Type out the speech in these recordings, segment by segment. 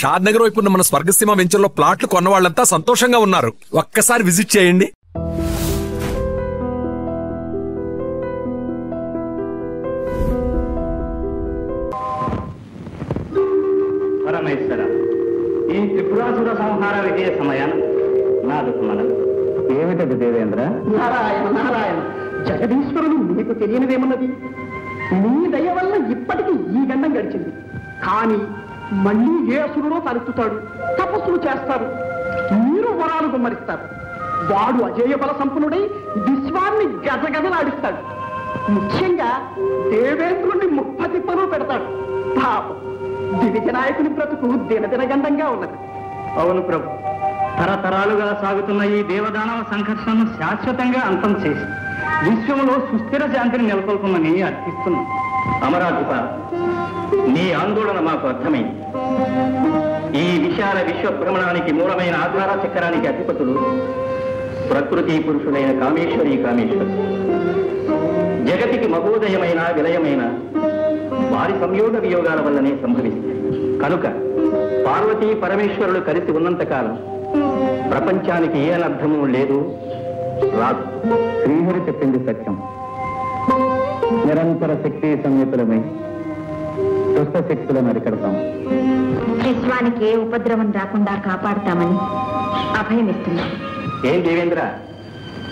షాద్ నగర్ వైపు ఉన్న మన స్వర్గసీమ వెంచర్లో ప్లాట్లు కొన్న వాళ్ళంతా సంతోషంగా ఉన్నారు. ఒక్కసారి విజిట్ చేయండి. పరమేశ్వర, ఈ త్రిపురాసుర సంహార విజయ సమయాన నాదుకు మనం ఏమిటది దేవేంద్ర? నారాయణ నారాయణ, జగదీశ్వరుడు మీకు తెలియనిదేమన్నది? నీ దయ వల్ల ఇప్పటికీ ఈ గండం గడిచింది. కానీ మళ్ళీ ఏ అసురుడో తలెత్తుతాడు, తపస్సులు చేస్తారు, మీరు వరాలు గుమ్మరిస్తారు. వాడు అజేయ బల సంపన్నుడై విశ్వాన్ని గజగజలాడిస్తాడు. ముఖ్యంగా దేవేంద్రుణ్ణి ముప్పతిప్పలు పెడతాడు. పాపం దివిజ నాయకుని బ్రతుకు దినదినగండంగా ఉన్నది. అవును ప్రభు, తరతరాలుగా సాగుతున్న ఈ దేవదానవ సంఘర్షణను శాశ్వతంగా అంతం చేసి విశ్వంలో సుస్థిర శాంతిని నెలకొల్పమని అర్థిస్తున్నాం. అమరాధిప, నీ ఆందోళన మాకు అర్థమైంది. ఈ విశాల విశ్వ భ్రమణానికి మూలమైన ఆధార చక్రానికి అధిపతులు ప్రకృతి పురుషులైన కామేశ్వరి కామేశ్వరి. జగతికి మహోదయమైన విలయమైన వారి సంయోగ వియోగాల వల్లనే సంభవిస్తాయి. కనుక పార్వతీ పరమేశ్వరులు కలిసి ఉన్నంతకాలం ప్రపంచానికి ఏ అనర్థము లేదు, రాదు. శ్రీహరి చెప్పింది సత్యం. నిరంతర శక్తి సంయుతులమై దుష్ట శక్తులను అరికడతాం. విశ్వానికి ఏ ఉపద్రవం రాకుండా కాపాడుతామని అభయమిస్తున్నాం. ఏం దేవేంద్ర,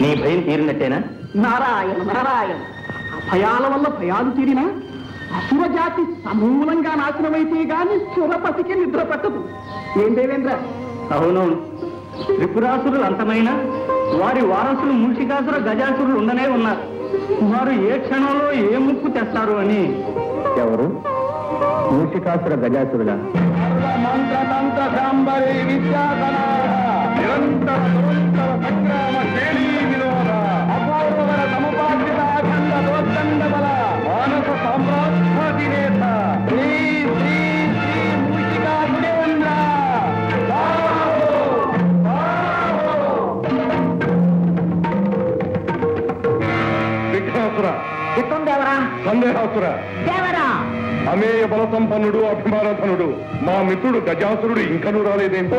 నీ భయం తీరినట్టేనా? నారాయణ నారాయణ, భయాల వల్ల భయాలు తీరినా అసుర జాతి సమూలంగా నాశనమైతే గాని సురపతికి నిద్ర పట్టదు. ఏం దేవేంద్ర? అవునవును, త్రిపురాసురులు అంతమైన వారి వారసులు మూషికాసుర గజాసురులు ఉండనే ఉన్నారు. వారు ఏ క్షణంలో ఏ ముక్కు తెస్తారు అని. ఎవరు? మూషికాసుర గజాసురుల సందేహాసుర, అమేయ బల సంపన్నుడు అభిమానధనుడు మా మిత్రుడు గజాసురుడు ఇంకనూ రాలేదేంటి?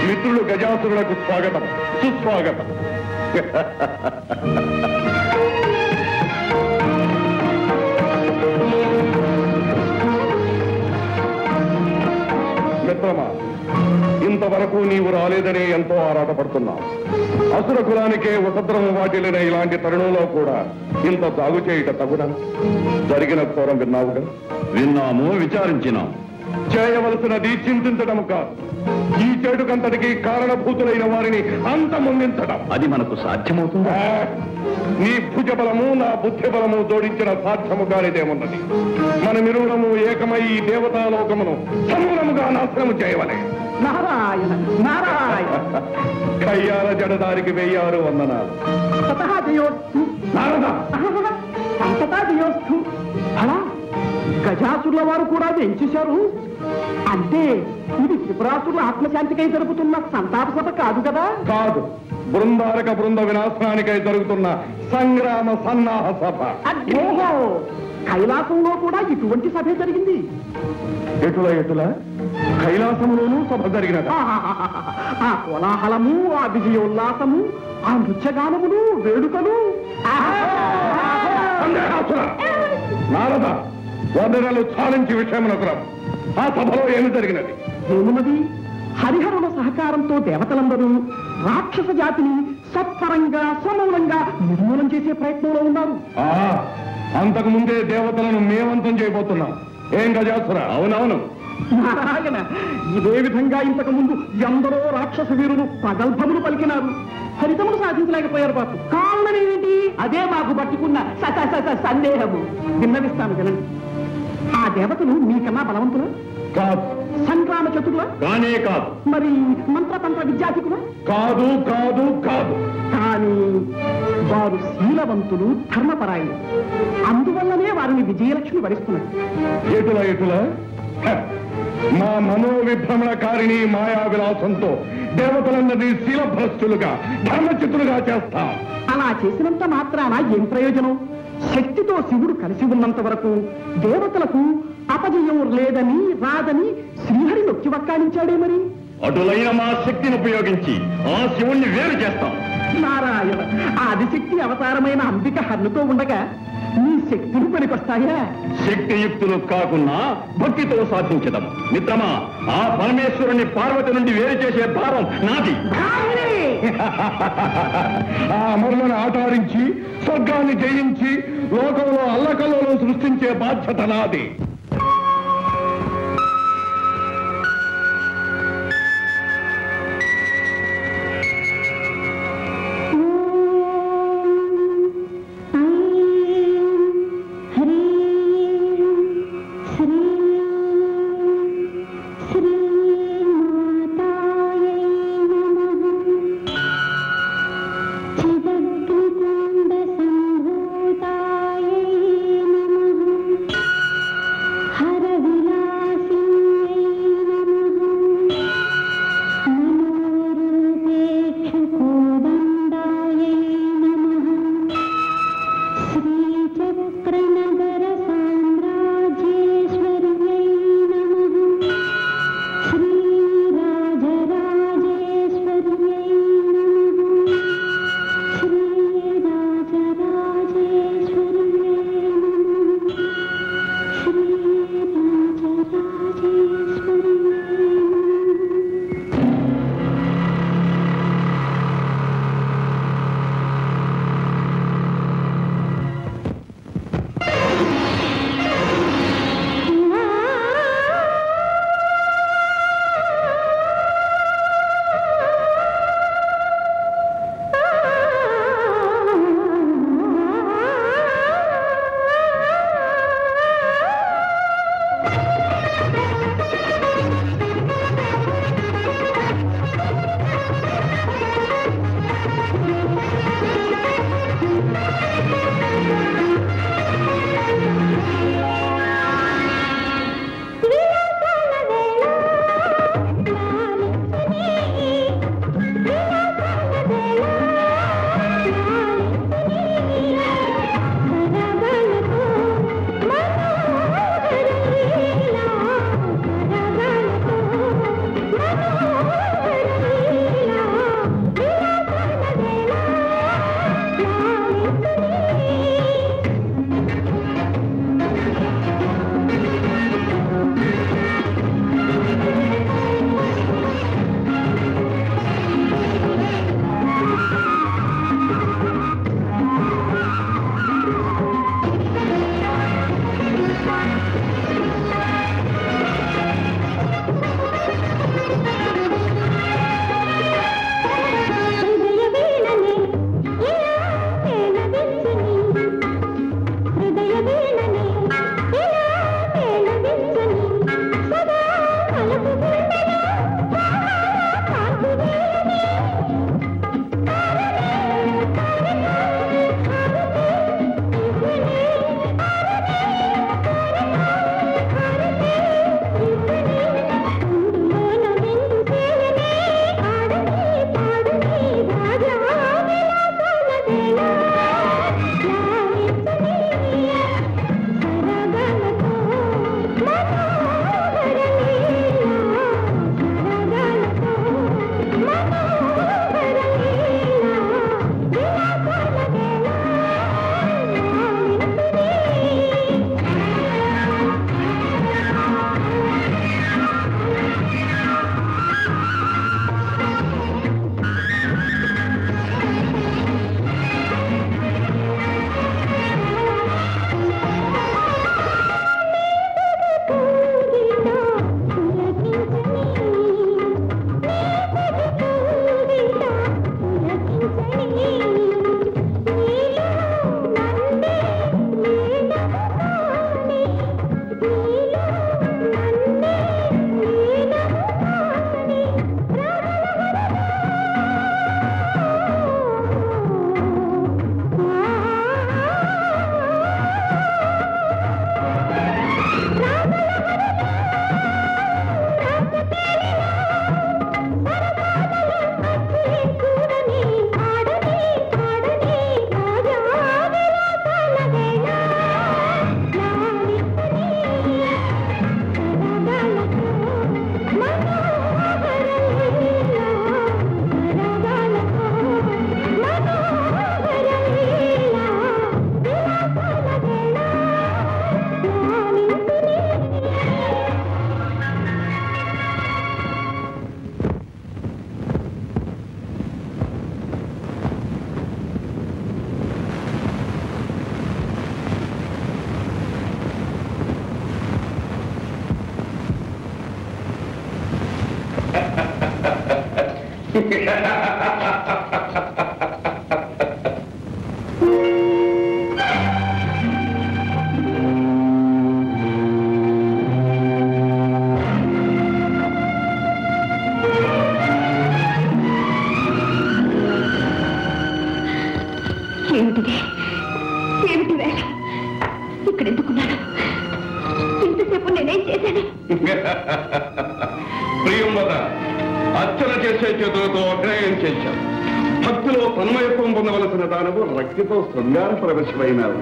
మిత్రుడు గజాసురులకు స్వాగతం, సుస్వాగతం. మిత్రమా, ఇంతవరకు నీవు రాలేదనే ఎంతో ఆరాటపడుతున్నావు. అసుర కులానికే ఉపద్రవం వాటిల్లిన ఇలాంటి తరుణంలో కూడా ఇంత సాగు చేయుట తగునా? జరిగిన ఘోరం విన్నావుగా? విన్నాము, విచారించినాం. చేయవలసినది చింతించడం కాదు, ఈ చెడుకంతటికి కారణభూతులైన వారిని అంతమొందించడం. అది మనకు సాధ్యమవుతుందా? నీ భుజబలము నా బుద్ధి బలము జోడించిన సాధ్యము కానిదేమున్నది. మనమిరువురము ఏకమై ఈ దేవతాలోకమును సమూలముగా నాశనము చేయవలే. నారాయణ నారాయణ, కయ్యాల జడదారికి 1000 వందనాలు. సతహా జయోస్తు నారద, సంతతా జయోస్తు. అలా గజాసురుల వారు కూడా వెంచేశారు అంటే ఇది త్రిపురాసురుల ఆత్మశాంతికై జరుగుతున్న సంతాప సభ కాదు కదా? కాదు, బృందారక బృంద వినాశనానికై జరుగుతున్న సంగ్రామ సన్నాహ సభ. ఓహో, కైలాసంలో కూడా ఇటువంటి సభ జరిగింది. ఎటుల కైలాసంలోనూ సభ జరిగినది. ఆ కోలాహలము, ఆ విజయోల్లాసము, ఆ నృత్యగానములు, వేడుకలు. నారద, వందనలు చాలించి విషయమునకురా. ఆ సభలో ఏమి జరిగినది? ఏమున్నది? హరిహరుల సహకారంతో దేవతలందరూ రాక్షస జాతిని సత్వరంగా సమూలంగా నిర్మూలన చేసే ప్రయత్నంలో ఉన్నారు. అంతకు ముందే దేవతలను మేమంతం చేయబోతున్నాం. ఏం గజాసుర? అవునవును నారాయణ, ఇదే విధంగా ఇంతకు ముందు ఎందరో రాక్షస వీరులు ప్రగల్భములు పలికినారు, ఫలితములు సాధించలేకపోయారు. బాపు కారణం ఏమిటి? అదే మాకు పట్టుకున్న సందేహము. విన్నవిస్తాను వినండి. ఆ దేవతలు మీకన్నా బలవంతులు. కాదు. సంగ్రామ చతుర్ల? కానే కాదు. మరి మంత్రతంత్ర విద్యాధికుల? కాదు కాదు కాదు. కానీ వారు శీలవంతులు, ధర్మపరాయణులు. అందువల్లనే వారిని విజయలక్ష్మి వరిస్తున్నారు. ఎటుల మా మనోవిభ్రమణకారిణి మాయా విలాసంతో దేవతలందరినీ శీలభ్రష్టులుగా, ధర్మచిత్తులుగా చేస్తాం. అలా చేసినంత మాత్రాన ఏం ప్రయోజనం? శక్తితో శివుడు కలిసి ఉన్నంత వరకు దేవతలకు అపజయం లేదని, రాదని శ్రీహరి నొక్కి వక్కాణించాడే. మరి అటులైన మా శక్తిని ఉపయోగించి ఆ శివుణ్ణి వేరు చేస్తాం. నారాయణ, ఆదిశక్తి అవతారమైన అంబిక హన్నుతో ఉండగా నీ శక్తులు పనికొస్తాయా? శక్తియుక్తులు కాకున్నా భక్తితో సాధించదాం. మిత్రమా, ఆ పరమేశ్వరుని పార్వతి నుండి వేరు చేసే భారం నాది. ఆ అమరులను ఆటారించి స్వర్గాన్ని జయించి లోకంలో అల్లకల్లోలం సృష్టించే బాధ్యత నాది. ఏమిటిది? ఏమిటి వేళ? ఇక్కడ ఎందుకున్నాను? ఇంతసేపు నేనేం చేశాను? ప్రియంవద, అర్చన చేసే చేతులతో అగ్రయం చేశాం. భక్తిలో తన్మయత్వం పొందవలసిన దానవు రక్తితో శృంగార ప్రవేశమైనావు.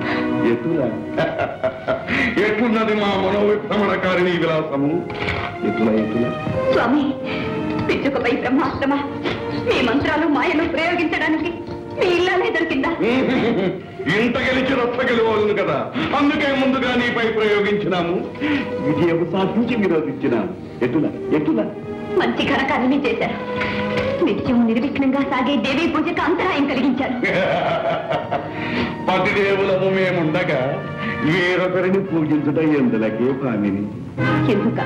ఎట్లున్నది మా మనోవిభ్రమణకారిణీ విలాసము? ఎటుల స్వామి, పిచ్చుకపై బ్రహ్మాస్త్రమా? మీ మంత్రాలు మాయలు ప్రయోగించడానికి మీ ఇల్లానే దొరికిందా? ఇంత గెలిచి రచ్చ గెలవాలను కదా, అందుకే ముందుగా నీపై ప్రయోగించినాము. విజయం సాధించి విరోధించినాము. ఎటుల మంచి ఘనకార్యమే చేశారు. నిత్యం నిర్విఘ్నంగా సాగే దేవీ పూజకు అంతరాయం కలిగించారు. పతిదేవులము మేముండగా వేరొకరిని పూజించడం ఎందులకే భామిని? ఎందుక?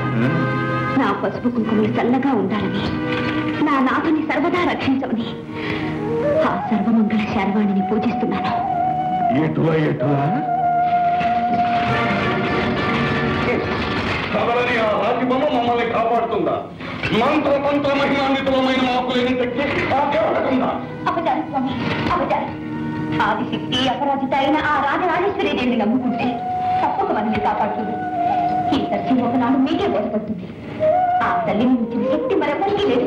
నా పసుపు కుంకుమలు చల్లగా ఉండాలని, నా నాథుని సర్వదా రక్షించమని ఆ సర్వమంగళ శర్వాణిని పూజిస్తున్నాను. ఎటులా కవలని ఆ రాజబొమ్మ మమ్మల్ని కాపాడుతుందా? మంత్ర మహిమాన్వితమైన మాకులేని శక్తి కాపాడకుండా? అపచారం స్వామి, అపచారం. ఆదిశక్తి అపరాజిత అయిన ఆ రాజరాజేశ్వరి దేవిని నమ్ముకుంటే తప్పక మనల్ని కాపాడుతుంది. ఈ సత్యం ఒకనాడు మీకే బోధపడుతుంది. ఆ తల్లిని మించిన శక్తి మరెవరికీ లేదు.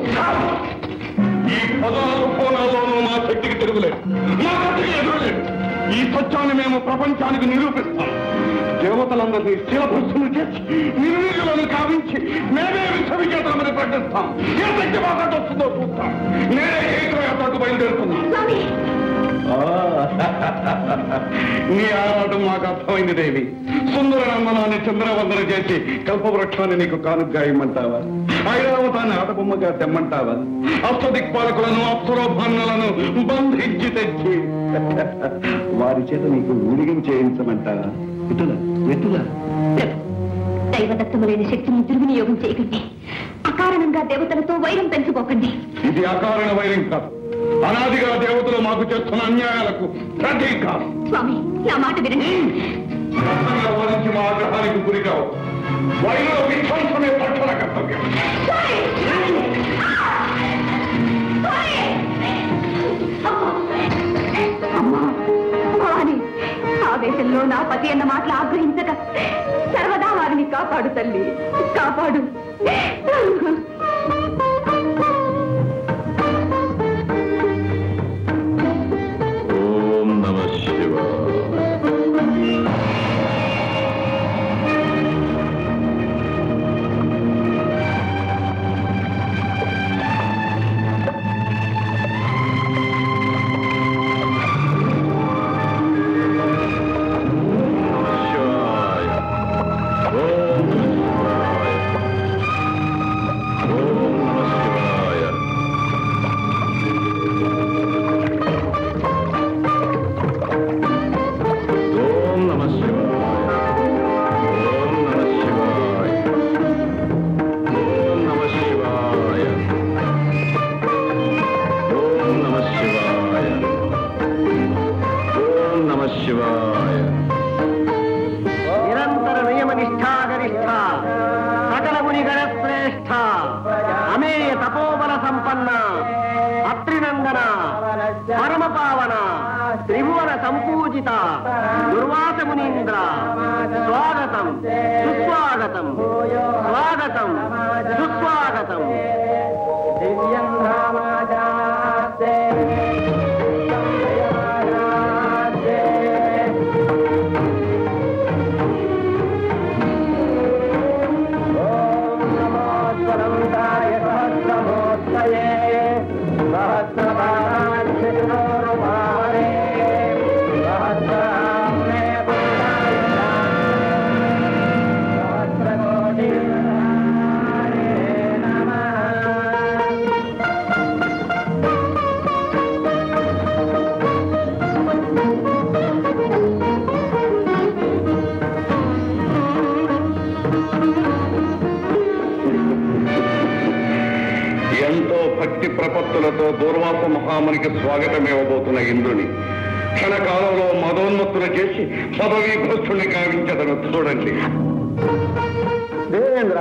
ఈ 14 కోణాల్లోనూ మా శక్తికి తిరుగులేదు, మా శక్తికి ఎదురులేదు. ఈ సత్యాన్ని మేము ప్రపంచానికి నిరూపిస్తాం. దేవతలందరినీ శిలభుష్టులు చేసి నిర్వీర్యులను కావించి మేమే విశ్వవిజేతమని ప్రకటిస్తాం. ఏ శక్తి మా కంటే వస్తుందో చూస్తాం. నేనే ఏకయాత్రకు బయలుదేరుతున్నాం. నీ ఆరాటం మాకు అర్థమైంది దేవి. సుందర నందనాన్ని చంద్రవందన చేసి కల్పవృక్షాన్ని నీకు కానుగ్గా ఇమ్మంటావా? ఐరావతాన్ని ఆటబొమ్మగా తెమ్మంటావా? అష్టదిక్పాలకులను అప్సరోభాన్నులను బంధించి తెచ్చి వారి చేత నీకు ఊడిగం చేయించమంటావా? ఎటులా దైవదత్తములైన శక్తిని దుర్వినియోగం చేయకండి. అకారణంగా దేవతలతో వైరం పెంచుకోకండి. ఇది అకారణ వైరం కాదు, అనాదిగా దేవతలు మాకు చేస్తున్న అన్యాయాలకు ప్రతీక. స్వామి, నా మాట వినండి. వరించి మా ఆగ్రహానికి గురి కావు. వైరుల విధ్వంసమే పట్టణ కర్తవ్యం. ఆవేశంలో నా పతి అన్న మాటలు ఆగ్రహించక సర్వదా వారిని కాపాడు తల్లి, కాపాడు. ఓం నమః శివాయ. నిరంతర నియమ నిష్ఠాగరిష్ఠ సకల మునిగణ శ్రేష్ఠ అమేయ తపోబల సంపన్న అత్రినందన పరమ పావన త్రిభువన సంపూజిత దుర్వాస మునీంద్ర స్వాగతం సుస్వాగతం, స్వాగతం సుస్వాగతం. దివ్యం రామాజాస్తే ఎంతో భక్తి ప్రపత్తులతో దూర్వాస మహామునికి స్వాగతమివ్వబోతున్న ఇంద్రుని క్షణకాలంలో మదోన్మత్తులు చేసి పదవీ భ్రష్టుని కావించదను చూడండి. దేవేంద్ర,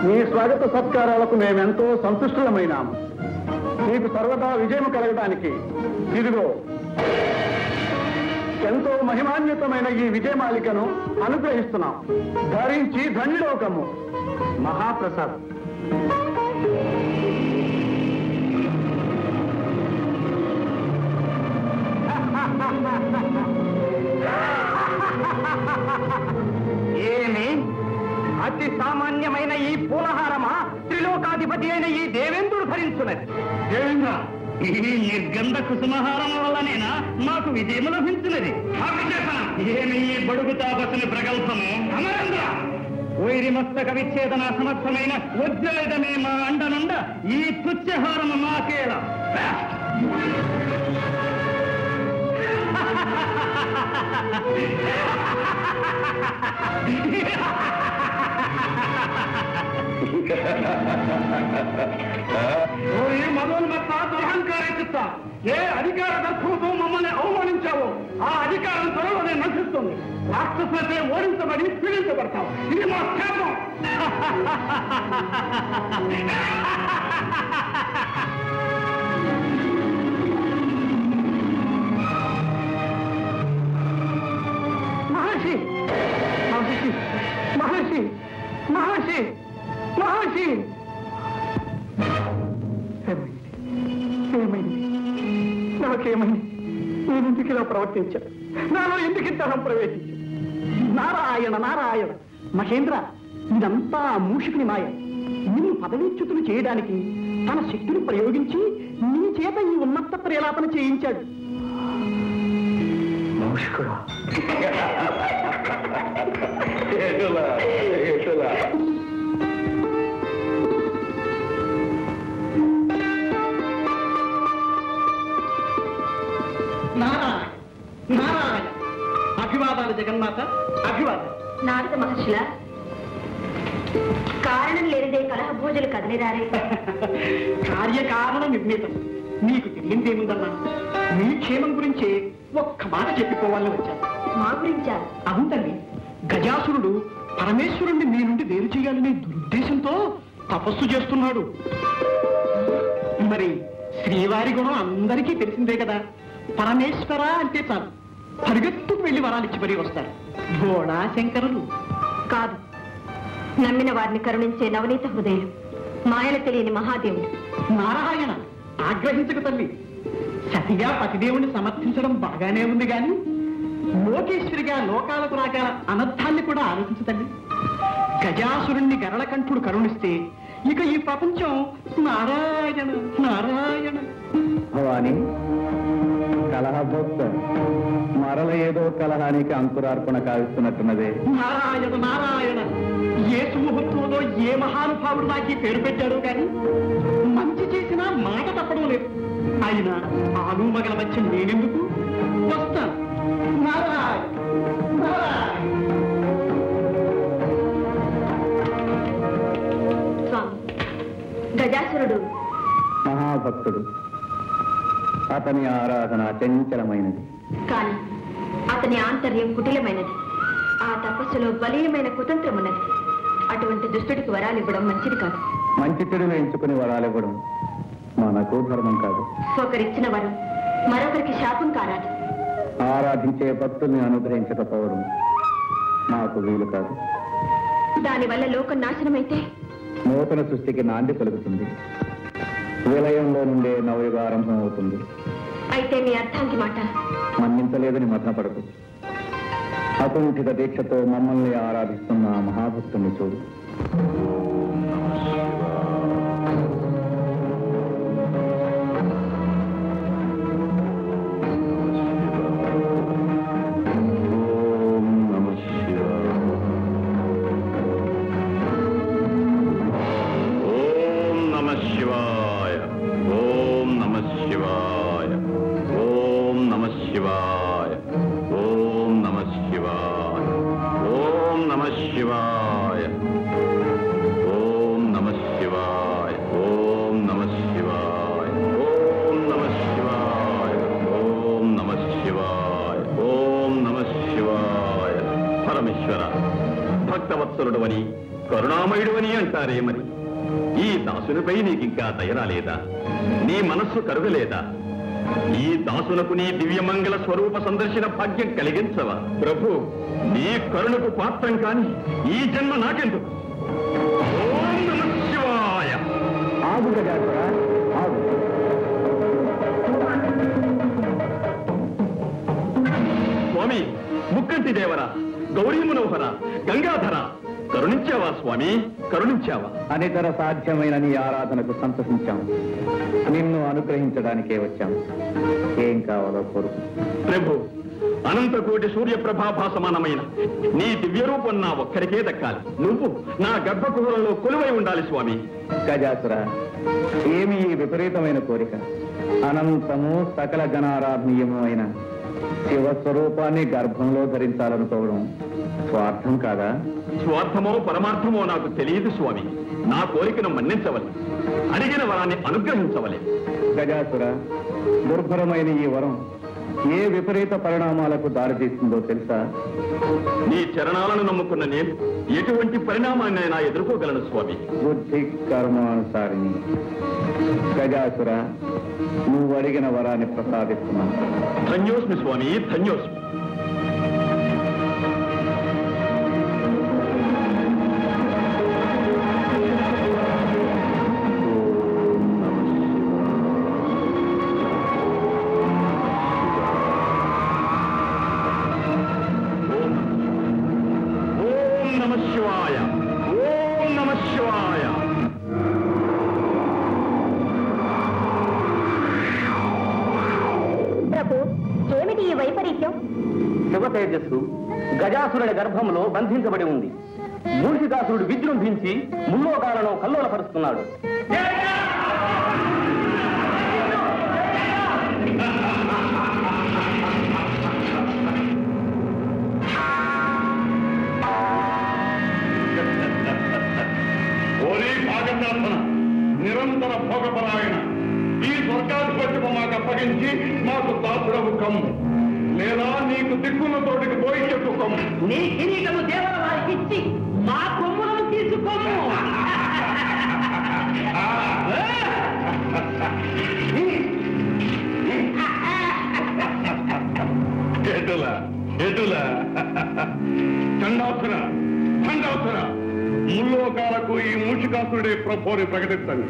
నీ స్వాగత సత్కారాలకు మేమెంతో సంతుష్టులమైనాము. నీకు సర్వదా విజయం కలగడానికి ఇదిగో ఎంతో మహిమాన్వితమైన ఈ విజయమాలికను అనుగ్రహిస్తున్నాం. ధరించి ధన్యుడోకము. మహాప్రసాద్. ఏమి అతి సామాన్యమైన ఈ పూలహారమా త్రిలోకాధిపతి అయిన ఈ దేవేంద్రుడు ధరించున్నది? దేవేంద్ర, ఈ నిర్గంధ కుసుమహారం వల్లనేనా మాకు విజయం లభించినది? ఏమి ఈ బడుగు తాపసుని ప్రగల్భము? అమరేంద్ర, వైరి మస్తక విచ్ఛేదన సమర్థమైన వజ్రాయుధమే మా అండనుండ ఈ తుచ్చహారము మాకేలా. ఈ మదోన్మత్త దురహంకార చిత్త ఏ అధికార దర్శనంతో మమ్మల్ని అవమానించావో ఆ అధికారం త్వరలోనే నశిస్తుంది. రాక్షసులతో ఓడించబడి పీడించబడతాం. ఇది మా శాపం. మహర్షి మహర్షి మహర్షి మహర్షి మహర్షి ఏమైంది? నాకేమైంది? నేను ఎందుకు ఇలా ప్రవర్తించాను? నాలో ఎందుకు ఇంతరం ప్రవేశించాను? నారాయణ నారాయణ. మహేంద్ర, ఇదంతా మూషికుని మాయ. నిన్ను పదవీచ్యుతులు చేయడానికి తన శక్తిని ప్రయోగించి నీ చేత ఈ ఉన్నత ప్రేలాపన చేయించాడు. మూషికుడా? నారాయణ నారాయణ. అభివాదాలు జగన్మాత, అభివాదాలు. నారద మహర్షుల కారణం లేనిదే కలహ భోజులు కదిలిరారే. కార్యకారణ నిర్ణీతం. నీకు తెలియందేముందన్నా, నీ క్షేమం గురించే ఒక్క మాట చెప్పిపోవాలని వచ్చాను. మా గురించా? అవును తల్లి. గజాసురుడు పరమేశ్వరుణ్ణి మీ నుండి వేరు చేయాలనే దురుద్దేశంతో తపస్సు చేస్తున్నాడు. మరి శ్రీవారి గుణం అందరికీ తెలిసిందే కదా. పరమేశ్వర అంటే చాలు పరిగెత్తుకు వెళ్లి వరాలిచ్చి మరీ వస్తారు. భోళా శంకరులు కాదు, నమ్మిన వారిని కరుణించే నవనీత హృదయులు, మాయలు తెలియని మహాదేవుడు. నారాయణ, ఆగ్రహించక తల్లి. సతిగా పతిదేవుని సమర్థించడం బాగానే ఉంది గాని లోకేశ్వరిగా లోకాలకు రాగల అనర్థాన్ని కూడా ఆలోచించు తల్లి. గజాసురుణ్ణి గరళకంఠుడు కరుణిస్తే ఇక ఈ ప్రపంచం నారాయణ నారాయణ. భవాని, కలహభోక్త మరల ఏదో కలహానికి అంకురార్పణ కావిస్తున్నట్టున్నదే. నారాయణ నారాయణ. ఏ సుముహూర్తంలో ఏ మహానుభావుడు నాకు ఈ పేరు పెట్టాడు కానీ మంచి చేసినా మాట తప్పడం లేదు. అయినా ఆలు మగల వచ్చి నేనెందుకు వస్తాను. నారాయణ నారాయణ. స్వామి, గజాసురుడు మహాభక్తుడు. అతని ఆరాధన చంచలమైనది. కానీ అతని ఆంతర్యం కుటిలమైనది. ఆ తపస్సులో బలీయమైన కుతంత్రం ఉన్నది. అటువంటి దుష్టుడికి వరాలివ్వడం మంచిది కాదు. మంచి చెడులు ఎంచుకుని వరాలివ్వడం మనకు ధర్మం కాదు. ఒకరిచ్చిన వరం మరొకరికి శాపం కారాదు. ఆరాధించే భక్తుల్ని అనుగ్రహించకపోవడం మాకు వీలు కాదు. దానివల్ల లోకం నాశనమైతే నూతన సృష్టికి నాంది కలుగుతుంది. విలయంలో నుండే నవయుగ ఆరంభం అవుతుంది. అయితే మీ అర్థానికి మాట మన్నించలేదని మథనపడదు. అకుంఠిత దీక్షతో మమ్మల్ని ఆరాధిస్తున్న మహాభక్తుని చూడు. కరుణామయుడు అని అంటారే మరి ఈ దాసునిపై నీకింకా దయరాలేదా? నీ మనస్సు కరుగలేదా? ఈ దాసునకు నీ దివ్యమంగళ స్వరూప సందర్శన భాగ్యం కలిగించవా? ప్రభు, నీ కరుణకు పాత్రం కాని ఈ జన్మ నాకెందుకు? ఓం నమః శివాయ. ఆగు గజాసుర, ఆగు. స్వామి, ముక్కంటి దేవరా, గౌరీ మనోహర, గంగాధర, కరుణించావా స్వామి, కరుణించావా? అనితర సాధ్యమైన నీ ఆరాధనకు సంతసించాం. నిన్ను అనుగ్రహించడానికే వచ్చాం. ఏం కావాలో కోరుకు. ప్రభు, అనంతకోటి సూర్యప్రభాభా సమానమైన నీ దివ్య రూపం నా ఒక్కరికే దక్కాలి. నువ్వు నా గర్భకుహరంలో కొలువై ఉండాలి స్వామి. గజాసుర, ఏమి ఈ విపరీతమైన కోరిక? అనంతము సకల గణారాధనీయము అయిన శివస్వరూపాన్ని గర్భంలో ధరించాలనుకోవడం స్వార్థం కాదా? స్వార్థమో పరమార్థమో నాకు తెలియదు స్వామి. నా కోరికను మన్నించవలే, అడిగిన వరాన్ని అనుగ్రహించవలే. గజాసుర, దుర్భరమైన ఈ వరం ఏ విపరీత పరిణామాలకు దారితీస్తుందో తెలుసా? నీ చరణాలను నమ్ముకున్న నేను ఎటువంటి పరిణామాన్నైనా ఎదుర్కోగలను స్వామి. బుద్ధి కర్మానుసారిని. గజాసుర, నువ్వు అడిగిన వరాన్ని ప్రసాదిస్తున్నాను. ధన్యోస్మి స్వామి, ధన్యోస్మి. శివ తేజస్సు గజాసురుడి గర్భంలో బంధించబడి ఉంది. మూషికాసురుడు విజృంభించి ముల్లోకాలను కల్లోలపరుస్తున్నాడు. నిరంతర భోగపరాయణ ఈ స్వర్గాధిపత్యము మాకు అప్పగించి మాకు దాసుడవు కమ్ము, లేదా నీకు దిక్కున్న తోటికి పోయి చెప్పుకోము. నీ కిరీటము దేవర వారికి ఇచ్చి మా కొమ్ములను తీసుకోము. ఎటుల చండాసుర, చండాసుర, ముల్లోకాలకు ఈ మూషికాసురుడే ప్రభుని ప్రకటించండి.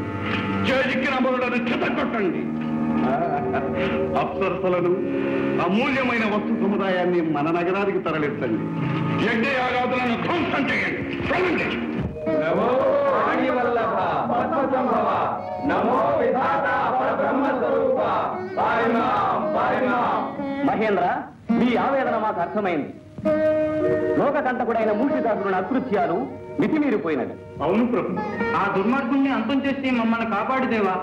చేజిక్కిన అమరులను చితకొట్టండి. అప్సరసలను, అమూల్యమైన వస్తు సముదాయాన్ని మన నగరానికి తరలించండి. యజ్ఞయాగాదులను ధ్వంసం చేయండి. చూడండి. మహేంద్ర, మీ ఆవేదన మాకు అర్థమైంది. లోకకంటకుడైన మూషికాసురుని అకృత్యాలు మితిమీరిపోయినవి. అవును ప్రభు, ఆ దుర్మార్గుణ్ణి అంతం చేసి మమ్మల్ని కాపాడుదేవా.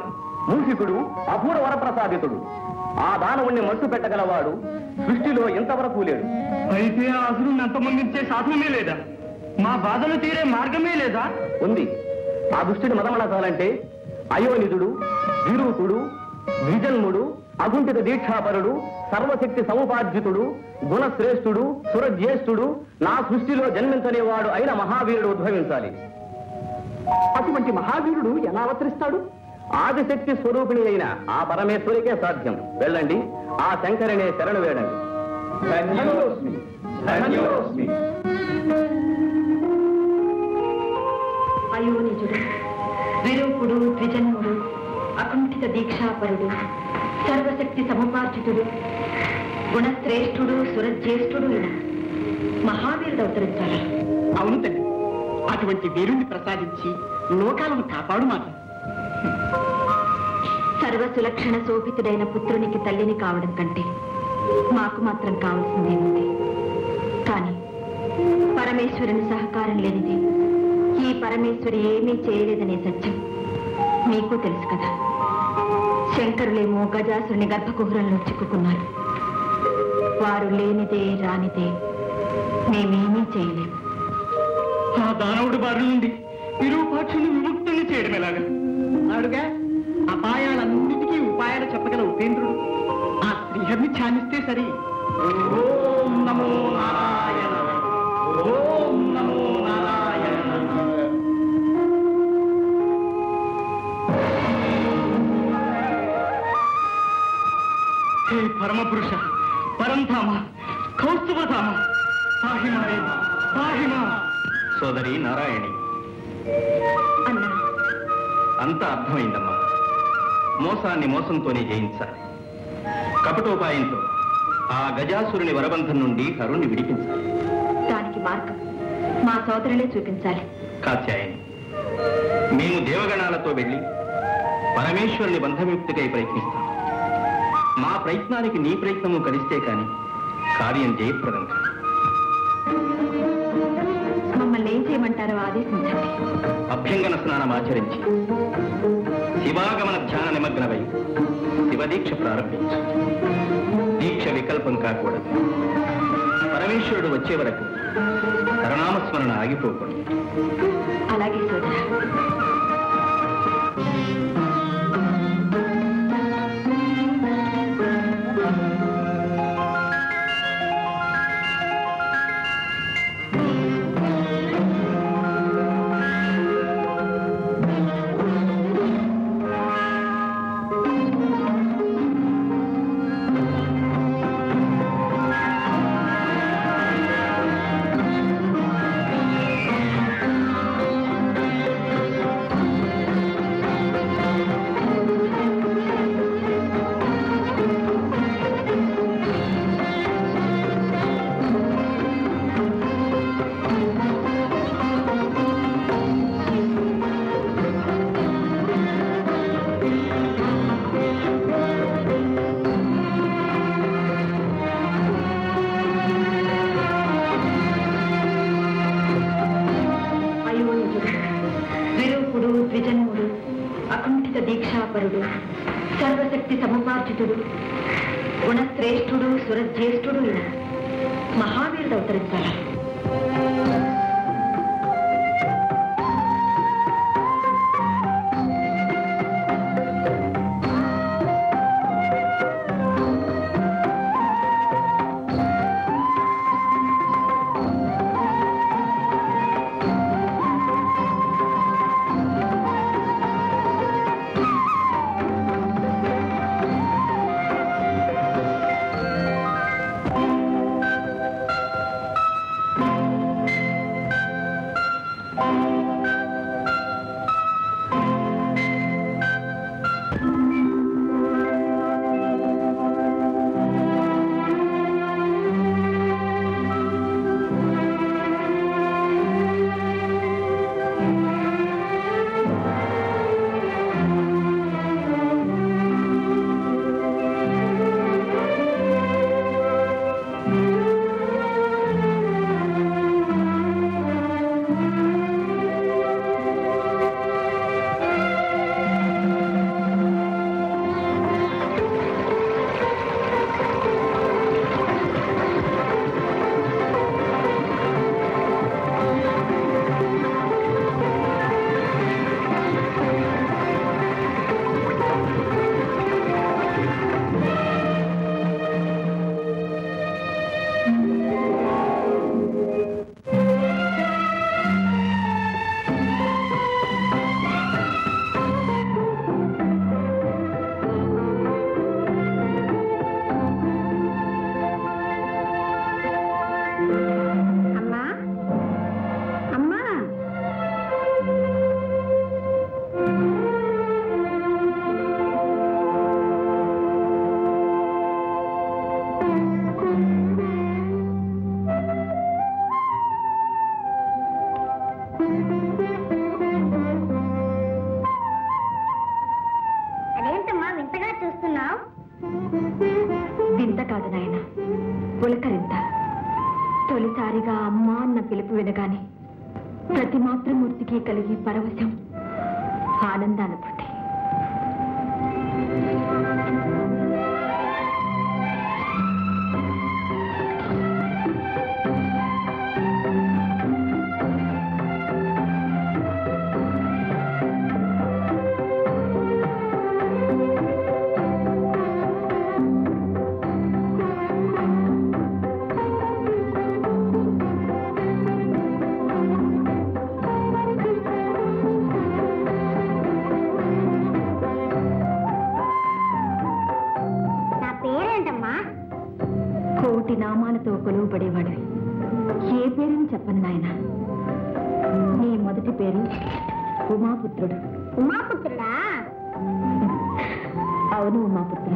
మూషికుడు అపూర్వ వరప్రసాదితుడు. ఆ దానవుణ్ణి మట్టు పెట్టగలవాడు సృష్టిలో ఇంతవరకు లేడు. అయితే ఆ అసురుణ్ణి అంతమొందించే సాధనమే లేదా? మా బాధలు తీరే మార్గమే లేదా? ఉంది. ఆ దుష్టుని మదమలసాలంటే అయోనిజుడు, విరూపుడు, ద్విజన్ముడు, అగుంఠిత దీక్షాపరుడు, సర్వశక్తి సముపార్జితుడు, గుణశ్రేష్ఠుడు, సురజ్యేష్ఠుడు, నా సృష్టిలో జన్మించలేవాడు అయిన మహావీరుడు ఉద్భవించాలి. అటువంటి మహావీరుడు ఎలా అవతరిస్తాడు? ఆదిశక్తి స్వరూపిణి అయిన ఆ పరమేశ్వరికే సాధ్యం. వెళ్ళండి, ఆ శంకరునే శరణు వేడండి. అయోనిజుడు, విరూపుడు, ద్విజన్ముడు, అకుంఠిత దీక్షాపరుడు, సర్వశక్తి సముపార్జితుడు, గుణశ్రేష్ఠుడు, సురజ్యేష్ఠుడు ఇలా మహావీరుడు అవతరించాలి. అవును తల్లి, అటువంటి వీరుణ్ణి ప్రసాదించి లోకాలను కాపాడు మాట. సర్వసులక్షణ శోభితుడైన పుత్రునికి తల్లిని కావడం కంటే మాకు మాత్రం కావాల్సిందేముంది? కానీ పరమేశ్వరుని సహకారం లేనిది ఈ పరమేశ్వరి ఏమీ చేయలేదనే సత్యం మీకు తెలుసు కదా. శంకరులేమో గజాసురుని గర్భకుహరంలో చిక్కుకున్నారు. వారు లేనిదే రానిదే మేమేమీ చేయలేము. ఆ దానవుడి బారి నుండి విరూపాక్షుని విముక్తుని చేయడం ఎలాగా? అడుగా అపాయాలన్నిటికీ ఉపాయాలు చెప్పగల ఉపేంద్రుడు ఆ శ్రీహరిని ధ్యానిస్తే సరి. ఓం నమో నారాయణ, ఓం నమో నారాయణ. పరమపురుష పరంధామ కౌస్తుభధామ పాహిమారే పాహిమా. సోదరి నారాయణి, అన్నా, అంతా అర్థమైందమ్మా. మోసాన్ని మోసంతోనే జయించాలి. కపటోపాయంతో ఆ గజాసురుని వరబంధం నుండి హరుణ్ణి విడిపించాలి. దానికి మార్గం మా సోదరులే చూపించాలి. కాత్యాయని, మేము దేవగణాలతో వెళ్ళి పరమేశ్వరుని బంధవిముక్తికై ప్రయత్నిస్తాం. మా ప్రయత్నానికి నీ ప్రయత్నము కలిస్తే కాని కార్యం జయప్రదం కాదు. మమ్మల్ని ఏం చేయమంటారో ఆదేశించండి. అభ్యంగన స్నానం ఆచరించి శివాగమన ధ్యాన నిమగ్నమై శివదీక్ష ప్రారంభించు. దీక్ష వికల్పం కాకూడదు. పరమేశ్వరుడు వచ్చే వరకు కరుణామస్మరణ ఆగిపోకూడదు. అలాగే సోదరా. దీక్షాపరుడు, సర్వశక్తి సముపార్జితుడు, గుణశ్రేష్ఠుడు, సురజ్యేష్ఠుడు ఇలా మహావీరుడు అవతరించాలి. వింత కాదు నాయన, పులకరింత. తొలిసారిగా అమ్మా అన్న పిలుపు వినగానే ప్రతి మాతృమూర్తికి కలిగి పరవశం, ఆనందానుభూతి. నామాలతో కొలువుపడేవాడివి. ఏ పేరుని చెప్పను నాయన. నీ మొదటి పేరు ఉమాపుత్రుడు. ఉమాపుత్రుడా? అవును ఉమాపుత్ర.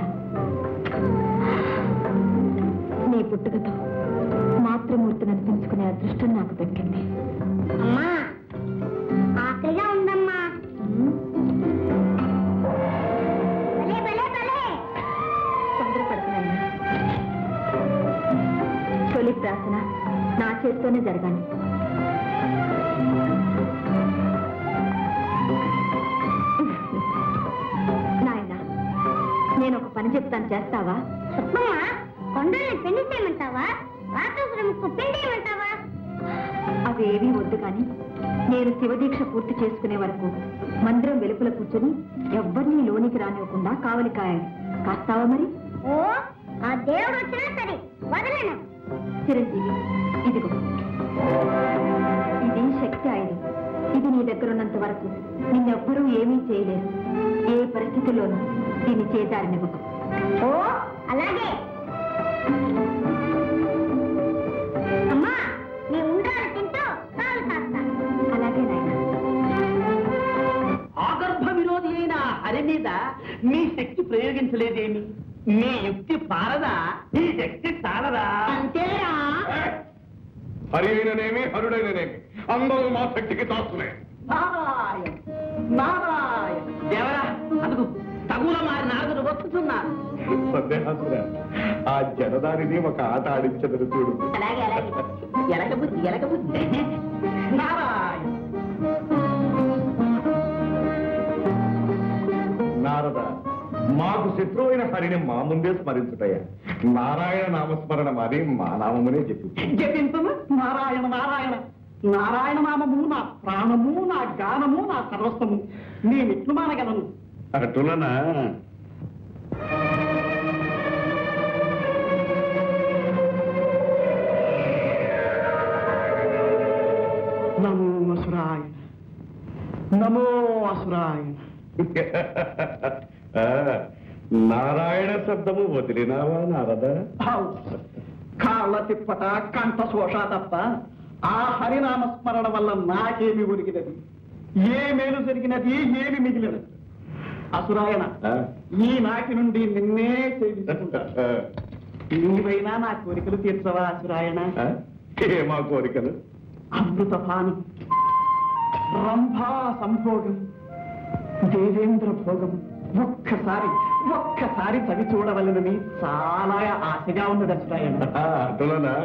నీ పుట్టుకతో మాతృమూర్తిని అనిపించుకునే అదృష్టం నాకు దక్కింది. అమ్మా, ఆకలిగా ఉందమ్మా. భలే భలే భలే. తొందరపడుతున్నాయన. తొలి ప్రార్థన నా చేత్తోనే జరగాలి. నాయన, నేను ఒక పని చెప్తాను, చేస్తావా? చెప్పమ్మా. కొండల్ని పెళ్లి చేయమంటావా? రాక్షసుల ముక్కు పిండేయమంటావా? అవేవీ వద్దు కానీ నేను శివదీక్ష పూర్తి చేసుకునే వరకు మందిరం వెలుపల కూర్చొని ఎవ్వరినీ లోనికి రానివ్వకుండా కావలి కాయాలి. కాస్తావా మరి? ఓ, ఆ దేవుడు వచ్చినా సరే వదలను. చిరంజీవి, ఇదిగో ఇది శక్తి ఆయుధం. ఇది నీ దగ్గరున్నంత వరకు నిన్నెవ్వరూ ఏమీ చేయలేరు. ఏ పరిస్థితుల్లోనూ దీన్ని చేదారినివ్వకు. ఓ, అలాగే. అమ్మా, నీ ఉండ్రాలు తింటూ కాలు కాస్తా. అలాగే నాయన. ఆగర్భ విరోధి అయిన హరి మీద మీ శక్తి ప్రయోగించలేదేమి? మీ యుక్తి పారదా? ఈ శక్తి చాలదా? అంతేరా? హరి అయిననేమి హరుడైననేమి అందరూ మా శక్తికి దాస్తులే. నారాయణ నారాయణ. దేవరా, అందుకు తగుల మారి నారదుడు వస్తున్నారు. సందేహాసురా, ఆ జనదారిని ఒక ఆట ఆడించదని చూడు. అలాగే అలాగే. ఎలగబుద్ధి ఎలగబుద్ధి. నారాయణ. నారద, మాకు శత్రువైన హరిని మా ముందే స్మరించుటయ్యా. నారాయణ నామస్మరణ మాది మా నామమునే చెప్పు. జపించము. నారాయణ నారాయణ. నారాయణ నామము నా ప్రాణము, నా గానము, నా సర్వస్వము. నేనెట్లు మానగలను? అటులనా? నమో అసురాయణ, నమో అసురాయణ. నారాయణ శబ్దము వదిలినావా నారద? కాళ్ళ తిప్పట, కంఠ శోష తప్ప ఆ హరినామస్మరణ వల్ల నాకేమి ఒరిగినది? ఏ మేలు జరిగినది? ఏమి మిగిలినది? అసురాయణ, ఈ నాటి నుండి నిన్నే సేవించుకుంటా. నీవైనా నా కోరికలు తీర్చవా అసురాయణ? ఏమా కోరికలు? అమృతపానం, రంభా సంభోగం, దేవేంద్ర భోగం ఒక్కసారి చవి చూడవలనని చాలా ఆశగా ఉన్నది అసురాయణ. అటులనా?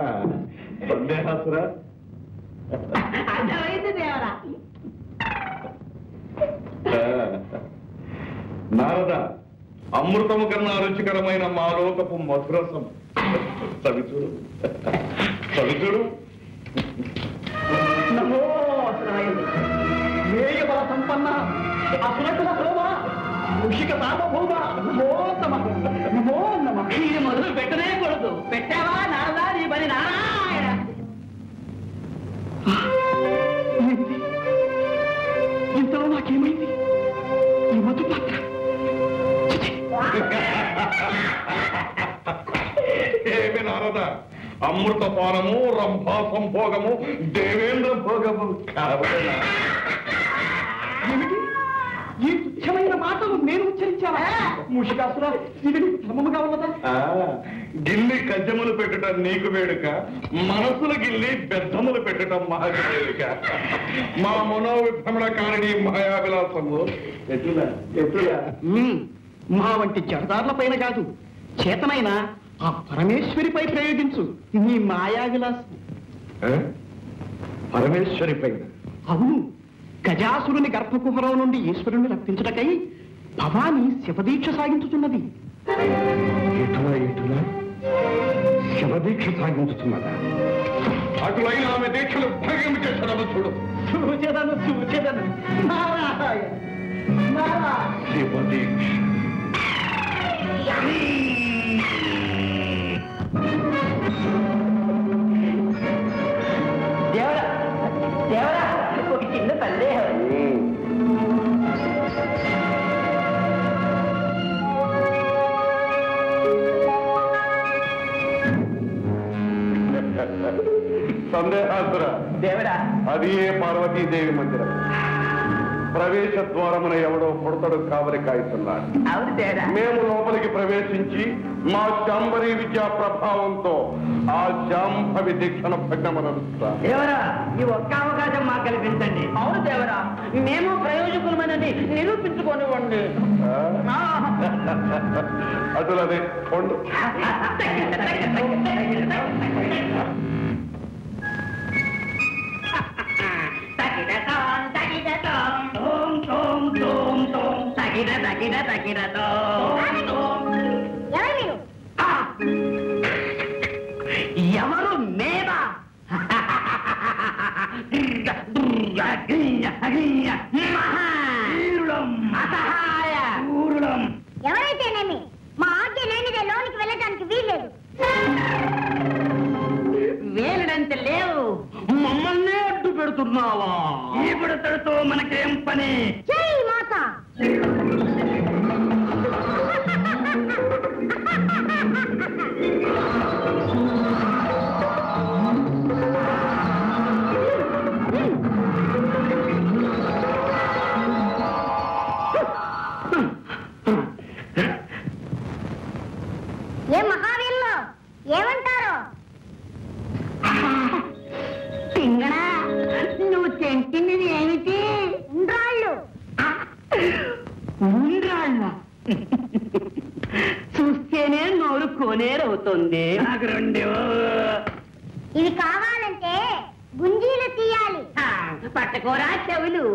సందేహాసురా, అర్థమైంది దేవరా. నారద, అమృతము కన్నా రుచికరమైన మాలోకపు మధురసం చవిచూడు, చవిచూడు. నమో అసురాయణ. మేయ బల సంపన్న అసురకుల శోభ, ఋషిక సార్వభౌమ, నమో నమః, నమో నమః. ఇది మొదలు పెట్టనే కూడదు. పెట్టావా నారదా నీ పని? నారాయణ. ఇంతలో నాకేమైంది? ఈ మధు పాత్ర ఏమి నారద, అమృతపానము, రంభా సంభోగము, దేవేంద్ర భోగము కావాలా? ఏమిటి? ఈ తుచ్చమైన మాటలు నేను ఉచ్చరించావా? ముషికాసుర, ఇది నీకు ధర్మముగా ఉన్నదా? గిల్లి కజ్జములు పెట్టడం నీకు వేడుక, మనసుల గిల్లి బెద్దములు పెట్టడం మాకు వేడుక. మా మనోవిభ్రమణకారిణి మాయావిలాసము ఎటులా ఎటులా? మా వంటి జడదారుల పైన కాదు, చేతనైనా ఆ పరమేశ్వరిపై ప్రయోగించు నీ మాయా విలాసం. పరమేశ్వరి పైన? అవును, గజాసురుని గర్భకుహరం నుండి ఈశ్వరుని రప్పించుటకై భవాని శివదీక్ష సాగించుతున్నది. ఎటులా ఎటులా? శివదీక్ష సాగించుతున్నదా? అటులైన ఆమె దీక్షలు భంగం చేస్తాను చూడు. చూచెదను. నారాయణ నారాయణ. శివదీక్ష. దేవరా దేవరా, ఒక చిన్న సందేహం. సందేహాసుర దేవుడా అది ఏ పార్వతీదేవి మందిరం. ప్రవేశ ద్వారమున ఎవడో పుడతడు కావలి కాయిస్తున్నాడు. అవును దేవుడా. మేము లోపలికి ప్రవేశించి మా శాంబరీ విద్యా ప్రభావంతో ఆ శాంభవి దీక్షణ భగ్నమనరుస్తా. దేవరా ఈ ఒక్క అవకాశం మాకు కల్పించండి. అవును దేవరా, మేము ప్రయోజకులమని నిరూపించుకోనివ్వండి. అటులదే పండు. ఎవరు మేమా? ఎవరైతేనేమి మా ఆజ్ఞ లేనిదే లోనికి వెళ్ళటానికి వీల్లేదు. వేలడంత లేవు, మమ్మల్ని అడ్డు పెడుతున్నావా? ఈ బుడతడితో మనకేం పని? జై మాత. ఏ మహావీరులు ఏమంటారు? పింగళా, నువ్వు తింటున్నది ఏమిటి? ఉండ్రాళ్ళు. ఉండ్రాళ్ళ చూస్తేనే నోరు కోనేరవుతుంది. నాకు రెండు ఇవి కావాలంటే గుంజీలు తీయాలి. పట్టకోరా చెవులు.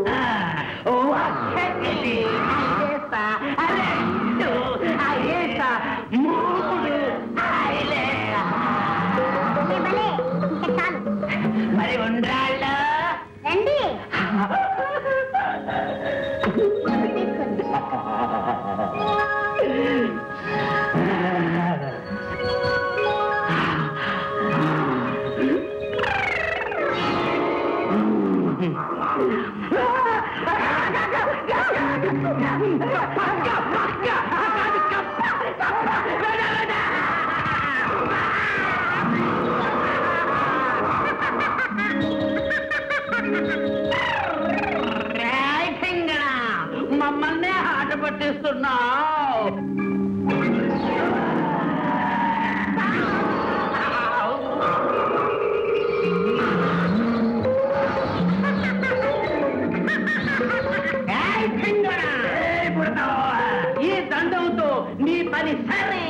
మరి ఉండ్రాళ్ళ రండి. మమ్మల్ని ఆట పట్టిస్తున్నావు. ఈ దండంతో నీ పని సరే.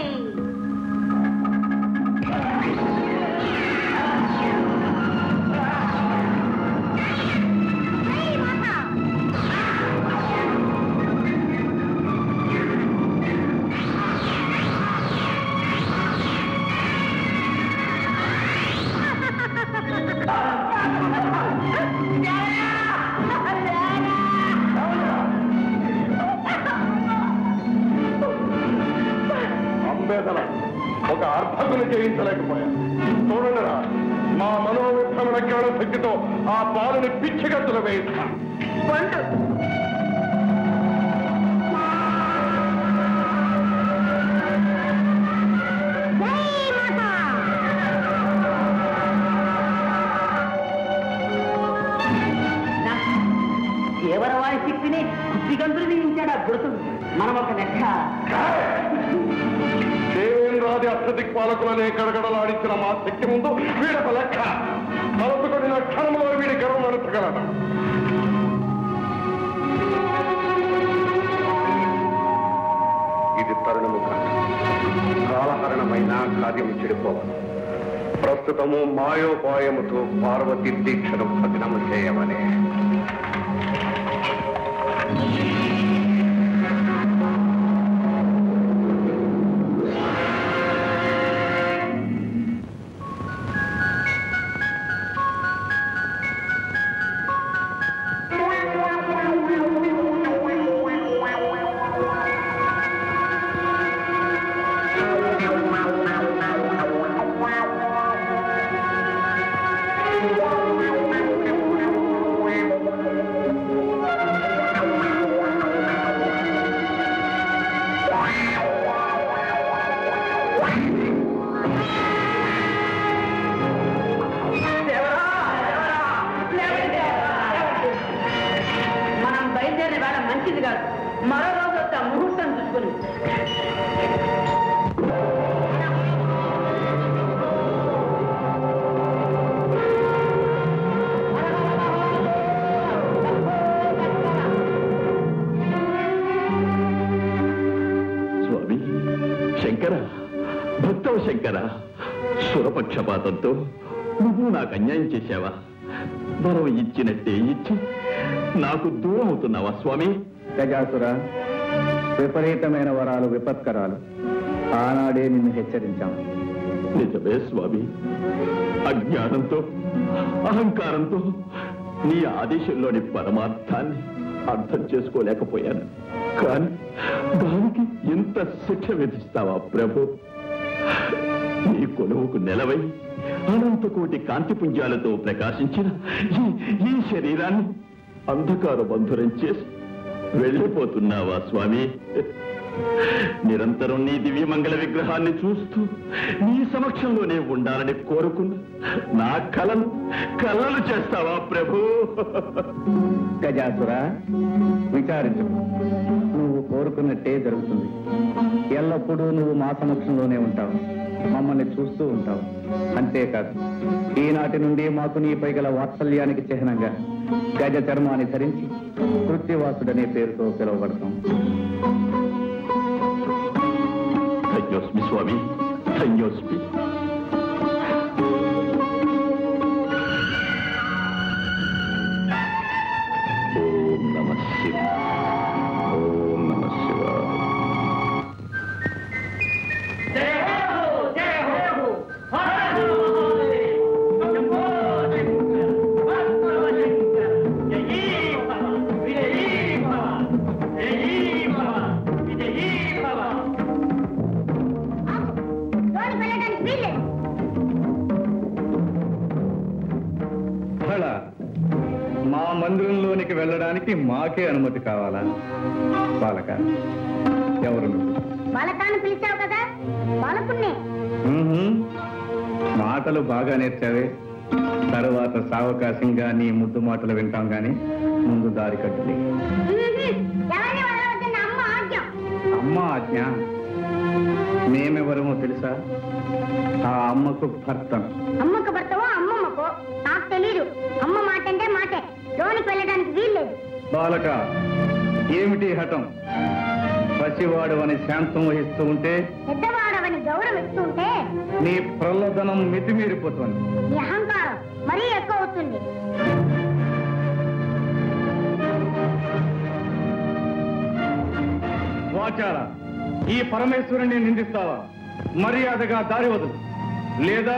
ఒక అర్భకులు చేయించలేకపోయా. చూడండిరా, మా మనోవిభ్రమణ జ్ఞాన శక్తితో ఆ పాలుని పిచ్చిగత్తులు వేయిస్తా. దేవరవారి శక్తిని కుట్టిగంతులు విధించాడు గుర్తుంది. మనం ఒక లెక్క. దేవేంద్రాది అష్టదిక్పాలకులనే గడగడలాడించిన మా శక్తి ముందు వీడొక లెక్క. తలసుకొనిన క్షణంలో వీడి గర్వం నడుచగలడు. ఇది తరుణము కాదు, కాలహరణమైన కార్యము చెడిపోవాలి. ప్రస్తుతము మాయోపాయముతో పార్వతి దీక్షను భగ్నము చేయమని. మంచిది కాదు. మరో రోజు వస్తా ముహూర్తం చూసుకుని. స్వామి శంకర, భక్తవ శంకర, సురపక్షపాతంతో నువ్వు నాకు అన్యాయం చేశావా? వరం ఇచ్చినట్టే ఇచ్చి నాకు దూరం అవుతున్నావా స్వామి? గజాసుర, విపరీతమైన వరాలు విపత్కరాలు. ఆనాడే నిన్ను హెచ్చరించాము. నిజమే స్వామి, అజ్ఞానంతో అహంకారంతో నీ ఆదేశంలోని పరమార్థాన్ని అర్థం చేసుకోలేకపోయాను. కానీ దానికి ఎంత శిక్ష విధిస్తావా ప్రభు? నీ కొలువుకు నెలవై అనంత కోటి కాంతిపుంజాలతో ప్రకాశించిన ఈ శరీరాన్ని అంధకార బంధురం చేసి వెళ్ళిపోతున్నావా స్వామి? నిరంతరం నీ దివ్యమంగళ విగ్రహాన్ని చూస్తూ నీ సమక్షంలోనే ఉండాలని కోరుకున్న నా కలలు చేస్తావా ప్రభు? గజాసుర, విచారించు. నువ్వు కోరుకున్నట్టే జరుగుతుంది. ఎల్లప్పుడూ నువ్వు మా సమక్షంలోనే ఉంటావు, మమ్మల్ని చూస్తూ ఉంటావు. అంతేకాదు, ఈనాటి నుండి మాకు నీపై గల వాత్సల్యానికి చిహ్నంగా గజ చర్మాన్ని ధరించి కృత్యవాసుడనే పేరుతో పిలువబడతాం. ధన్యోస్మి స్వామి, ధన్యోస్మి. ఓం నమః శివాయ, ఓం నమః శివాయ. మా మందిరంలోనికి వెళ్ళడానికి మాకే అనుమతి కావాలా? బాలక, ఎవరు? బాలకాన్ని పిలిచావు కదా, బాలకున్నే. మాటలు బాగా నేర్చావే. తరువాత సావకాశంగా నీ ముద్దు మాటలు వింటాం గాని ముందు దారి కట్టులే. అమ్మ ఆజ్ఞ. మేమెవరమో తెలుసా? ఆ అమ్మకు భర్తను. అమ్మకు భర్తవో అమ్మమ్మకో నాకు తెలీదు. అమ్మ మాట అంటే మాటే, లోనికి వెళ్ళడానికి వీల్లేదు. బాలక, ఏమిటి హఠం? పసివాడవని శాంతం వహిస్తూ ఉంటే, పెద్దవాడవని గౌరవిస్తూ ఉంటే నీ ప్రలోభనం మితిమీరిపోతుంది. నీ అహంకారం మరీ ఎక్కువ అవుతుంది. వాచాల, ఈ పరమేశ్వరుని నిందిస్తావా? మర్యాదగా దారి వదులు, లేదా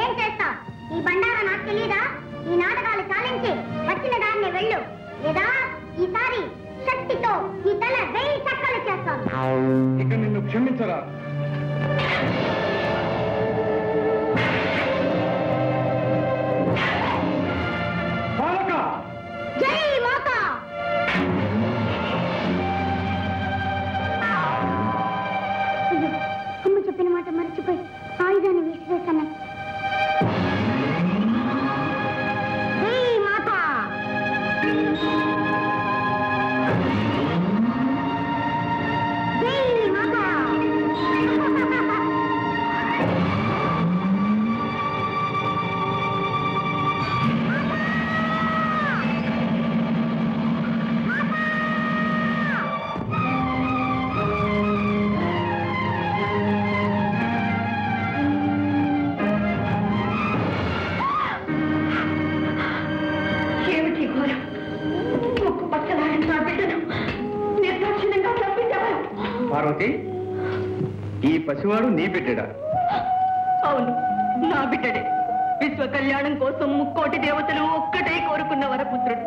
ఏం చేస్తా? ఈ బండారా నాకు తెలీదా? ఈ నాటకాలు చాలించి వచ్చిన దాన్ని వెళ్ళు, లేదా ఈసారి శక్తితో ఈ తల 1000 చక్కలు చేస్తాను. ఇక నిన్ను క్షమించరా? జై మాతా! అమ్మ చెప్పిన మాట మర్చిపోయి ఆయుధాన్ని విసిరేస్తాను. జై మాతా! జై మాతా! ఏమిటి ఘోరం? ముక్కు పచ్చలాడిన నా బిడ్డను నిర్దాక్షిణ్యంగా చంపించారు. పార్వతి, ఈ పసివాడు నీ బిడ్డడా? అవును, నా బిడ్డడే. విశ్వ కళ్యాణం కోసం ముక్కోటి దేవతలు ఒక్కటే కోరుకున్న వరపుత్రుడు.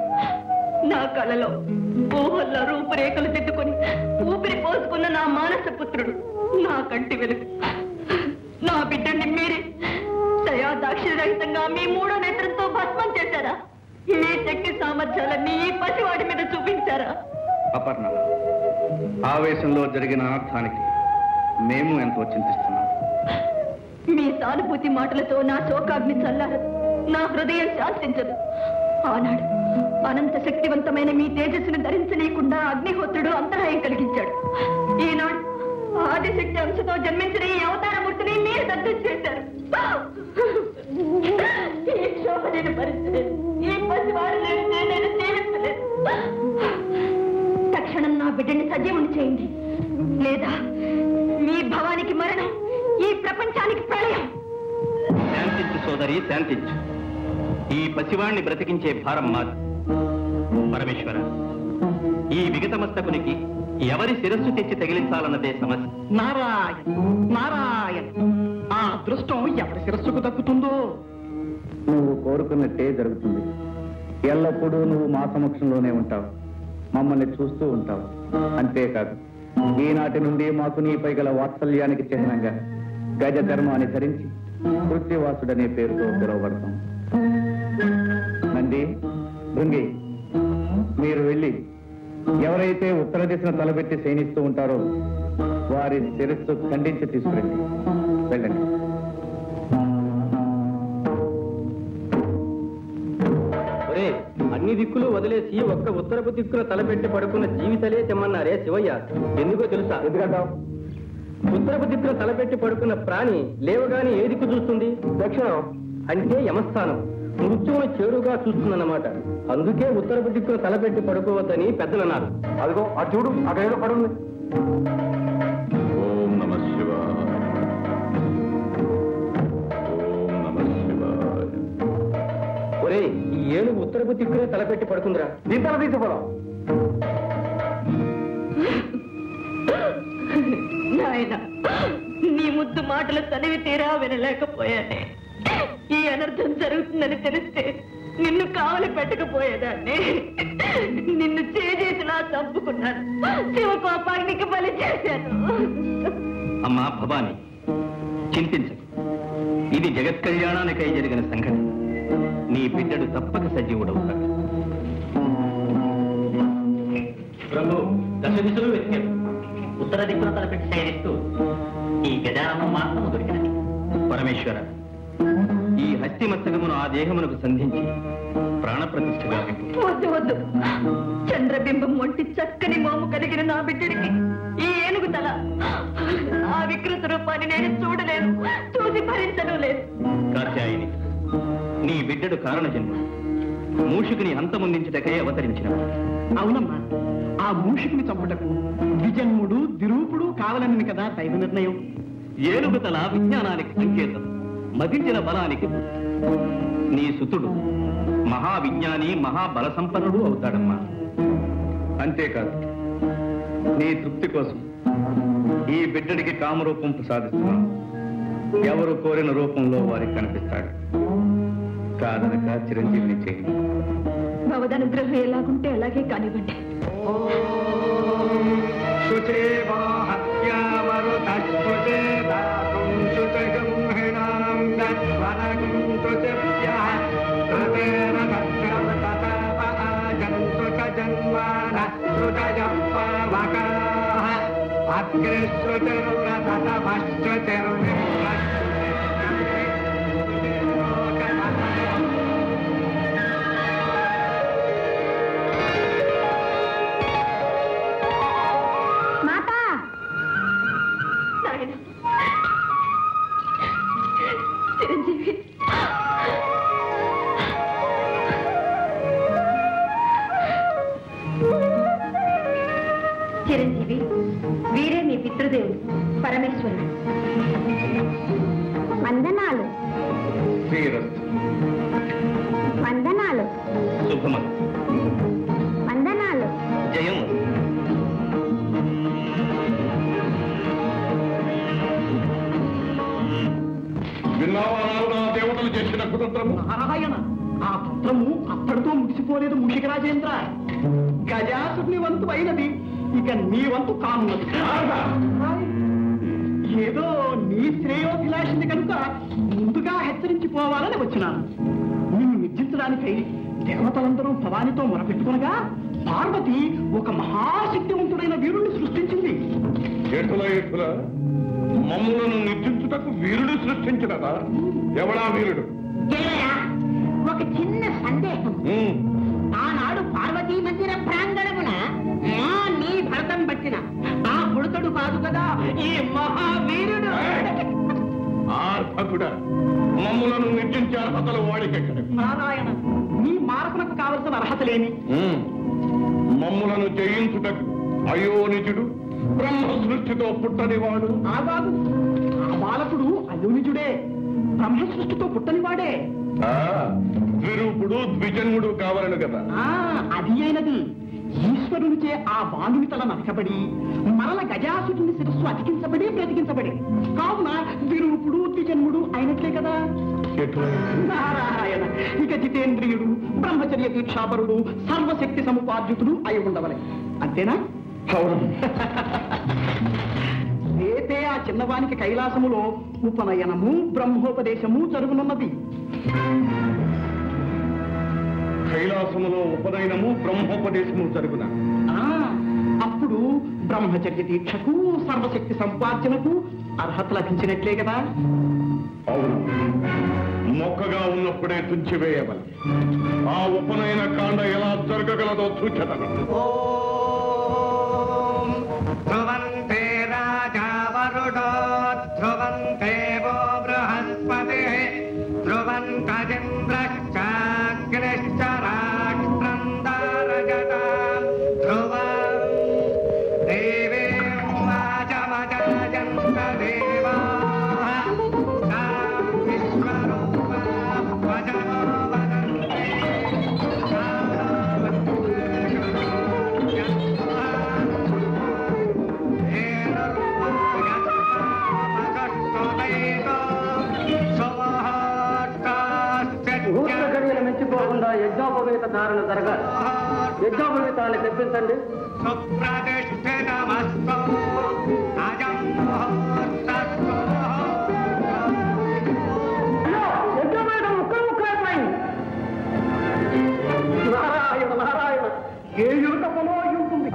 నా కళలో ఊహల్లో రూపురేఖలు దిద్దుకొని ఊపిరి పోసుకున్న నా మానస పుత్రుడు, నా కంటి వెలుగు. నా బిడ్డని మీరే దయా దాక్షిణ్యరహితంగా మీ మూడో నేత్రంతో భస్మం చేశారా? మీ శక్తి సామర్థ్యాలన్నీ ఈ పసివాడి మీద చూపించారా? అపర్ణ, ఆవేశంలో జరిగిన అనర్థానికి మేము ఎంతో చింతిస్తున్నాం. మీ సానుభూతి మాటలతో నా శోకాగ్ని చల్లారదు, నా హృదయం శాంతించదు. ఆనాడు అనంత శక్తివంతమైన మీ తేజస్సును ధరించలేకుండా అగ్నిహోత్రుడు అంతరాయం కలిగించాడు. ఈనాడు ఆదిశక్తి అంశతో జన్మించిన ఈ అవతారమూర్తిని మీరు దగ్ధం చేశారు. ఈ క్షోభమైన పరిస్థితి ఈ పసివాడు నేను జీవించలేదు. తక్షణం నా బిడ్డని సజీవుని చేయండి, లేదా మీ భవానికి మరణం, ఈ ప్రపంచానికి ప్రళయం. శాంతించు సోదరి, శాంతించు. ఈ పసివాణ్ణి బ్రతికించే భారం మాది. పరమేశ్వర, ఈ విగతమస్తకునికి ఎవరి శిరస్సు తెచ్చి తగిలించాలన్నదే సమస్య. నారాయణ నారాయణ, ఆ అదృష్టం ఎవరి శిరస్సుకు దక్కుతుందో. నువ్వు కోరుకున్నట్టే జరుగుతుంది. ఎల్లప్పుడూ నువ్వు మా సమక్షంలోనే ఉంటావు, మమ్మల్ని చూస్తూ ఉంటావు. అంతేకాదు, ఈనాటి నుండి మాకు నీపై గల వాత్సల్యానికి చిహ్నంగా గజ ధర్మాన్ని ధరించి కృత్యవాసుడనే పేరుతో పిలువబడతాం. నంది, భృంగి, మీరు వెళ్ళి ఎవరైతే ఉత్తర దిశను తలబెట్టి శయనిస్తూ ఉంటారో వారి శిరస్సు ఖండించి తీసుకురండి. వెళ్ళండి. అన్ని దిక్కులు వదిలేసి ఒక్క ఉత్తరపు దిక్కున తలపెట్టి పడుకున్న జీవితలే తెమ్మన్నారే శివయ్య. ఎందుకో తెలుసా? ఎందుకంటావు? ఉత్తరపు దిక్కున తలపెట్టి పడుకున్న ప్రాణి లేవగానే ఏ దిక్కు చూస్తుంది? దక్షిణం, అంటే యమస్థానం. మృత్యువును చేరుగా చూస్తుందన్నమాట. అందుకే ఉత్తరపు దిక్కున తలపెట్టి పడుకోవద్దని పెద్దలు అన్నారు. అదిగో ఆ చూడు, అక్కడ ఏదో పడుంది. ఓం నమః శివాయ. ఓం నమః శివాయ. ఒరే, ఈ ఏనుగు ఉత్తరపు దిక్కునే తలపెట్టి పడుకుందిరా. దీని తల తీసుకోవడం. నాయన, నీ ముద్దు మాటలు తనివి తీరా వినలేకపోయానే. ఈ అనర్థం జరుగుతుందని తెలిస్తే నిన్ను కావలి పెట్టకపోయేదాన్ని. నిన్ను చేసేసిలా చంపుకున్నాను. శివకోపానికి బలి చేశాను. అమ్మా భవాని, చింతించకు. ఇది జగత్ కళ్యాణానికై జరిగిన సంఘటన. నీ బిడ్డడు తప్పక సజీవుడవుతాడు. ప్రభు, దశ దిశలు వెతికాడు. ఉత్తర దిక్కున తలపెట్టి శయనిస్తూ ఈ గజాననం మాత్రము దొరికినది. పరమేశ్వర, ఈ హస్తి మస్తకమును ఆ దేహమునకు సంధించి ప్రాణప్రతిష్ఠగా పెట్టు. వద్దు వద్దు. చంద్రబింబం వంటి చక్కని మోము కలిగిన నా బిడ్డడికి ఈ ఏనుగు తల, ఆ వికృత రూపాన్ని నేను చూడలేను, చూసి భరించను లేదు. కాత్యాయని, నీ బిడ్డడు కారణ జన్మ. మూషికుని అంతమొందించుటకై అవతరించిన. అవునమ్మా, ఆ మూషికుని చంపుటకు ద్విజన్ముడు దిరూపుడు కావాలని కదా దైవ నిర్ణయం. ఏనుగు తల విజ్ఞానానికి సంకేతం, మదించిన బలానికి గుర్తు. నీ సుతుడు మహావిజ్ఞాని, మహాబల సంపన్నుడు అవుతాడమ్మా. అంతేకాదు, నీ తృప్తి కోసం ఈ బిడ్డడికి కామరూపం ప్రసాదిస్తున్నాం. ఎవరు కోరిన రూపంలో వారికి కనిపిస్తాడు. కాదనక చిరంజీవిని చేయండి. భవదనుగ్రహం ఎలాగుంటే అలాగే కానివ్వండి. చిరంజీవి, చిరంజీవి, వీరే మీ పితృదేవుడు పరమేశ్వరుడు. వందనాలు శ్రీరస్తు. వందనాలు శుభమస్తు. వందనాలు. జయం. విన్నావా నా దేవతలు చేసిన కుతంత్రము? నారాయణ, ఆ తంత్రము అప్పటితో ముగిసిపోలేదు మూషిక రాజేంద్ర. గజాసుని వంతు అయినది, ఇక నీ వంతు కానున్నది. ఏదో నీ శ్రేయోభిలాషిని కనుక ముందుగా హెచ్చరించిపోవాలని వచ్చినాను. నిన్ను నిర్జించడానికై దేవతలందరూ భవానితో మొరపెట్టుకునగా పార్వతి ఒక మహాశక్తివంతుడైన వీరుణ్ణి సృష్టించింది. ఎటుల మమ్ములను నిర్జించుటకు వీరుడు సృష్టించినదా? ఎవడా వీరుడు? ఒక చిన్న సందేహం. ఆనాడు ఈ మహావీరుడు ఆర్భకుడా మమ్ములను నిర్జించే అర్హతలు వాడికెక్కడ? నారాయణ, నీ మారకునకు కావలసిన అర్హతలేమి? మమ్ములను జయించుటకు అయోనిజుడు బ్రహ్మ సృష్టితో పుట్టనివాడు. ఆగాదు, ఆ బాలకుడు అయోనిజుడే, బ్రహ్మ సృష్టితో పుట్టనివాడే. ద్విరూపుడు ద్విజన్ముడు కావాలను కదా. అది అయినది ఈశ్వరునిచే ఆ బాలుని తల నరకబడి మరల గజాసురుని శిరస్సు అతికించబడి బ్రతికించబడి, కావున ద్విరూపుడు ద్విజన్ముడు అయినట్లే కదా. నారాయణ, ఇక జితేంద్రియుడు బ్రహ్మచర్య దీక్షాపరుడు సర్వశక్తి సముపార్జితుడు అయి ఉండవలే, అంతేనా? రేపే ఆ చిన్నవానికి కైలాసములో ఉపనయనము బ్రహ్మోపదేశము జరుగునున్నది. కైలాసములో ఉపనయనము బ్రహ్మోపదేశము జరుగున. అప్పుడు బ్రహ్మచర్య దీక్షకు సర్వశక్తి సంపార్జనకు అర్హత లభించినట్లే కదా. అవును, మొక్కగా ఉన్నప్పుడే తుంచివేయవల. ఆ ఉపనయన కాండ ఎలా జరగగలదో సూచనలు. ధ్రువంతే రాజా వరుడో ధ్రువంతే వో బృహస్పతి ధ్రువంతజింద్రశ్చాగ్నిశ్చ రాష్ట్రం దారజతాం ధ్రువం దేవీం వాచమజాయంత దేవాః తాం విశ్వరూపాం వచనో వదంతే ముహూర్త గడియలు మెచ్చిపోకుండా యజ్ఞోపవేత ధారణ జరగాలి. యజ్ఞోపవేతాన్ని తెప్పించండి. యజ్ఞోపవేతం ఒక్క ముక్కైపోయింది. నారాయణ నారాయణ, ఏ యువతములో ఉంటుంది.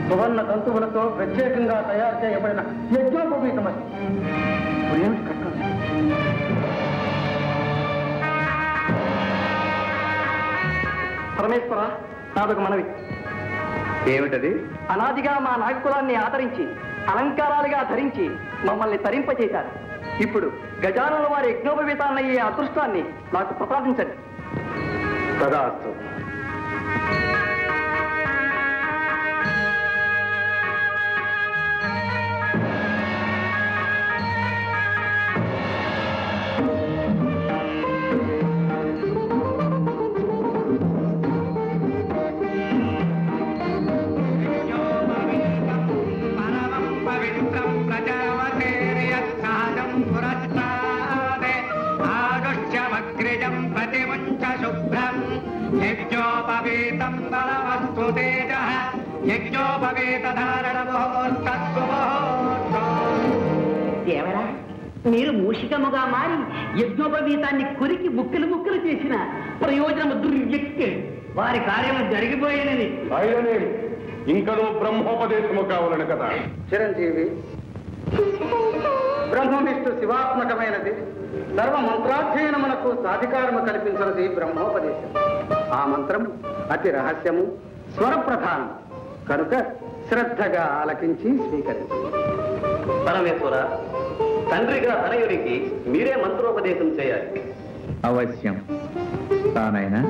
సువర్ణ తంతువులతో ప్రత్యేకంగా తయారు చేయబడిన యజ్ఞోపవీతమై పరమేశ్వర, నాదొక మనవి. ఏమిటది? అనాదిగా మా నాగకులాన్ని ఆదరించి అలంకారాలుగా ధరించి మమ్మల్ని తరింపచేశారు. ఇప్పుడు గజానుల వారి యజ్ఞోపవీతాన్నయ్యే అదృష్టాన్ని నాకు ప్రసాదించండి. తదాస్తు. యజ్ఞోపవేతం బలవస్తు తేజః యజ్ఞోపవేత ధారణ ముహూర్తస్సు ముహూర్తం. దేవరా, మీరు మూషికముగా మారి యజ్ఞోపవీతాన్ని కొరికి ముక్కలు ముక్కలు చేసిన ప్రయోజనము దుర్వ్యక్తి. వారి కార్యము జరిగిపోయినది. ఆయనే ఇంకనూ బ్రహ్మోపదేశము కావాలను కదా. చిరంజీవి, బ్రహ్మవిష్ణు శివాత్మకమైనది. సర్వ మంత్రాధ్యయనమునకు సాధికారము కల్పించినది బ్రహ్మోపదేశం. ఆ మంత్రము అతి రహస్యము, స్వరప్రధానం కనుక శ్రద్ధగా ఆలకించి స్వీకరించు. పరమేశ్వర, తండ్రిగా తనయుడికి మీరే మంత్రోపదేశం చేయాలి. అవశ్యం. తానైనా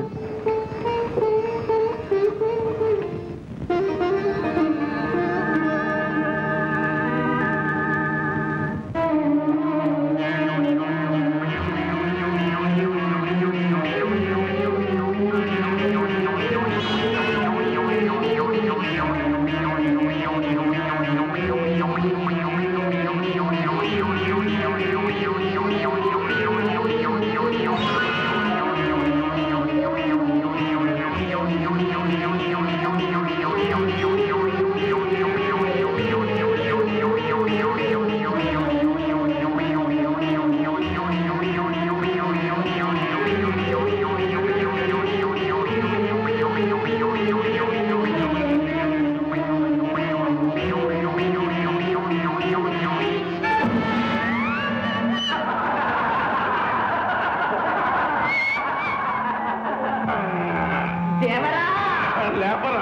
లేపరా.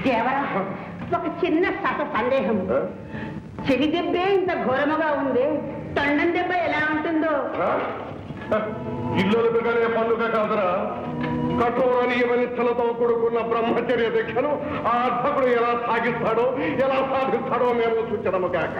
దేవరా, ఒక చిన్న సందేహం. చెవి దెబ్బే ఇంత ఘోరముగా ఉంది, తొండం దెబ్బ ఎలా ఉంటుందో? ఇల్లు పిల్లలే పండుగ కాదురా, కఠోర నియమనిష్టలతో కూడుకున్న బ్రహ్మచర్య దీక్షను ఆ అర్భకుడు ఎలా సాగిస్తాడో ఎలా సాధిస్తాడో మేము సూచనము కాక.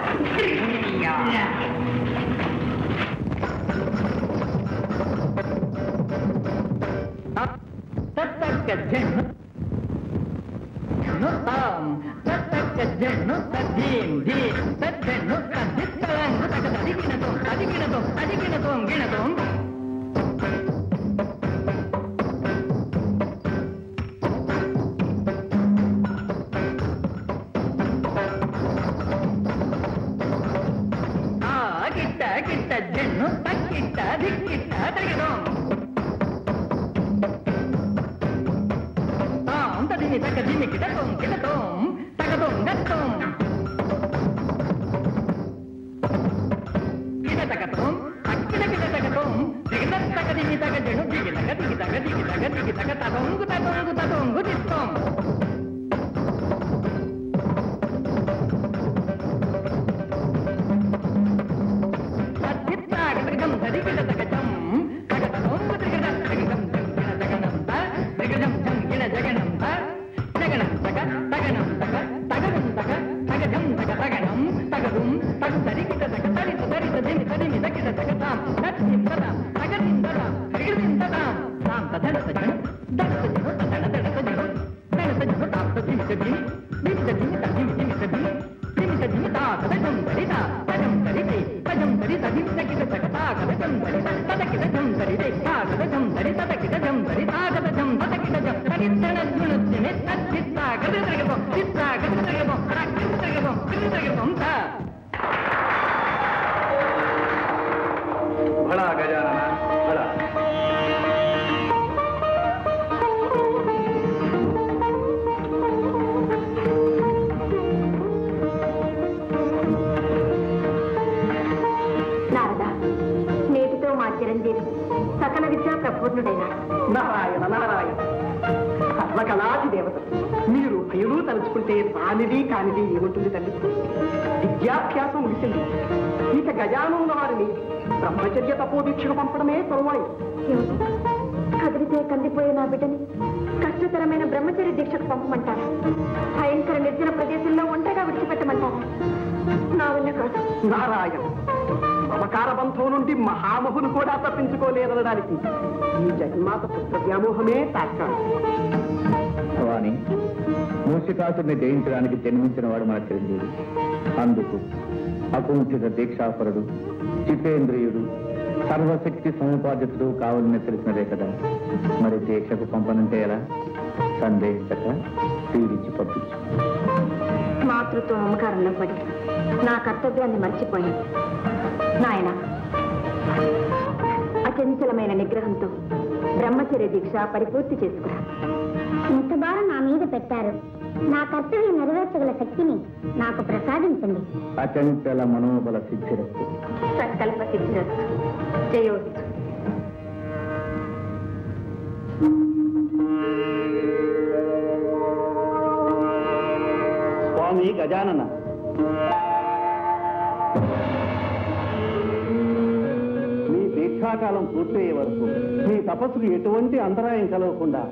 సకల విద్యా ప్రపూర్ణుడైన నారాయణ నారాయణ సర్వకళాది దేవత. మీరు భయలు తలుచుకుంటే రానిది కానిది ఏముంటుంది తల్లి? విద్యాభ్యాసం ముగిసింది, ఇక గజానున్న వారిని బ్రహ్మచర్య తపోదీక్షకు పంపడమే తరువాయి. కదిలితే కందిపోయే నా బిడ్డని కష్టతరమైన బ్రహ్మచర్య దీక్షకు పంపమంటారా? భయంకర నిర్జన ప్రదేశంలో ఒంటరిగా విడిచిపెట్టమంటారా? నా వల్ల కాదు. నారాయణ, మమకార బంధం నుండి మహామహులు కూడా తప్పించుకోలేరనడానికి ఈ జగన్మాత పుత్ర వ్యామోహమే తాత్కాలం. భవాని, మూషికాసుని జయించడానికి జన్మించిన వాడు మన చిరంజీవి. అందుకు అకుంఠిత దీక్షాపరుడు, చితేంద్రియుడు, సర్వశక్తి సముపార్జితుడు కావాలని తెలిసినదే కదా. మరి దీక్షకు పంపనంటే ఎలా? సందేహించక తీరిచ్చి పంపించు. మాతృత్వ మమకారంలో పడి నా కర్తవ్యాన్ని మర్చిపోయాను. నాయన, అచంచలమైన నిగ్రహంతో బ్రహ్మచర్య దీక్ష పరిపూర్తి చేసుకురా. ఇంత భారం నా మీద పెట్టారు, నా కర్తవ్యం నెరవేర్చగల శక్తిని నాకు ప్రసాదించండి. అచంచల మనోబల సిద్ధిరస్తు. సంకల్ప సిద్ధిరస్తు. జయోస్తు. స్వామి గజానన, మీ దీక్షాకాలం పూర్తయ్యే వరకు మీ తపస్సుకు ఎటువంటి అంతరాయం కలగకుండా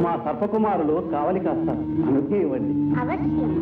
మా సర్పకుమారులు కావలి కాస్తారు. అనుజ్ఞ ఇవ్వండి. అవశ్యం.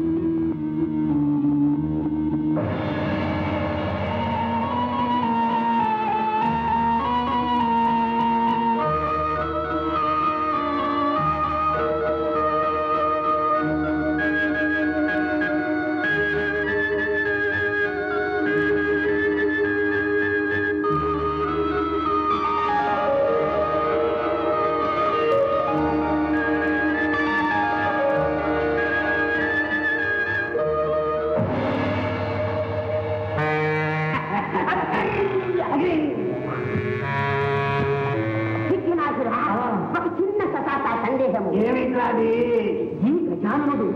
ఈ గజాననుడు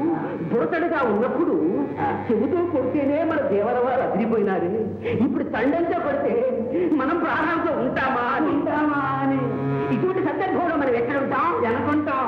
బుడతడుగా ఉన్నప్పుడు చెబుతూ కొడితేనే మన దేవరవారు అదిరిపోయినారు. ఇప్పుడు తండంతో కొడితే మనం ప్రాణాలతో ఉంటామా అని ఇటువంటి సందర్భంలో మనం ఎక్కడ ఉంటాం అనుకుంటాం.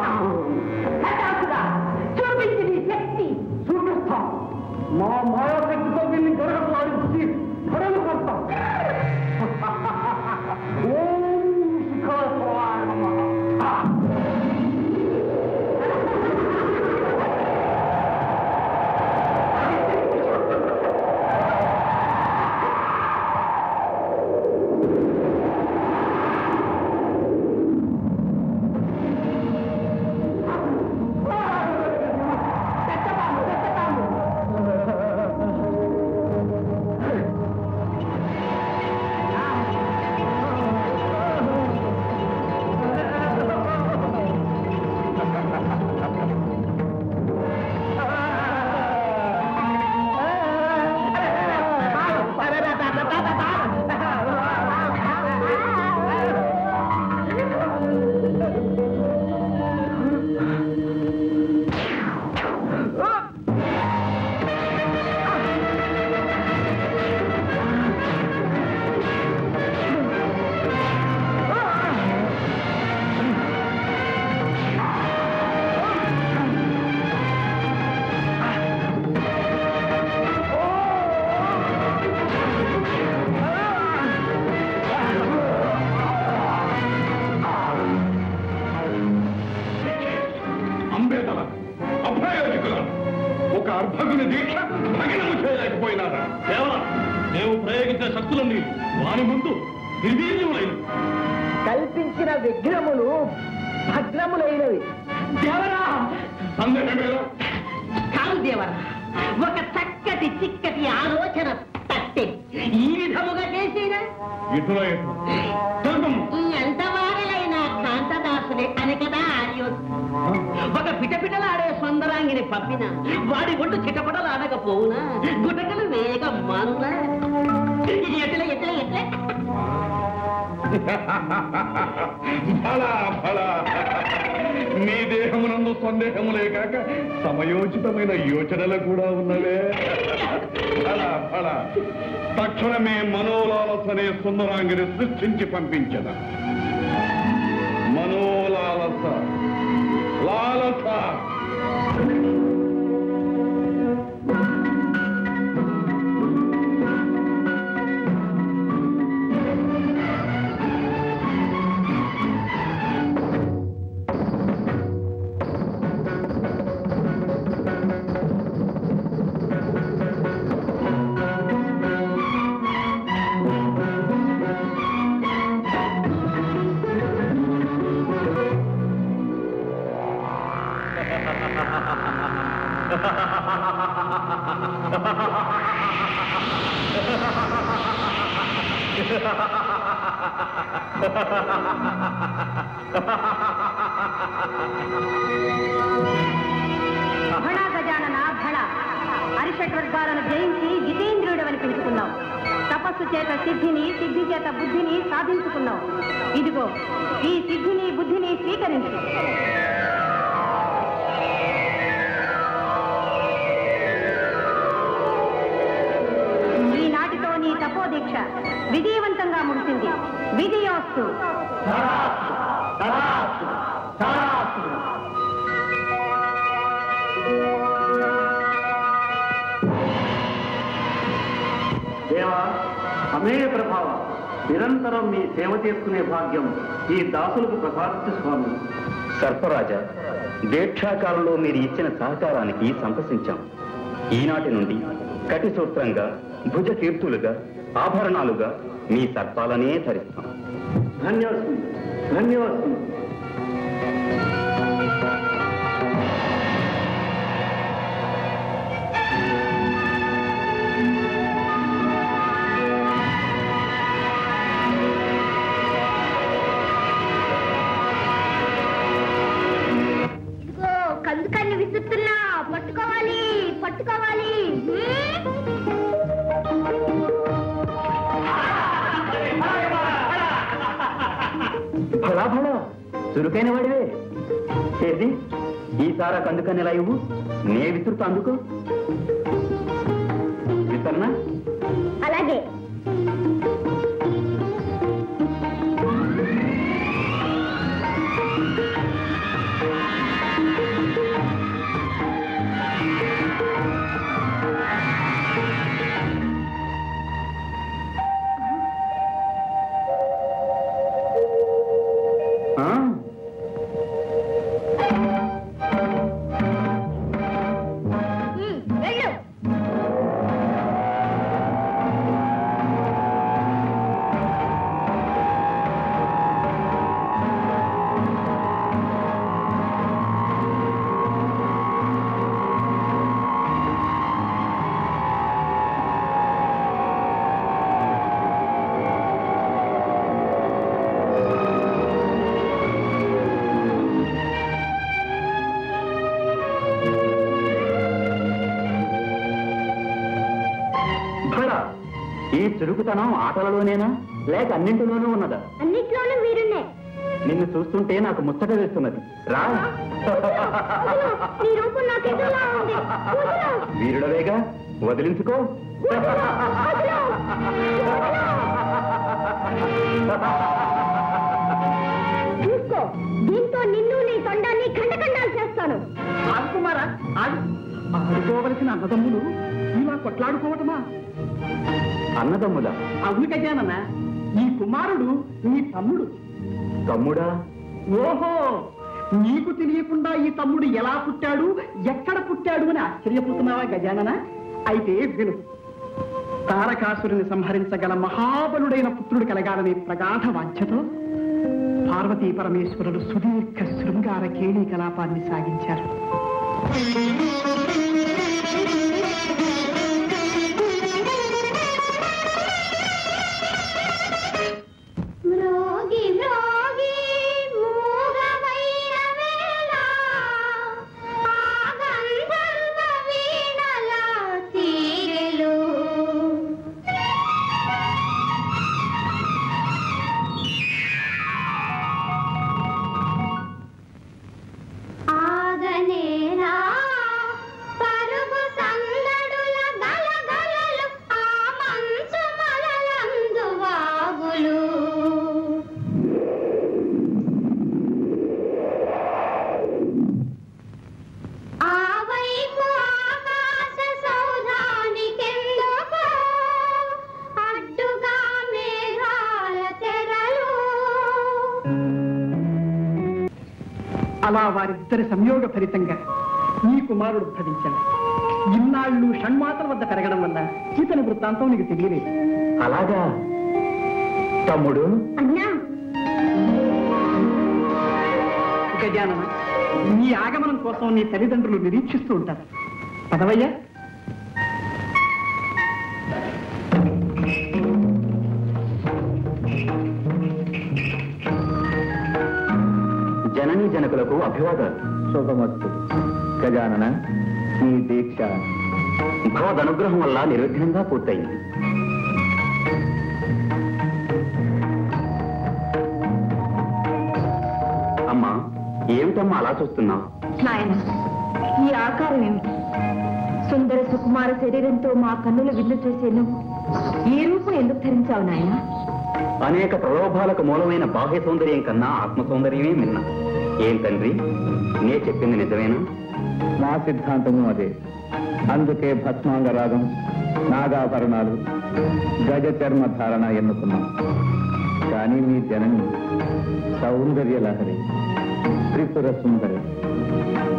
శక్తుని దీక్ష భగ్నము చేయలేకపోయినారా? కేవలం మేము ప్రయోగించిన శక్తులన్నీ వారి ముందు నిర్వీర్యములైన కల్పించిన విఘ్నములు భగ్నములైనవి. దేవరా సందేహమేలా? కాదు దేవరా, ఒక చక్కటి చిక్కటి ఆలోచన తట్టే ఈ విధముగా చేసినా ఇటుల ఎంత వారలైన కాంతదాసులే అని కదా ఆర్యోస్. ఒక పిటపిటలాడే సుందరాంగిని పంపిన వాడి ఒడ్డు చిటపటలు ఆడకపోవునా, గుటకలు వేగం మానునా. ఇది ఎట్లా ఎట్లా ఎట్లా ఫలా ఫలా మీ దేహమునందు సందేహములే కాక సమయోచితమైన యోచనలు కూడా ఉన్నవే. ఫలా ఫలా తక్షణమే మనోలాలసనే సుందరాంగిని సృష్టించి పంపించదా. మనోలాలస లాలస భళ గజానన భళ. అరిషడ్వర్గాలను జయించి జితేంద్రుడవని పెంచుకున్నావు. తపస్సు చేత సిద్ధిని, సిద్ధి చేత బుద్ధిని సాధించుకున్నావు. ఇదిగో ఈ సిద్ధిని బుద్ధిని స్వీకరించు. ఈనాటితో నీ తపోదీక్ష విజయవంతంగా ముగిసింది. విజయోస్తు. దేవా, అమేయ ప్రభావ, నిరంతరం మీ సేవ చేసుకునే భాగ్యం ఈ దాసులకు ప్రసాదించు స్వామి. సర్పరాజా, దీక్షాకాలంలో మీరు ఇచ్చిన సహకారానికి సంతసించాం. ఈనాటి నుండి కటి సూత్రంగా, భుజ కీర్తులుగా, ఆభరణాలుగా మీ సర్పాలనే ధరిస్తాం. ధన్యవాదం, ధన్యవాదం. కందుకన్ని విసురుతున్నా, పట్టుకోవాలి పట్టుకోవాలి. భళా భళా, చురుకైన వాడివే. ఏది ఈసారా కందుకని ఎలా ఇవ్వు, నే విసురుతా. అందుకు విసరనా? అలాగే. వెళ్ళు. ఈ చురుకుతనం ఆటలలోనేనా, లేక అన్నింటిలోనూ ఉన్నదా? అన్నిట్లోనూ వీరున్నే. నిన్ను చూస్తుంటే నాకు ముచ్చట వేస్తున్నది. రా. నీ రూపం నాకెదోలా ఉంది. వీరుడవేగా, వదిలించుకో. చూసుకో, దీంతో నిన్ను నీ తొండాన్ని ఖండఖండాలు చేస్తాను. ఆడుకుమారా, ఆడుకోవలసిన అన్నదమ్ములు ఇలా కొట్లాడుకోవటమా? అన్నదమ్ముల? అవును గజానన్న, ఈ కుమారుడు నీ తమ్ముడు. తమ్ముడా? ఓహో, నీకు తెలియకుండా ఈ తమ్ముడు ఎలా పుట్టాడు, ఎక్కడ పుట్టాడు అని ఆశ్చర్యపోతున్నావా గజానన? అయితే విను. తారకాసురుని సంహరించగల మహాబలుడైన పుత్రుడు కలగాలనే ప్రగాఢ వాంఛతో పార్వతీ పరమేశ్వరుడు సుదీర్ఘ శృంగార కేళీ కలాపాన్ని సాగించారు. అలా వారిద్దరి సంయోగ ఫలితంగా నీ కుమారుడు భవించాడు. ఇన్నాళ్ళు షణ్మాతల వద్ద పెరగడం వల్ల ఇతని వృత్తాంతం నీకు తెలియలేదు. అలాగా తమ్ముడు? గజానన, నీ ఆగమనం కోసం నీ తల్లిదండ్రులు నిరీక్షిస్తూ ఉంటారు. పదవయ్యా. జననీ జనకులకు అభివాదాలు. శుభమస్తు. గజానన, నీ దీక్ష భగవద్ అనుగ్రహం వల్ల నిర్విఘ్నంగా పూర్తయింది. అమ్మా, ఏమిటమ్మా అలా చూస్తున్నావు? నాయన, ఈ ఆకారం ఏమిటి? సుందర సుకుమార శరీరంతో మా కన్నులు విందు చేసే నువ్వు ఈ రూపం ఎందుకు ధరించావు నాయన? అనేక ప్రలోభాలకు మూలమైన బాహ్య సౌందర్యం కన్నా ఆత్మ సౌందర్యమే మిన్న. ఏం తండ్రి, నే చెప్పింది నిజమేనా? మా సిద్ధాంతము అదే. అందుకే భస్మాంగ రాగం, నాగాభరణాలు, గజ చర్మ ధారణ ఎన్నుకున్నాం. కానీ మీ జనని సౌందర్య లహరి, త్రిపుర సుందరి.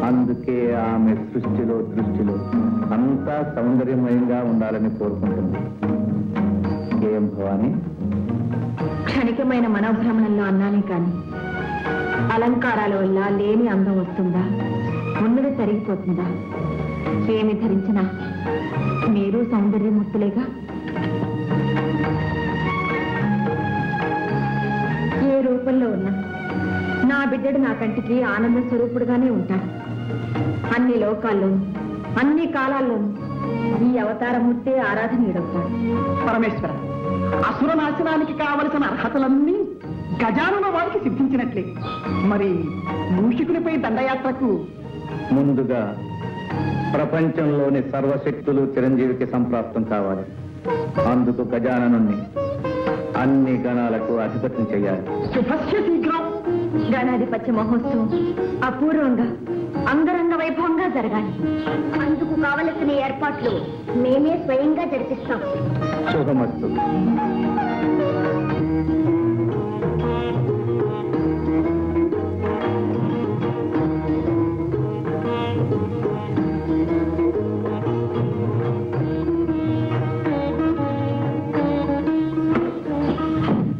అందుకే ఆమె సృష్టిలో దృష్టిలో అంతా సౌందర్యమయంగా ఉండాలని కోరుకుంటుంది. ఏం భవాని? క్షణికమైన మనోభ్రమణంలో అన్నానే కాని అలంకారాల వల్ల లేని అందం వస్తుందా, ఉన్నది తరిగిపోతుందా? ఏమి ధరించినా మీరు సౌందర్యమూర్తులేగా. ఏ రూపంలో ఉన్నా నా బిడ్డడు నా కంటికి ఆనంద స్వరూపుడుగానే ఉంటాడు. అన్ని లోకాల్లోనూ అన్ని కాలాల్లోనూ ఈ అవతారమూర్తే ఆరాధనీయుడవుతాడు. పరమేశ్వర, అసుర నాశనానికి కావలసిన అర్హతలన్నీ గజానన వారికి సిద్ధించినట్లే. మరి మూషికునిపై దండయాత్రకు ముందుగా ప్రపంచంలోని సర్వశక్తులు చిరంజీవికి సంప్రాప్తం కావాలి. అందుకు గజాననుణ్ణి అన్ని గణాలకు అధిపత్యం చేయాలి. శుభస్య శీఘ్రం. గణాధిపత్య మహోత్సవం అపూర్వంగా అంగరంగ వైభవంగా జరగాలి. అందుకు కావలసిన ఏర్పాట్లు మేమే స్వయంగా జరిపిస్తాం. శుభమస్తు.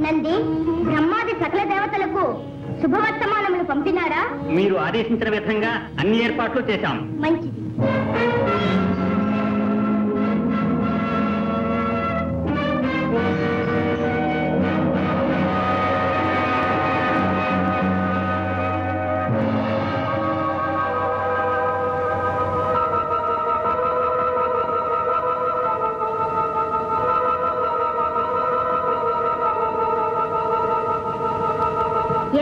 నంది, బ్రహ్మాది సకల దేవతలకు శుభవర్తమానములు పంపినారా? మీరు ఆదేశించిన విధంగా అన్ని ఏర్పాట్లు చేశాం. మంచిది.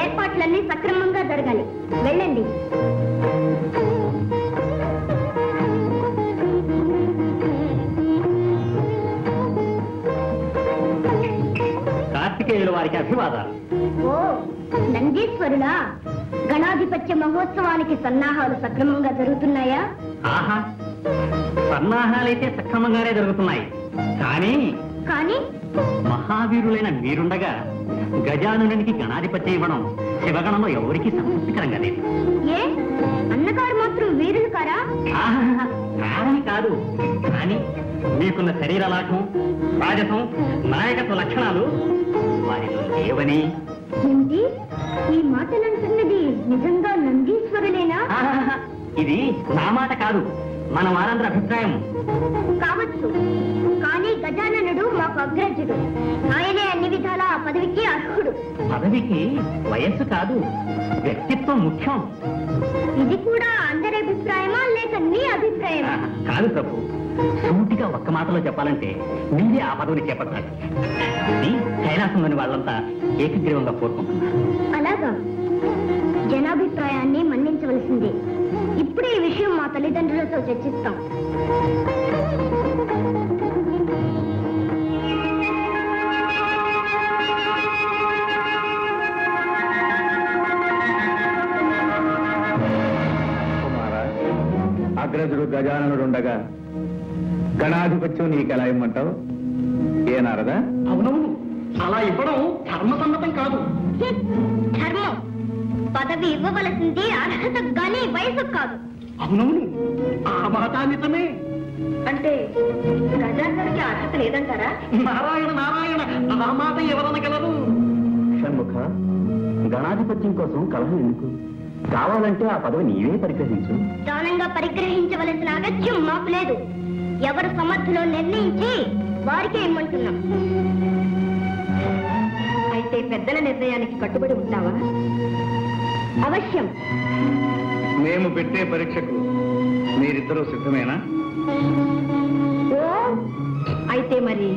ఏర్పాట్లన్నీ సక్రమంగా జరగాలి. వెళ్ళండి. కార్తికేయుల వారికి అభివాదాలు. ఓ నందీశ్వరులా, గణాధిపత్య మహోత్సవానికి సన్నాహాలు సక్రమంగా జరుగుతున్నాయా? ఆహా, సన్నాహాలైతే సక్రమంగానే జరుగుతున్నాయి. కానీ కానీ మహావీరులైన మీరుండగా గజాననునికి గణాధిపత్యం ఇవ్వడం శివగణంలో ఎవరికీ సంతృప్తికరంగా లేదు. ఏ అన్నగారు మాత్రం వీరులు కారా? కాదని కాదు, కానీ మీకున్న శరీర లాఘం, రాజసం, నాయకత్వ లక్షణాలు వారిలో లేవని. ఏమిటి ఈ మాటలంటున్నది? నిజంగా నందీశ్వరులేనా? ఇది నా మాట కాదు, మన వారందరి అభిప్రాయం. కావచ్చు, కానీ గజాననుడు మాకు అగ్రజుడు. ఆయనే అన్ని విధాల ఆ పదవికి అర్హుడు. పదవికి వయస్సు కాదు, వ్యక్తిత్వం ముఖ్యం. ఇది కూడా అందరి అభిప్రాయమా లేక నీ అభిప్రాయమా? కాదు ప్రభు, సూటిగా ఒక్క మాటలో చెప్పాలంటే మీరే ఆ పదవిని చేపట్టాలి. ఇది కైలాసంలోని వాళ్ళంతా ఏకగ్రీవంగా కోరుకుంటున్నారు. అలాగా? జనాభిప్రాయాన్ని మన్నించవలసిందే. ఇప్పుడే ఈ విషయం మా తల్లిదండ్రులతో చర్చిస్తాం. అగ్రజుడు గజాననుడుండగా గణాధిపత్యం నీకు ఎలా ఇమ్మంటావు? ఏ నారదా? అవునవును, అలా ఇవ్వడం ధర్మసమ్మతం కాదు. ధర్మం పదవి ఇవ్వవలసింది అర్హత గాని వయసు కాదు. అవునవును, ఆ మాట నిజమే. అంటే గజాననుడికి అర్హత లేదంటారా? నారాయణ నారాయణ, ఆ మాట ఎవరనగలరు? షణ్ముఖ, గణాధిపత్యం కోసం కలహం ఎందుకు? కావాలంటే ఆ పదవి నీవే పరిగ్రహించు. దానంగా పరిగ్రహించవలసిన అగత్యం మాకు లేదు. ఎవరు సమర్థులో నిర్ణయించి వారికే ఇమ్మంటున్నాం. అయితే పెద్దల నిర్ణయానికి కట్టుబడి ఉంటావా? అవశ్యం. మేము పెట్టే పరీక్షకు మీరిద్దరూ సిద్ధమేనా? ఓ అయితే మరి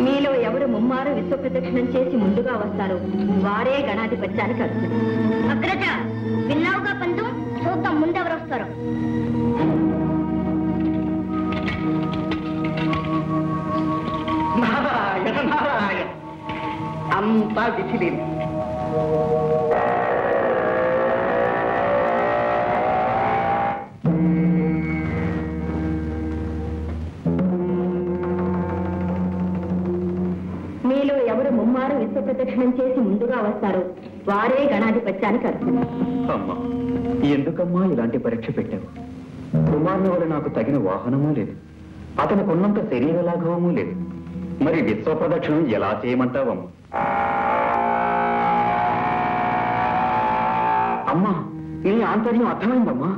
మీలో ఎవరు ముమ్మారు విశ్వప్రదక్షిణం చేసి ముందుగా వస్తారో వారే గణాధిపత్యానికి అర్హులు. అగ్రజ, విన్నావుగా పంతు? చూద్దాం ముందెవరు వస్తారో. నారాయణ నారాయణ, అంతా విధిలేని. మీలో ఎవరు ముమ్మారు విశ్వప్రదక్షిణం చేసి ముందుగా వస్తారో వారే గణాధిపత్యానికి అర్హులు. అమ్మా, ఎందుకమ్మా ఇలాంటి పరీక్ష పెట్టావు? కుమారుని వల్ల నాకు తగిన వాహనమూ లేదు, అతనికి ఉన్నంత శరీర లాఘవమూ లేదు. మరి విశ్వ ప్రదక్షిణం ఎలా చేయమంటావమ్మా? అమ్మా, నీ ఆంతర్యం అర్థమైందమ్మా.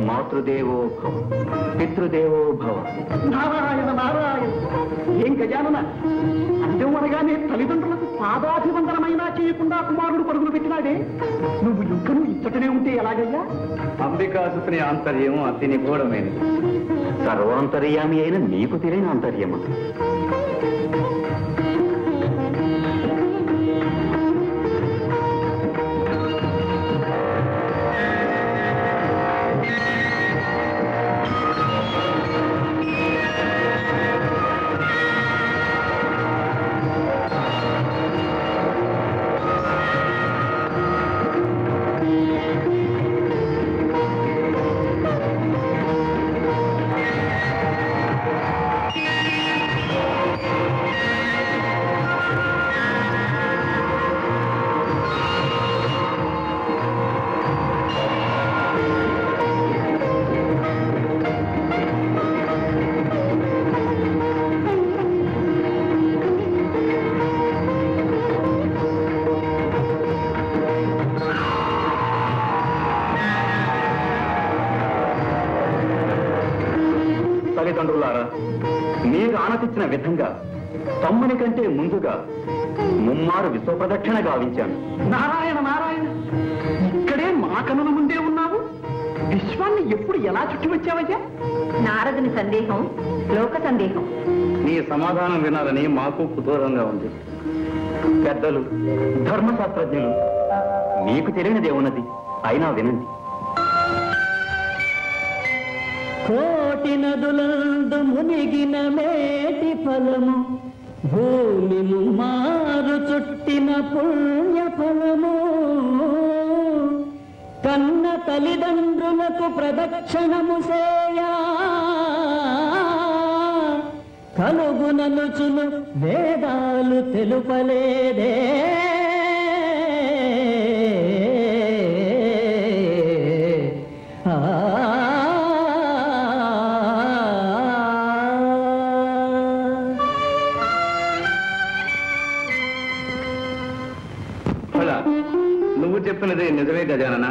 మాతృదేవో భవ, పితృదేవో భవ. నారాయణ నారాయణ, ఏం గజానన, అంత్యం అనగానే తల్లిదండ్రులకు పాదాభివందనమైనా చేయకుండా కుమారుడు పరుగులు పెట్టినాడే. నువ్వు యుక్కను ఇచ్చటనే ఉంటే ఎలాగయ్యా? అంబికాసుని ఆంతర్యం అతి నిగూఢమైనది. సర్వాంతర్యామి అయిన నీకు తెలియని ఆంతర్యమా? తల్లిదండ్రులారా, మీరు ఆనతిచ్చిన విధంగా తమ్ముని కంటే ముందుగా ముమ్మారు విశ్వప్రదక్షిణ గావించాను. నారాయణ నారాయణ, ఇక్కడే మా కనుల ముందే ఉన్నావు. విశ్వాన్ని ఎప్పుడు ఎలా చుట్టి వచ్చావయ్యా? నారదుని సందేహం లోక సందేహం. నీ సమాధానం వినాలని మాకు కుతూహలంగా ఉంది. పెద్దలు, ధర్మశాస్త్రజ్ఞులు, మీకు తెలియనిదేమున్నది, అయినా వినండి. కోటి నదులందు మునిగిన మేటి ఫలము భూమి ముమ్మారు చుట్టిన పుణ్య ఫలము కన్న తల్లిదండ్రులకు ప్రదక్షిణము సేయా కలుగుననుచును వేదాలు తెలుపలేదే నువ్వు చెప్పినది నిజమే గజానన.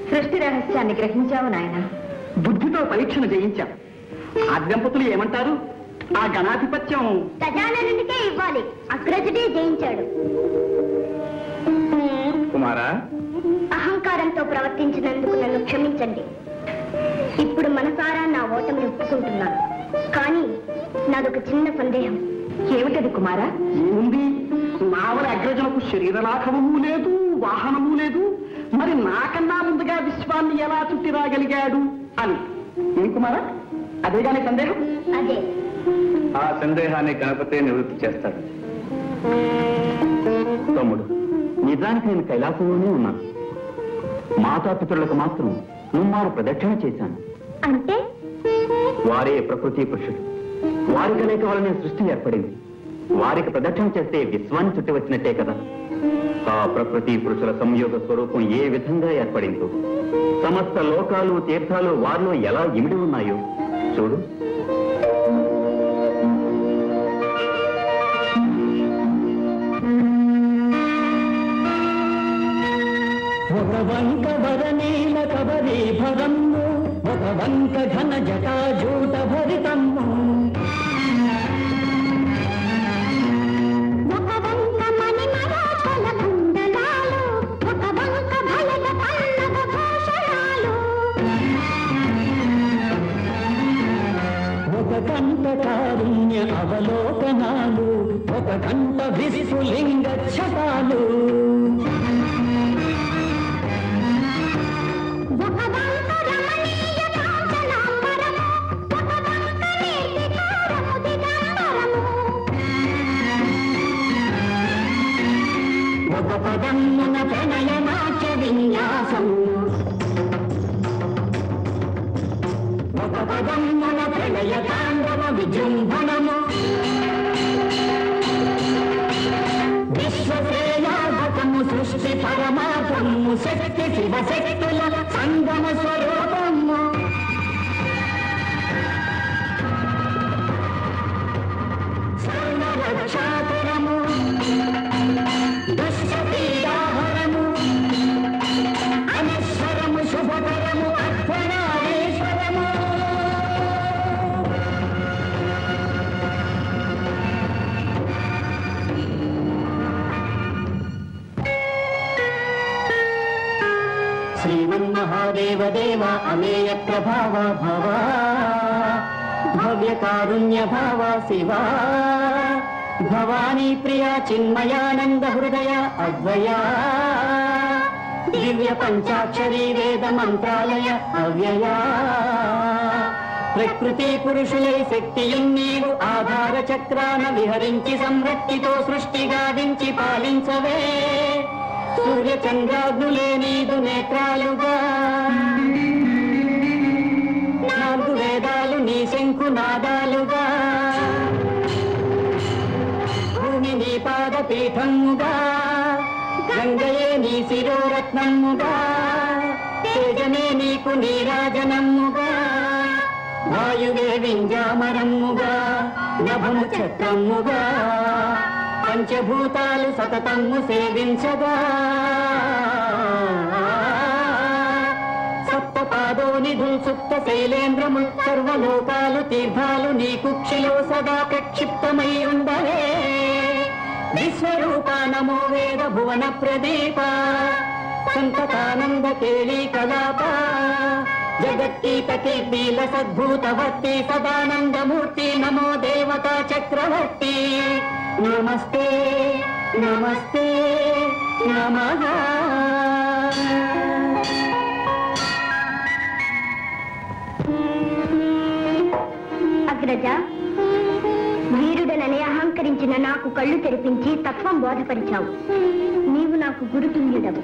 సృష్టి రహస్యాన్ని గ్రహించావు నాయన. బుద్ధితో పరీక్షను జయించాం. ఆ దంపతులు ఏమంటారు? ఆ గణాధిపత్యం గజాననుడికే ఇవ్వాలి. అగ్రజుడే జయించాడు. కుమారా, అహంకారంతో ప్రవర్తించినందుకు నన్ను క్షమించండి. ఇప్పుడు మనసారా నా ఓటమిని ఒప్పుకుంటున్నాను. కానీ నాదొక చిన్న సందేహం. ఏమిటది కుమారా? ఏముంది? నావల అగ్రజులకు శరీరలాఘవము లేదు, వాహనము లేదు. మరి నాకన్నా ముందుగా విశ్వాన్ని ఎలా చుట్టి రాగలిగాడు అని. ఏం కుమారా, అదేగానే సందేహం? అదే. ఆ సందేహాన్ని గణపతే నివృత్తి చేస్తాడు. తమ్ముడు, నిజానికి నేను కైలాసంలోనే ఉన్నాను. మాతాపితరులకు మాత్రం ముమ్మారు ప్రదక్షిణ చేశాను. అంటే వారే ప్రకృతి పురుషుడు. వారి కలయిక వలనే సృష్టి ఏర్పడింది. వారికి ప్రదక్షిణ చేస్తే విశ్వాన్ని చుట్టి వచ్చినట్టే కదా. ఆ ప్రకృతి పురుషుల సంయోగ స్వరూపం ఏ విధంగా ఏర్పడిందో, సమస్త లోకాలు తీర్థాలు వారిలో ఎలా ఇమిడి ఉన్నాయో చూడు. ఒక వంక వరనీల కబరీ భరమ్ము, ఒక వంక ఘన జటాజూట భరితమ్ము, ఒక వంక మణిమరాచల కుండలాలు, ఒక వంక భలగ పల్లవ భూషణాలు, ఒక కంట కారుణ్య అవలోకనాలు, ఒక కంట విస్ఫులింగ ఛటాలు, ఒక వంక రమణీయ కాంచనాంబరము, ఒక వంక నిర్వికారము దిగంబరము, ఒక పదమ్మున ప్రణయ నాట్య విన్యాసము, ఒక పదమ్మున ప్రణయ తాండవ విజృంభణము, విశ్వశ్రేయాగతము సృష్టి పరమార్థము, శక్తి శివశక్తుల సంగమ స్వరూపము, సర్వరక్షాకరము, దుష్టపీడాహరము, అనశ్వరము, శుభకరము, అర్ధనారీశ్వరము. శ్రీమన్మహాదేవ దేవ అమేయ ప్రభావ భవ, భవ్య కారుణ్య భావ శివా, భవానీ ప్రియా చిన్మయానంద హృదయ అద్వయా, దివ్య పంచాక్షరీ వేద మంత్రాలయ అవ్యయా, ప్రకృతి పురుషులై శక్తియున్నీవు ఆధార చక్రాన విహరించి సంరక్తితో సృష్టి గావించి పాలించవే, సూర్య చంద్రాగ్నులే నీదు నేత్రాలుగా, నాలుగు వేదాలు నీ శంకు నాదాలుగా, భూమి నీ పాదపీఠముగా, గంగయే నీ శిరోరత్నముగా, తేజమే నీకు నీరాజనముగా, వాయువే వింజామరముగా, నభము చక్రముగా, పంచభూతాలు సతతము సేవించగా, సప్తపాదోనిధుల్ సుప్త శైలేంద్రము, సర్వలోకాలు తీర్థాలు నీ కుక్షిలో సదా ప్రక్షిప్తమై ఉండవే, విశ్వరూప నమో వేద భువన ప్రదీప, సంతతానంద కేళీ కలాప, జగత్కీత కీర్తిల సద్భూతవర్తి సదానందమూర్తి, నమో దేవతా చక్రవర్తి, నమస్తే నమస్తే నమః. అగ్రజ, వీరుడనని అహంకరించిన నిన్న నాకు కళ్ళు తెరిపించి తత్వం బోధపరిచావు. నీవు నాకు గురుతుల్యుడవు.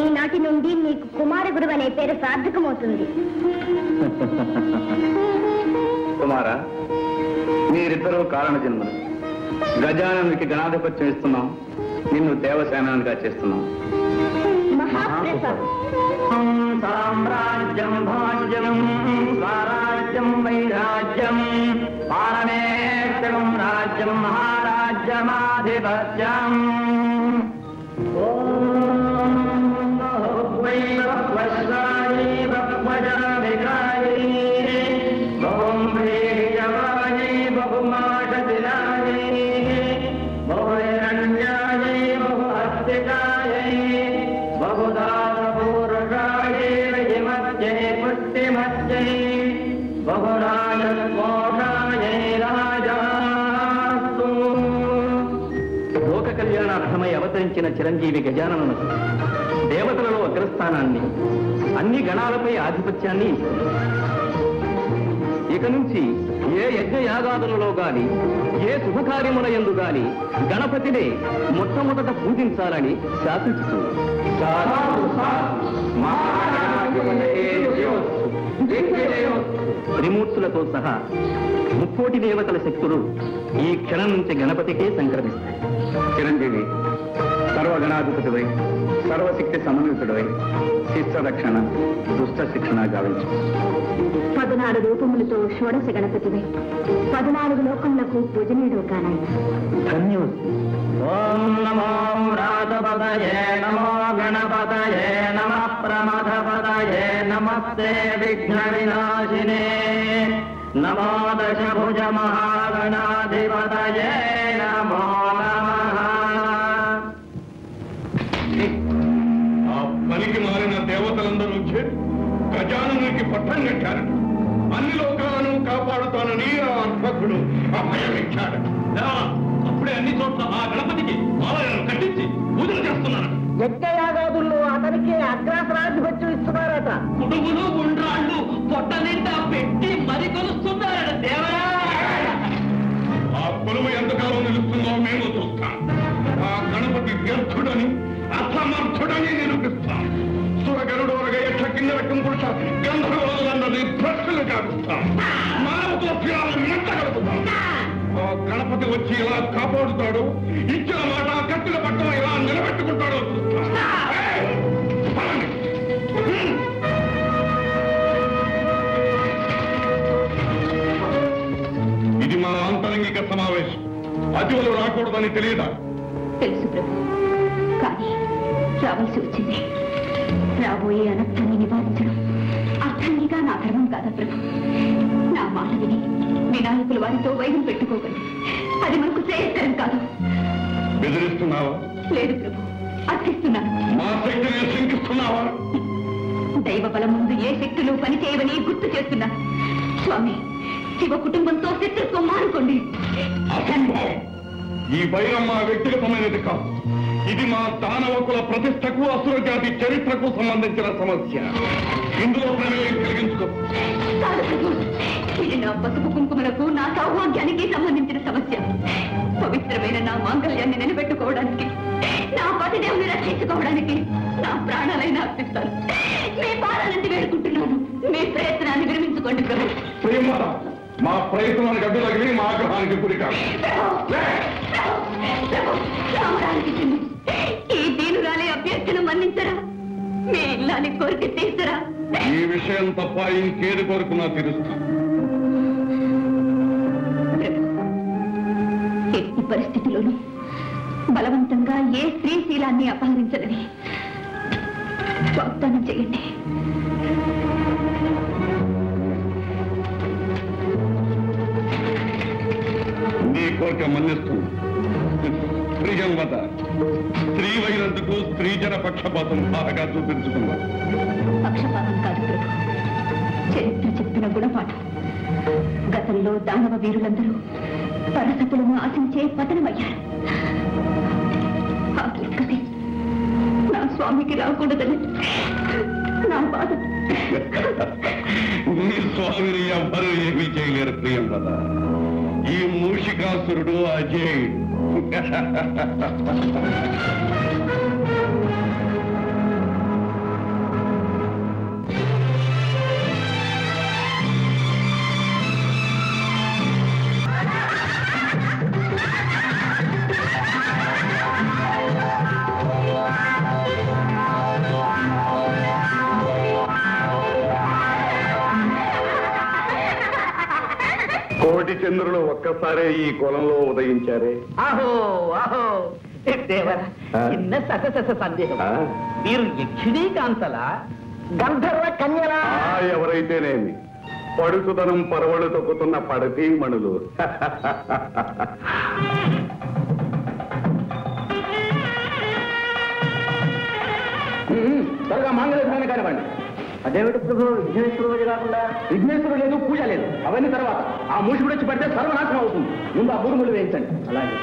ఈనాటి నుండి నీకు కుమార గురువు అనే పేరు సార్థకమవుతుంది. కుమార, మీరిద్దరూ కారణ జన్మలు. గజాననుడికి గణాధిపత్యం ఇస్తున్నాం, నిన్ను దేవసేనానిగా చేస్తున్నాం. మహాప్రసాదం. సామ్రాజ్యం భాగ్యం స్వరాజ్యం వైరాజ్యం పారమేశ్వరం రాజ్యం మహారాజ్యమాధిపత్యం. లోక కళ్యాణార్థమై అవతరించిన చిరంజీవి గజాననునకు దేవతలలో అగ్రస్థానాన్ని, అన్ని గణాలపై ఆధిపత్యాన్ని ఇస్తుంది. ఇక నుంచి ఏ యజ్ఞయాగాదులలో గాని, ఏ శుభకార్యముల యందు గాని గణపతినే మొట్టమొదట పూజించాలని శాసించుతుంది. త్రిమూర్తులతో సహా ముక్కోటి దేవతల శక్తులు ఈ క్షణం నుంచి గణపతికే సంక్రమిస్తాయి. చిరంజీవి, సర్వగణాధిపతివై సర్వశక్తి సమన్వితుడై శిష్ట రక్షణ, దుష్ట శిక్షణ గావించు. 14 రూపములతో షోడశ గణపతివై 14 లోకములకు పూజనీయుడు కానాయి. ధన్యవస్తు. ఓం నమో వ్రాతపదయే నమో గణపతయే నమః ప్రమథపదయే నమస్తే విఘ్న వినాశినే నమో దశభుజ మహాగణాధిపతయే నమో నమః. ఆ పనికి మారిన దేవతలందరూ గజాననునికి పట్టం కట్టారు. అన్ని లోకాలను కాపాడుతానని ఆ అర్భకుడు అభయమిచ్చాడు. అప్పుడే అన్ని చోట్ల ఆ గణపతికి ఆలయాలను కట్టించి పూజలు చేస్తున్నారు. యజ్ఞయాగాదుల్లో అతనికి అగ్రాసనాధిపత్యం ఇస్తున్నారట. కుడుములు ఉండ్రాళ్ళు పొట్ట నిండా పెట్టి మరి కొలుస్తున్నారట దేవరా. ఆ కొలువు ఎంతకాలం నిలుస్తుందో మేము చూస్తాం. ఆ గణపతి వ్యర్థుడని, అసమర్థుడని నిరూపిస్తాం. సురగరుడోరగా యక్ష కిన్నెరకం పురుష గంధర్వులందరినీ భ్రష్టులు కాదుస్తాం. మానవతో ఫిరాలను మెట్టగలుగుతాం. ఆ గణపతి వచ్చి ఎలా కాపాడుతాడో, ఇచ్చిన మాట కత్తిల పట్టం ఎలా నిలబెట్టుకుంటాడో చూస్తాం. ఇది మా ఆంతరంగిక సమావేశం. అతివలు రాకూడదని తెలియదా? తెలుసు ప్రభు, కానీ రావాల్సి వచ్చింది. రాబోయే అనర్థాన్ని నివారించడం అర్థంగా నా ధర్మం కాదా ప్రభు? నా మాట విని వినాయకుల వారితో వైరం పెట్టుకోకండి. అది మనకు శ్రేయస్కరం కాదు. బెదిరిస్తున్నావా? లేదు ప్రభు, అర్థిస్తున్నాను. మా శక్తిని శంకిస్తున్నావా? దైవ బలం ముందు ఏ శక్తులు పనిచేయవని గుర్తు చేస్తున్నాను. స్వామి, శివ కుటుంబంతో శత్రుత్వం మానుకోండి. అసంభవం. ఈ వైరం మా వ్యక్తిగతమైనది కాదు. ఇది మా దానవకుల ప్రతిష్టకు, అసుర జాతి చరిత్రకు సంబంధించిన సమస్య. ఇందులో ప్రమేయం కలిగించుకో. కాదు ప్రభు, ఇది నా పసుపు కుంకుమలకు, నా సౌభాగ్యానికి సంబంధించిన సమస్య. పవిత్రమైన నా మాంగళ్యాన్ని నిలబెట్టుకోవడానికి, నా పతిదేవుని రక్షించుకోవడానికి నా ప్రాణాలైనా అర్పిస్తాను. మీ పాదాలంటే వేడుకుంటున్నాను. మీ ప్రయత్నాన్ని విరమించుకోండి ప్రభు. ప్రియమాత, మా ప్రయత్నానికి అడ్డు తగిలి మా ఆగ్రహానికి గురి కాదు. ఈ దీనురాలే అభ్యర్థన మన్నించరా? మీ ఇల్లాని కోరిక తీర్చరా? ఈ విషయం తప్ప ఇంకేది కోరుకున్నా తీరుస్తా. ఎట్టి పరిస్థితిలోనూ బలవంతంగా ఏ స్త్రీశీలాన్ని అపహరించదని వాగ్దానం చేయండి. నీ కోరిక మన్నిస్తుంది. ప్రియం వద, స్త్రీ వైనందుకు స్త్రీజన పక్షపాతం బాగా చూపించుకున్నారు. పక్షపాతం కాదు ప్రభు, చరిత్ర చెప్పిన గుణపాఠం. గతంలో దానవ వీరులందరూ పరసతులను ఆశించే పతనమయ్యారు. ఆ దుర్గతి నా స్వామికి రాకూడదని నా బాధ. నీ స్వామిని ఎవ్వరూ ఏమీ చేయలేరు ప్రియం వద. ఈ మూషిక మూషికాసురుడు అజయ్. కోటి చంద్రులు ఒక్కసారే ఈ కులంలో ఉదయించారే. ఆహో ఆహో దేవరా, చిన్న సతసత సందేహం. మీరు యక్షిణీ కాంతల గంధర్వ కన్యలా? ఎవరైతేనేమి, పడుచుదనం పరవళ్ళు తొక్కుతున్న పడతీ మణులు. త్వరగా మాంగళ్యధారణ కానివ్వండి. అదేమిటి ప్రభు, విఘ్నేశ్వరుడు రోజు కాకుండా? విఘ్నేశ్వరుడు లేదు, పూజ లేదు, అవన్నీ తర్వాత. ఆ మూషుడు వచ్చి పడితే సర్వనాశనం అవుతుంది. ముందు ఆ బుడుములు వేయించండి. అలాగే.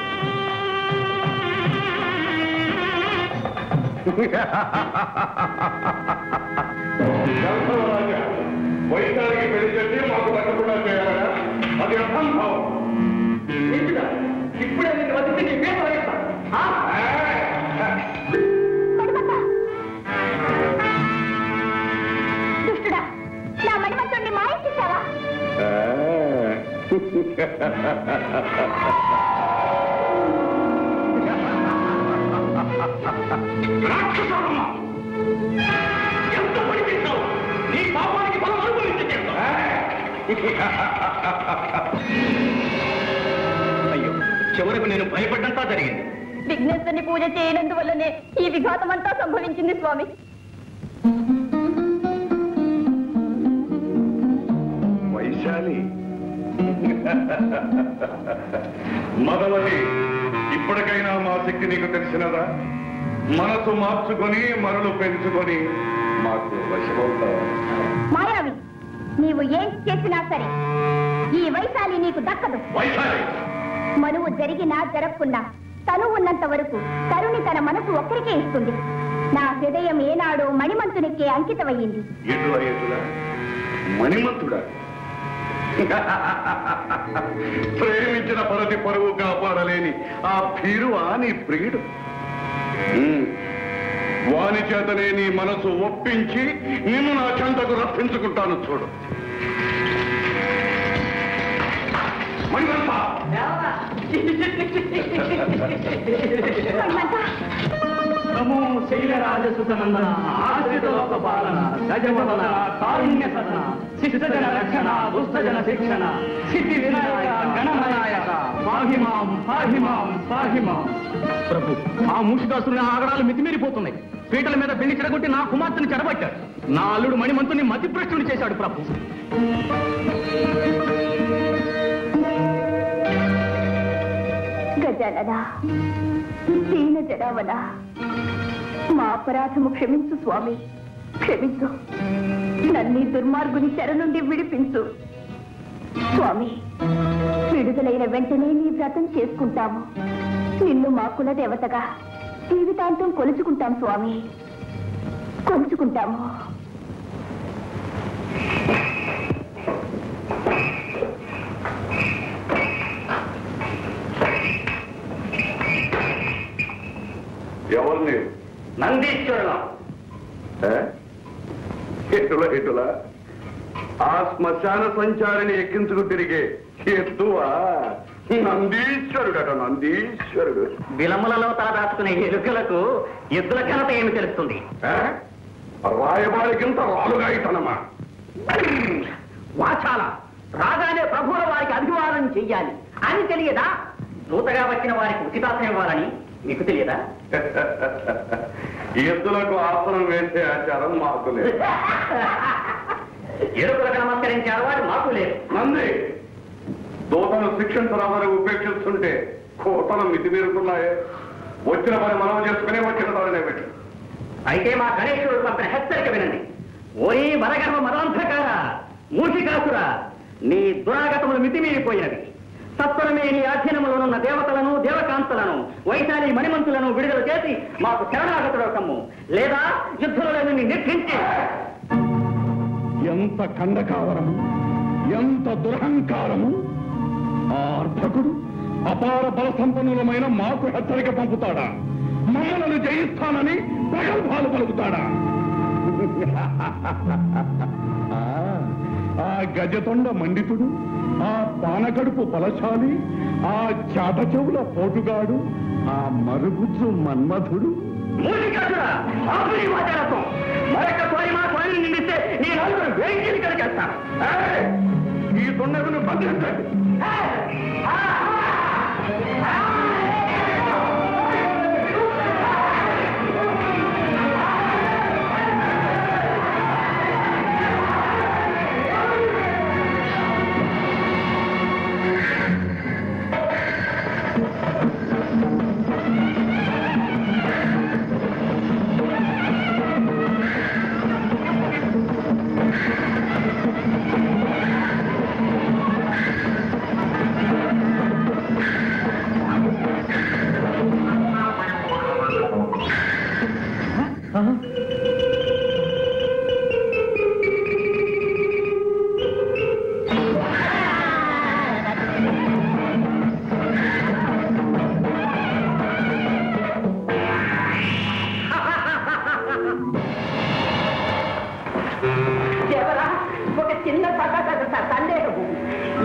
వైద్యానికి పెళ్లి చేసి మాకు తగ్గకుండా చేయాలరా? అది అసంభవం. ఇప్పుడే నేను వదిలితే నీ పేరు వేస్తా. దుష్టుడా, నా మణిమంతుడిని మాయించేశావా? రాక్షసుడమ్మా, ఎంత పడిపించావు? నీ పాపానికి బలం అనుభవించలేదు. అయ్యో, చివరకు నేను భయపడ్డంతా జరిగింది. విఘ్నేశ్వరుని పూజ చేయనందువల్లనే ఈ విఘాతం అంతా సంభవించింది స్వామి. వైశాలి, మదవతి, ఇప్పటికైనా మా శక్తి నీకు తెలిసినదా? మనసు మార్చుకొని మరలు పెంచుకొని మాకు వశమవుతావా? మాయావి, నీవు ఏం చేసినా సరే ఈ వైశాలి నీకు దక్కదు. వైశాలి, మనువు జరిగినా జరగకున్నా తను ఉన్నంత వరకు తరుణి తన మనసు ఒక్కరికే ఇస్తుంది. నా హృదయం ఏనాడో మణిమంతునికే అంకితమయ్యింది. ఎటులా ఎటులా మణిమంతుడా? ప్రేమించిన పరతి పరువు కాపాడలేని ఆ భీరువా నీ ప్రియుడు? వాని చేతనే నీ మనసు ఒప్పించి నిన్ను నా చెంతకు రప్పించుకుంటాను. చూడు మణిమంతా, నమో శైలరాజసుతనందన, ఆశ్రిత లోక పాలన, గజవదన, కారుణ్య సదన, శిష్టజన రక్షణ, దుష్టజన శిక్షణ, సిద్ధి వినాయక గణనాయక, పాహిమాం పాహిమాం పాహిమాం. ప్రభు, ఆ మూషికాసురుని ఆగడాలు మితిమీరిపోతున్నాయి. పీటల మీద పెళ్లి చెడగొట్టి నా కుమార్తెను చెడబట్టాడు. నా అల్లుడు మణిమంతుని మతిభ్రష్టుని చేశాడు ప్రభు. గజానన, దీన జడావన, మా అపరాధము క్షమించు స్వామి, క్షమించు. నన్ను దుర్మార్గుని చెర నుండి విడిపించు స్వామి. విడుదలైన వెంటనే నీ వ్రతం చేసుకుంటాము. నిన్ను మా కుల దేవతగా జీవితాంతం కొలుచుకుంటాం స్వామి, కొలుచుకుంటాము. ఎవరిని? నందీశ్వరుడు. ఎటులా ఎటులా ఆ శ్మశాన సంచారిని ఎక్కించుకు తిరిగే ఎత్తువా? నందీశ్వరుడట, నందీశ్వరుడు. విలములలో తల దాచుకునే ఎలుకలకు ఎద్దుల ఘనత ఏమి తెలుస్తుంది? రాయబారికింత రాలుగా ఇతనమా? వాచాల రాగానే ప్రభువుల వారికి అభివాదం చెయ్యాలి అని తెలియదా? దూతగా వచ్చిన వారికి ఉచితాసనం ఇవ్వాలని మీకు తెలియదా? ఎద్దులకు ఆసనం వేసే ఆచారం మాకు లేదు. ఎరుకులకు నమస్కరించే అలవాటు మాకు లేదు. నంది, దూతను శిక్షించరామని ఉపేక్షిస్తుంటే కోతలు మితిమీరుతున్నాయే. వచ్చిన పని మనం చేసుకునే వచ్చిన దానినే పెట్టు. అయితే మా గణేశుడు పంపిన హెచ్చరిక వినండి. ఓయ్ మరగర్వ మదాంధకార, మూషికాసుర, నీ దురాగతములు మితిమీరిపోయినవి. సత్వరమే నీ అధీనములోనున్న దేవతలను, దేవకాంతలను, వైశాలి మణిమంతులను విడుదల చేసి మాకు శరణాగతుడు కమ్ము, లేదా యుద్ధంలో నిన్ను నిర్ధించి. ఎంత ఖండకావరము, ఎంత దురహంకారము! ఆ అర్భకుడు అపార బల సంపన్నులమైన మాకు హెచ్చరిక పంపుతాడా? మమ్మలను జయిస్తానని ప్రగల్భాలు పలుకుతాడా? ఆ గజతొండ మండితుడు, ఆ పానకడుపు బలశాలి, ఆ చాట చెవుల పోటుగాడు, ఆ మరుగుజ్జు మన్మధుడు. మరొకసారి మా స్వామిని నిందిస్తే నీ నలుగురు వేయించి కలిగేస్తాను. ఈ తొండను బంధించండి.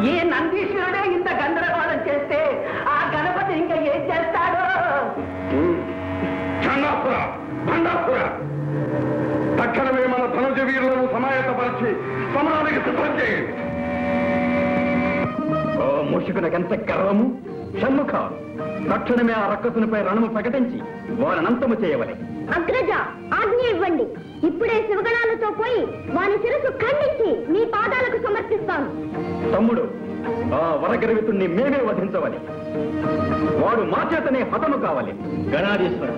ఈ నందీశ్వరుడే ఇంత గందరగోళం చేస్తే ఆ గణపతి ఇంకా ఏం చేస్తాడో. తక్షణమే మన ధనుజ వీరులను సమాయత్తపరిచి సమరానికి సిద్ధం చేయండి. ఓ మూషికునకెంత గర్వము! షణ్ముఖ, తక్షణమే ఆ రక్కసునిపై రణము ప్రకటించి వారనంతము చేయవలె. అగ్రజ, ఆజ్ఞ ఇవ్వండి. ఇప్పుడే శివగణాలతో పోయి వాని శిరస్సు ఖండించి మీ పాదాలకు సమర్పిస్తాను. తమ్ముడు, ఆ వరగర్వితుణ్ణి మేమే వధించవలె. వాడు మా చేతనే హతము కావాలి. గణాధీశ్వర,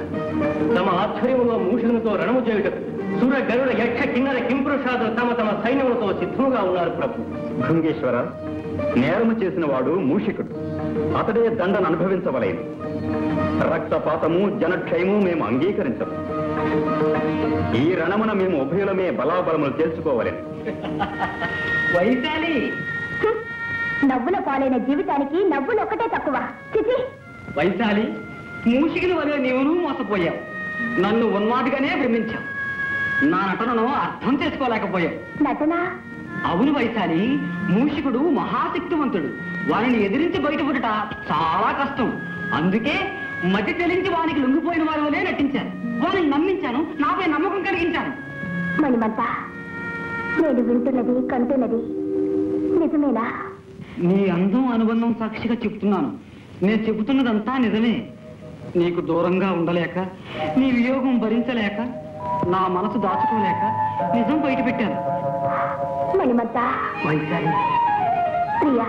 తమ ఆధ్వర్యంలో మూషులతో రణము చేయుటకు సుర గరుడ యక్ష కిన్నర కింపురుషాదులు తమ తమ సైన్యములతో సిద్ధముగా ఉన్నారు ప్రభు. భృంగేశ్వర, నేరము చేసిన వాడు మూషికుడు. అతడే దండను అనుభవించవలేను. రక్తపాతము జనక్షయము మేము అంగీకరించము. ఈ రణమున మేము ఉభయులమే బలాబలములు తెలుసుకోవలేను. వైశాలి, నవ్వుల పాలైన జీవితానికి నవ్వులు ఒకటే తక్కువ. చిచి, వైశాలి, మూషికుని వలె నీవును మోసపోయావు. నన్ను ఉన్మాదిగానే భ్రమించావు. నా నటనను అర్థం చేసుకోలేకపోయావు. నటన? అవును వైశాలి, మూషికుడు మహాశక్తివంతుడు. వారిని ఎదిరించి బయటపడుట చాలా కష్టం. అందుకే మతి చెలించి వానికి లొంగిపోయిన వారి వలే నటించాను. వారిని నమ్మించాను, నాపై నమ్మకం కలిగించాను. మణిమంత, నేను వింటున్నది కంటున్నది నిజమేనా? నీ అందం అనుబంధం సాక్షిగా చెప్తున్నాను. నేను చెబుతున్నదంతా నిజమే. నీకు దూరంగా ఉండలేక, నీ వియోగం భరించలేక, నా మనసు దాచుకోలేక నిజం బయట పెట్టాను. మణిమంత, వైశాలి, ప్రియా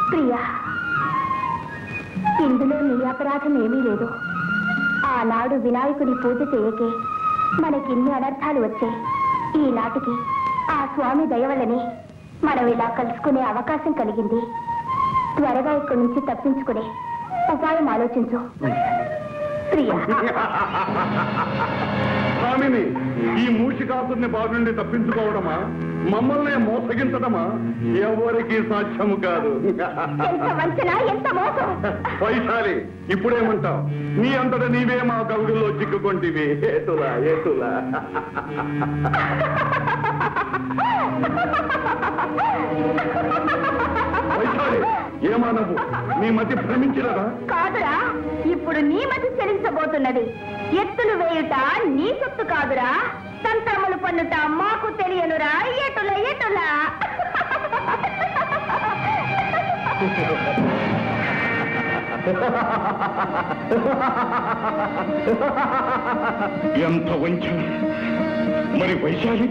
ప్రియా, ఇందులో నీ అపరాధం ఏమీ లేదు. ఆనాడు వినాయకుడి పూజ చేయకే మనకిన్ని అనర్థాలు వచ్చాయి. ఈనాటికి ఆ స్వామి దయవలని మనం ఇలా కలుసుకునే అవకాశం కలిగింది. త్వరగా ఇక్కడి నుంచి తప్పించుకునే ఉపాయం ఆలోచించు ప్రియా. స్వామిని, ఈ మూషికాసుని బాధ నుండి తప్పించుకోవడమా, మమ్మల్ని మోసగించడమా ఎవరికి సాధ్యము కాదు. ఎంత వంచన, ఎంత మోసం! వైశాలి, ఇప్పుడేమంటావు? నీ అంతటా నీవే మా కవుగుల్లో చిక్కుకొంటివి. ఏతులా ఏతులా. వైశాలి, ఏమానవు? నీ మతి భ్రమించినదా? కాదురా, ఇప్పుడు నీ మతి చెలించబోతున్నది. ఎత్తులు వేయుట నీ సొత్తు కాదురా, సంతములు పన్నుట మాకు తెలియనురా. ఎటుల ఎటుల. ఎంత వంచన! మరి వైశాలి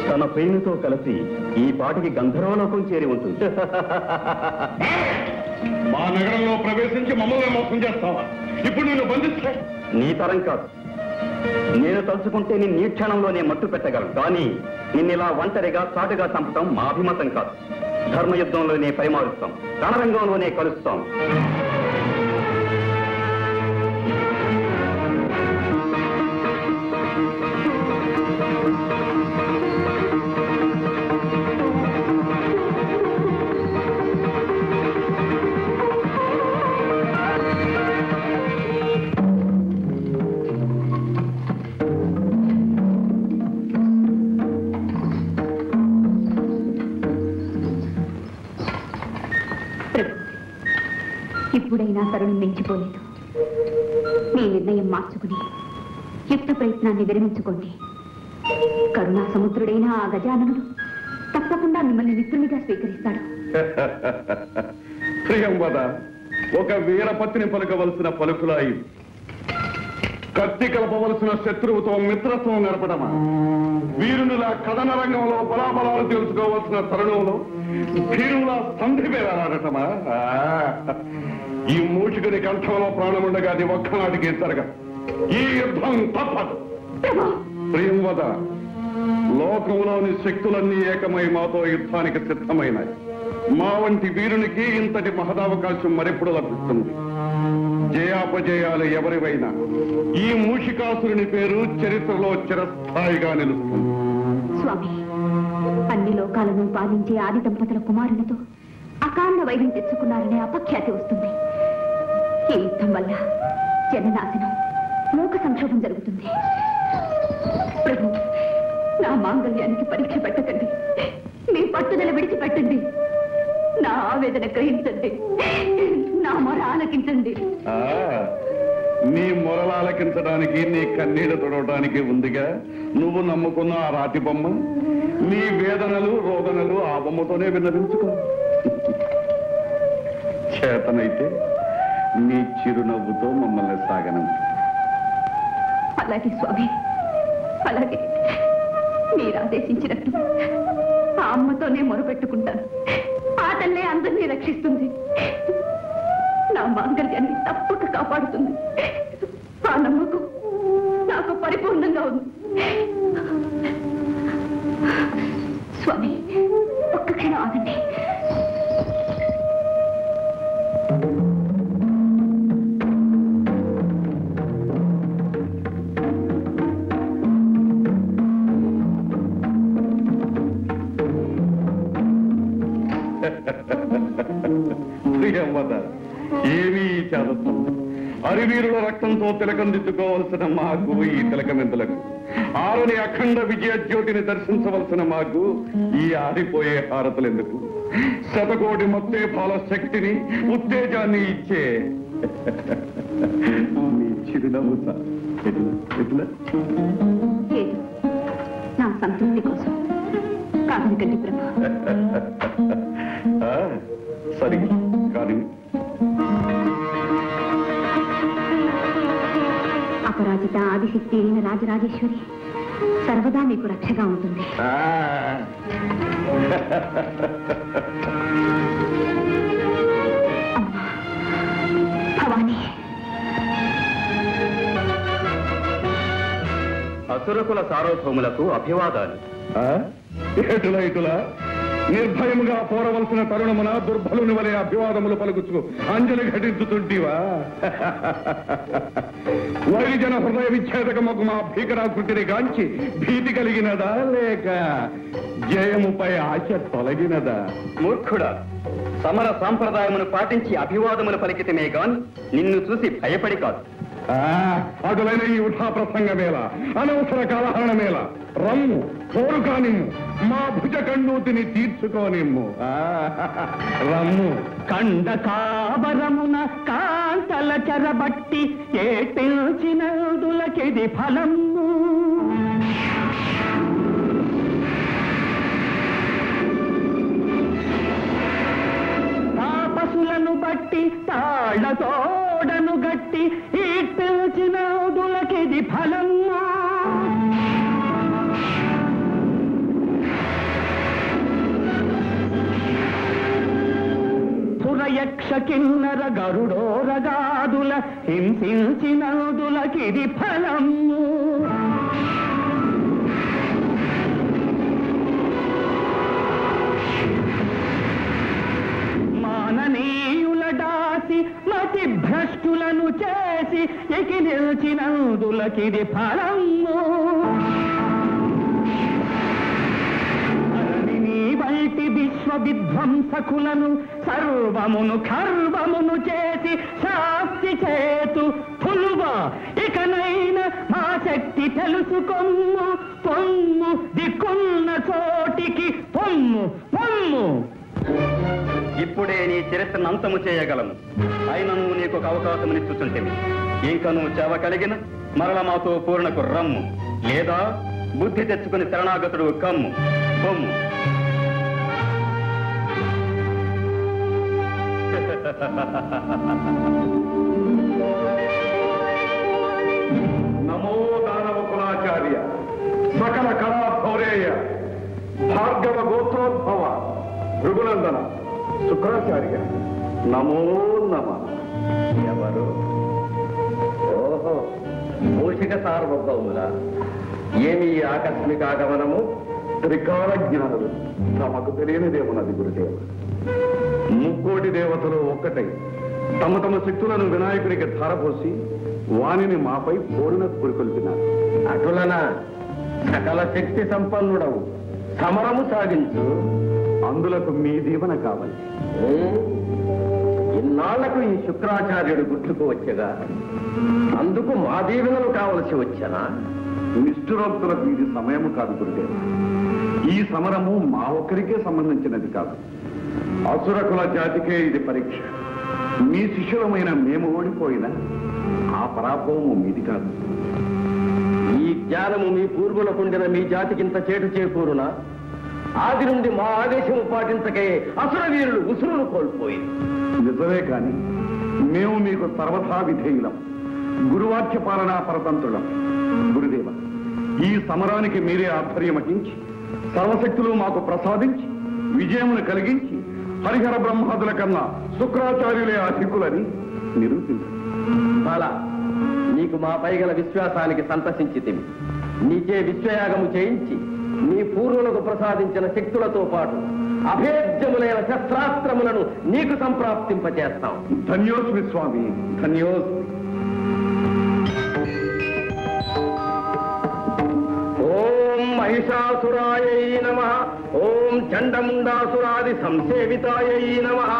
తన ప్రేమితో కలిసి ఈ పాటికి గంధర్వలోకం చేరి ఉంటుంది. మా నగరంలో ప్రవేశించి మమ్మల్ని మోసం చేస్తావా? ఇప్పుడు నేను బంధిస్తా. నీ తరం కాదు. నేను తలుచుకుంటే నిన్ను ఈ క్షణంలోనే మట్టు పెట్టగలను. కానీ నిన్నిలా ఒంటరిగా చాటుగా చంపటం మా అభిమతం కాదు. ధర్మయుద్ధంలోనే పరిమారుస్తాం, రణరంగంలోనే కలుస్తాం. అయినా తరుణం మించిపోలేదు. మీ నిర్ణయం మార్చుకుని యుక్త ప్రయత్నాన్ని విరమించుకోండి. కరుణా సముద్రుడైన ఆ గజాననుడు తప్పకుండా మిమ్మల్ని మిత్రునిగా స్వీకరిస్తాడు. ప్రియంవద, ఒక వీరపత్తిని పలుకవలసిన పలుకులాయి కత్తి కలపవలసిన శత్రువుతో మిత్రత్వం నడపడమా? వీరునిలా కథన రంగంలో బలాబలాలు తెలుసుకోవలసిన తరుణంలో వీరులా సంధి పేరాడటమా? ఈ మూషికుని కంఠంలో ప్రాణముండగా అది ఒక్కనాటికి జరగదు. ఈ యుద్ధం తప్పదు. ప్రియంవద, లోకంలోని శక్తులన్నీ ఏకమై మాతో యుద్ధానికి సిద్ధమైనాయి. మా వంటి వీరునికి ఇంతటి మహదావకాశం మరెప్పుడు లభిస్తుంది. జయాపజయాలు ఎవరివైనా ఈ మూషికాసురుని పేరు చరిత్రలో చిరస్థాయిగా నిలుస్తుంది. స్వామి, అన్ని లోకాలను పాలించే ఆది దంపతుల కుమారులతో అకాండ వైరం తెచ్చుకున్నారనే అపఖ్యాతి వస్తుంది. ఈ యుద్ధం వల్ల జననాశనం, లోక సంక్షోభం జరుగుతుంది. ప్రభు, నా మాంగళ్యానికి పరీక్ష పెట్టకండి. మీ పట్టుదల విడిచిపెట్టండి. నా ఆవేదన గ్రహించండి. నా మొర ఆలకించండి. నీ మొరలు ఆలకించడానికి, నీ కన్నీళ్లు తొడవడానికి ఉందిగా నువ్వు నమ్ముకున్న ఆ రాతి బొమ్మ. నీ వేదనలు రోదనలు ఆ బొమ్మతోనే విన్నవించుకో. చేతనైతే నీ చిరునవ్వుతో మమ్మల్ని సాగనం. అలాగే స్వామి, అలాగే. మీరు ఆదేశించినట్టు ఆ అమ్మతోనే మొరపెట్టుకుంటాను. ఆ తల్లే అందరినీ రక్షిస్తుంది. నా మాంగళ్యాన్ని తప్పక కాపాడుతుంది. ఆ నమ్మకం నాకు పరిపూర్ణంగా ఉంది. స్వామి, ఒక్క క్షణం ఆగండి. ఏమీ చేదత్వం. అరివీరుల రక్తంతో తిలకం దిద్దుకోవలసిన మాకు ఈ తిలకమెందులకు, ఆరుని అఖండ విజయ జ్యోతిని దర్శించవలసిన మాకు ఈ ఆరిపోయే హారతులెందుకు? శతకోటి మొత్తే ఫల శక్తిని, ఉత్తేజాన్ని ఇచ్చే నీ చిరునవ్వు ఎట్లా? నా సంతృప్తి కోసం కాదనకండి ప్రభు. సరి కానీ అపరాజిత ఆదిశక్తి అయిన రాజరాజేశ్వరి సర్వదా మీకు రక్షగా ఉంటుంది. భవానీ, అసురకుల సార్వభౌములకు అభివాదాలు. ఇటులా నిర్భయముగా పోరవలసిన తరుణమున దుర్బలుని వలె అభివాదములు పలుకుచు అంజలి ఘటించుతుంటివా? వైరిజన హృదయ విచ్ఛేదకముకు మా భీకరాకృతిని గాంచి భీతి కలిగినదా, లేక జయముపై ఆశ తొలగినదా? మూర్ఖుడా, సమర సాంప్రదాయమును పాటించి అభివాదములు పలికితమే గాని నిన్ను చూసి భయపడి కాదు. అటులైన ఈ ఉఠా ప్రసంగమేళ, అనవసర కలహరణమేళ. రమ్ము, పోరు కానిమ్ము, మా భుజ కండూతిని తీర్చుకోనిమ్ము. రమ్ము. కండ కాబరమున కాంతల చెరబట్టి ఏ పిలిచినదులకిది ఫలము. తాపసులను బట్టి తాళ్లతోడను గట్టి ఈ పిలిచినదులకిది ఫలము. సురయక్ష కిన్నర గరుడోరగాదుల హింసించినదులకిది ఫలము. మాననీయుల దాసి మతి భ్రష్టులను చేసి ఎకి నిలిచినందులకిది ఫలము. వంటి విశ్వ విధ్వంసకులను సర్వమును ఖర్వమును చేసి శాస్తి చేతు పులువా. ఇకనైనా మా శక్తి తెలుసుకొమ్ము. పొమ్ము దిక్కున్న చోటికి పొమ్ము పొమ్ము. ఇప్పుడే నీ చరిత్రను అంతము చేయగలను. అయినను నీకు ఒక అవకాశం ఇచ్చుచుంటేవి. ఇంక నువ్వు చేవ కలిగిన మరల మాతో పూర్ణకు రమ్ము, లేదా బుద్ధి తెచ్చుకుని శరణాగతుడు కమ్ము బొమ్ము. నమో దానవ కులాచార్య, సకల కళాభౌరేయ, భార్గవ గోత్రోద్భవ, భృగునందన, శుక్రాచార్య, నమో నమ. ఎవరు? ఓహో, మూషిక సార్వభౌముల. ఏమి ఈ ఆకస్మిక ఆగమనము? త్రికాల జ్ఞానులు, తమకు తెలియనిదేమన్నది గురుదేవ. ముక్కోటి దేవతలు ఒక్కటై తమ తమ శక్తులను వినాయకునికి ధారపోసి వాణిని మాపై పూర్ణ పురికొల్పినారు. అటులన సకల శక్తి సంపన్నుడవు, సమరము సాగించు. అందులకు మీ దీవెన కావాలి. ఇన్నాళ్లకు ఈ శుక్రాచార్యుడు గుర్తుకు వచ్చగా అందుకు మా దీవెనలు కావలసి వచ్చనా? నిష్ఠురోక్తులకు ఇది సమయము కాదు గురుదేవ. ఈ సమరము మా ఒక్కరికే సంబంధించినది కాదు, అసురకుల జాతికే ఇది పరీక్ష. మీ శిష్యులమైన మేము ఓడిపోయినా ఆ పరాభవము మీది కాదు. ఈ జ్ఞానము మీ పూర్వులకుండిన మీ జాతికింత చేటు చేకూరునా? ఆది నుండి మా ఆదేశము పాటించకే అసుర వీరులు ఉసురును కోల్పోయింది. నిజమే కాని మేము మీకు సర్వథా విధేయులం, గురువాక్య పాలనా పరతంత్రులం. గురుదేవ, ఈ సమరానికి మీరే ఆధ్వర్యం వహించి సర్వశక్తులు మాకు ప్రసాదించి విజయమును కలిగించి హరిహర బ్రహ్మాదుల కన్నా శుక్రాచార్యులే అధికులని నిరూపించారు. అలా నీకు మా పైగల విశ్వాసానికి సంతసించితిమి. నీకే విశ్వయాగము చేయించి నీ పూర్వులకు ప్రసాదించిన శక్తులతో పాటు అభేద్యములైన శస్త్రాస్త్రములను నీకు సంప్రాప్తింపచేస్తాం. ధన్యోస్మి స్వామి, ధన్యోస్మి. ఓం మహిషాసురాయై నమః. ఓం చండముండాసురాది సంసేవితాయై నమః.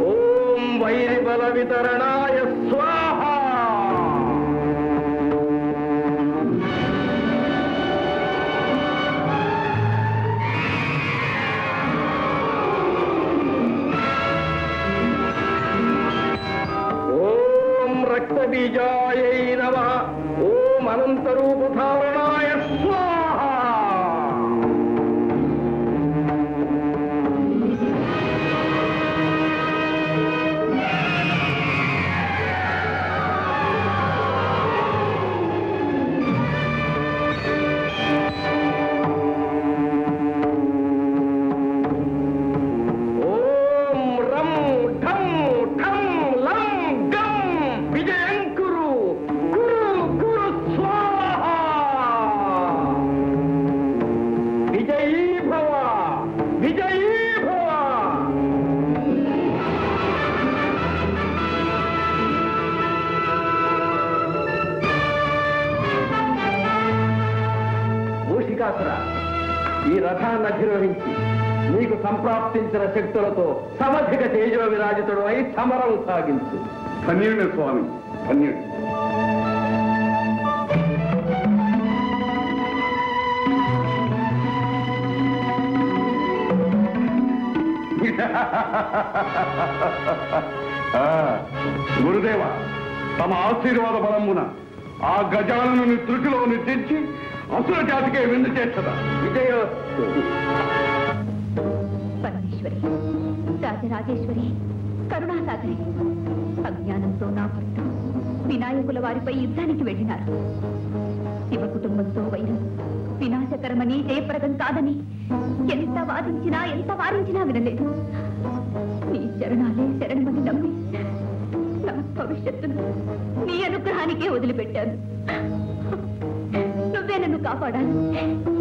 ఓం వైరిబల వితరణాయ స్వాహ. ఓం రక్తబీజాయై నమః. ఓం అనంతరూపధారణాయ స్వాహ. ఈ రథాన్ని అధిరోహించి నీకు సంప్రాప్తించిన శక్తులతో సమధిక తేజో విరాజితుడు అయి సమరం సాగించు. ధన్యుడు స్వామి, ధన్యుడు. గురుదేవ, తమ ఆశీర్వాద బలమున ఆ గజాలను త్రుటిలో నిర్దించి అసుర జాతికే విందు చేస్తదా. విజయోస్తు. పరమేశ్వరి, రాజరాజేశ్వరి, కరుణాసాగరి, అజ్ఞానంతో నా భర్త వినాయకుల వారిపై యుద్ధానికి వెళ్ళినారు. శివ కుటుంబంతో వైరం వినాశకరమని, జయప్రదం కాదని ఎంత వారించినా వినలేదు. నీ చరణాలే శరణమని నమ్మి నా భవిష్యత్తును నీ అనుగ్రహానికే వదిలిపెట్టాను. నువ్వే నన్ను కాపాడాలి,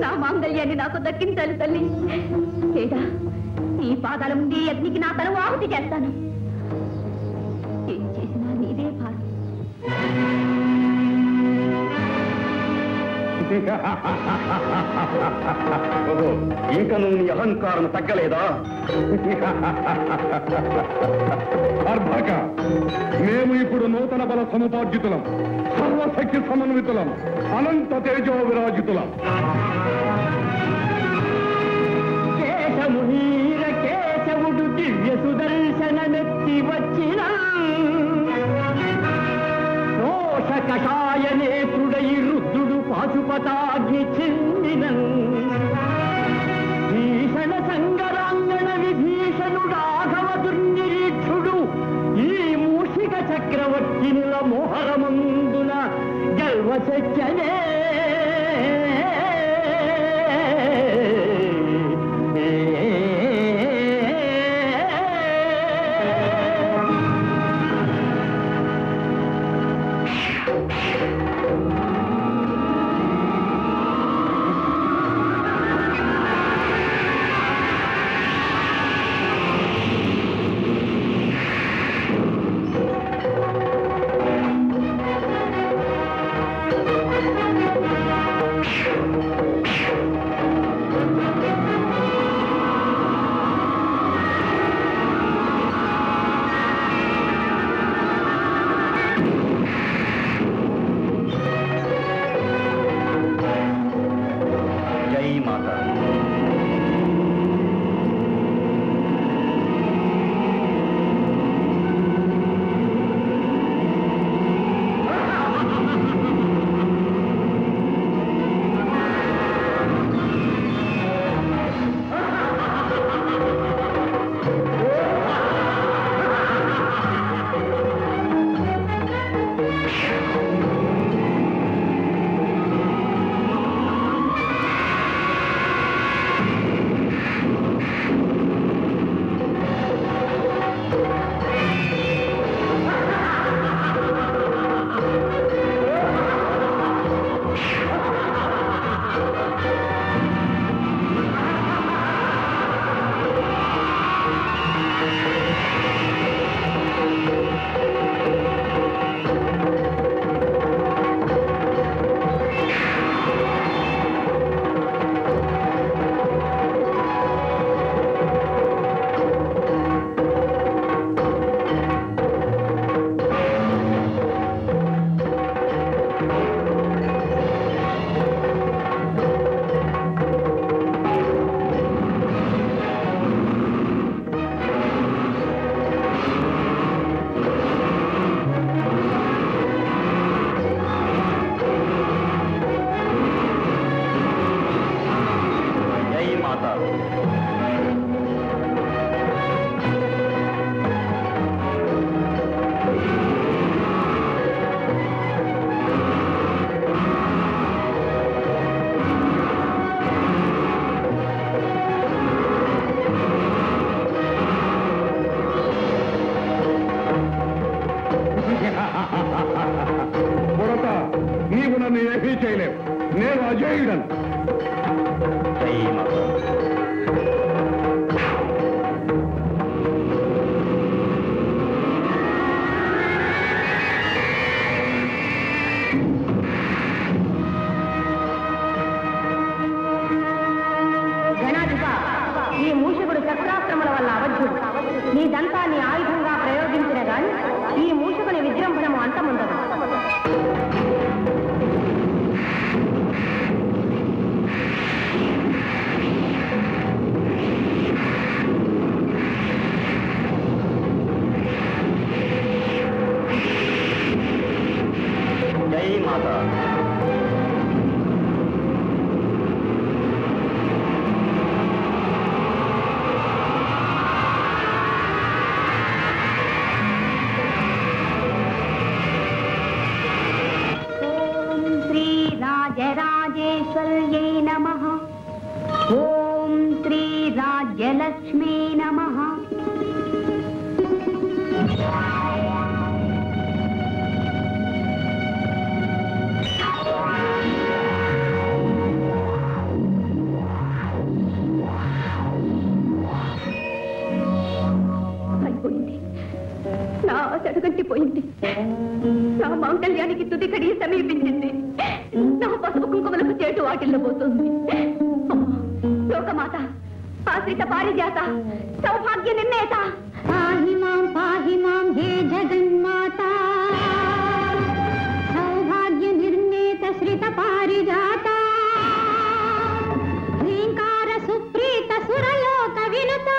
నా మాంగళ్యాన్ని నాకు దక్కించాలి తల్లి. లేదా నీ పాదాల ముందు అగ్నికి నా తను ఆహుతి చేస్తాను. ఏం చేసినా నీదే భారం. ఇంకా నువ్వు నీ అహంకారం తగ్గలేదా? అర్భక, మేము ఇప్పుడు నూతన బల సముపార్జితులం, సర్వశక్తి సమన్వితులం, అనంత తేజో విరాజితులం. కేశమునీర కేశవుడు దివ్య సుదర్శ దిగి వచ్చిన దోష కషాయ నేత్రుడై రుద్రుడు పాశుపతాగ్ని చెందిన భీషణ సంగరాంగణ విభీషణుడాఘవ దుర్నిరీక్షుడు ఈ మూషిక చక్రవర్తినుల మోహరమందున గల్వశక్యనే రాజ్యలక్ష్మీ నమః. అయిపోయింది, నా ఆశ అడుగంటిపోయింది. నా మాంగళ్యానికి తుది కడి సమీపించింది. నా పసుపు కుంకుమలకు చేటు వాటిల్లబోతుంది. లోకమాత, ఆశ్రిత పారిజాత, సౌభాగ్య నిర్ణేత, పాహి మాం హే జగన్మాత, సౌభాగ్య నిర్ణేత శ్రిత పారిజాత, శ్రీంకార సుప్రీత సురలోక వినుత,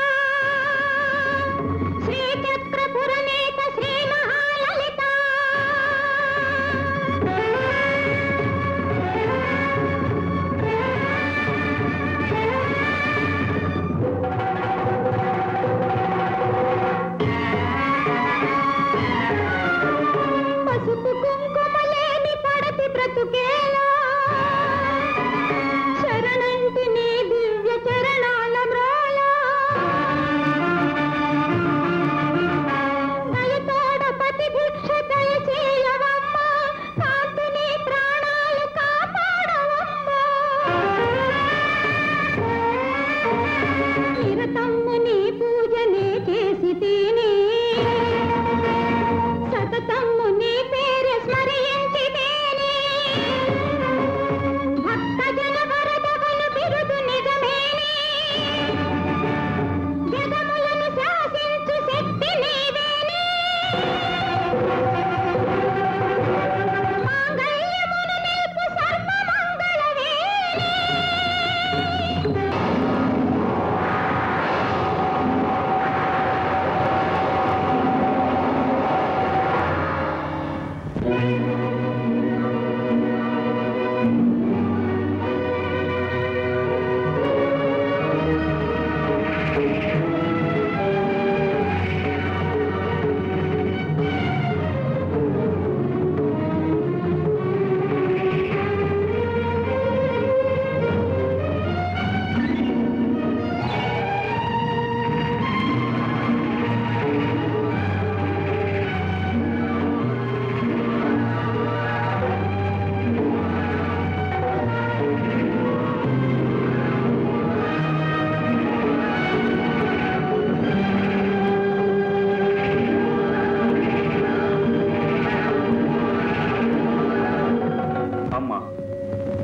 శ్రీచక్రపుర కోటి బ్రతుకేలా శరణంటి నీ దివ్య చరణాల మ్రోల దయతోడ పతి భిక్ష దయచేయవమ్మ కాంతుని ప్రాణాలు కాపాడవమ్మ నిరతమ్ము నీ పూజనే చేసి తిని సతతమ్ము నీ పేరు స్మరించి తిని భక్త జన వరదవను బిరుదు నిజమేని జగములను శాసించు శక్తి నీవేని మాంగళ్యమును నిల్పు సర్వమంగళవేని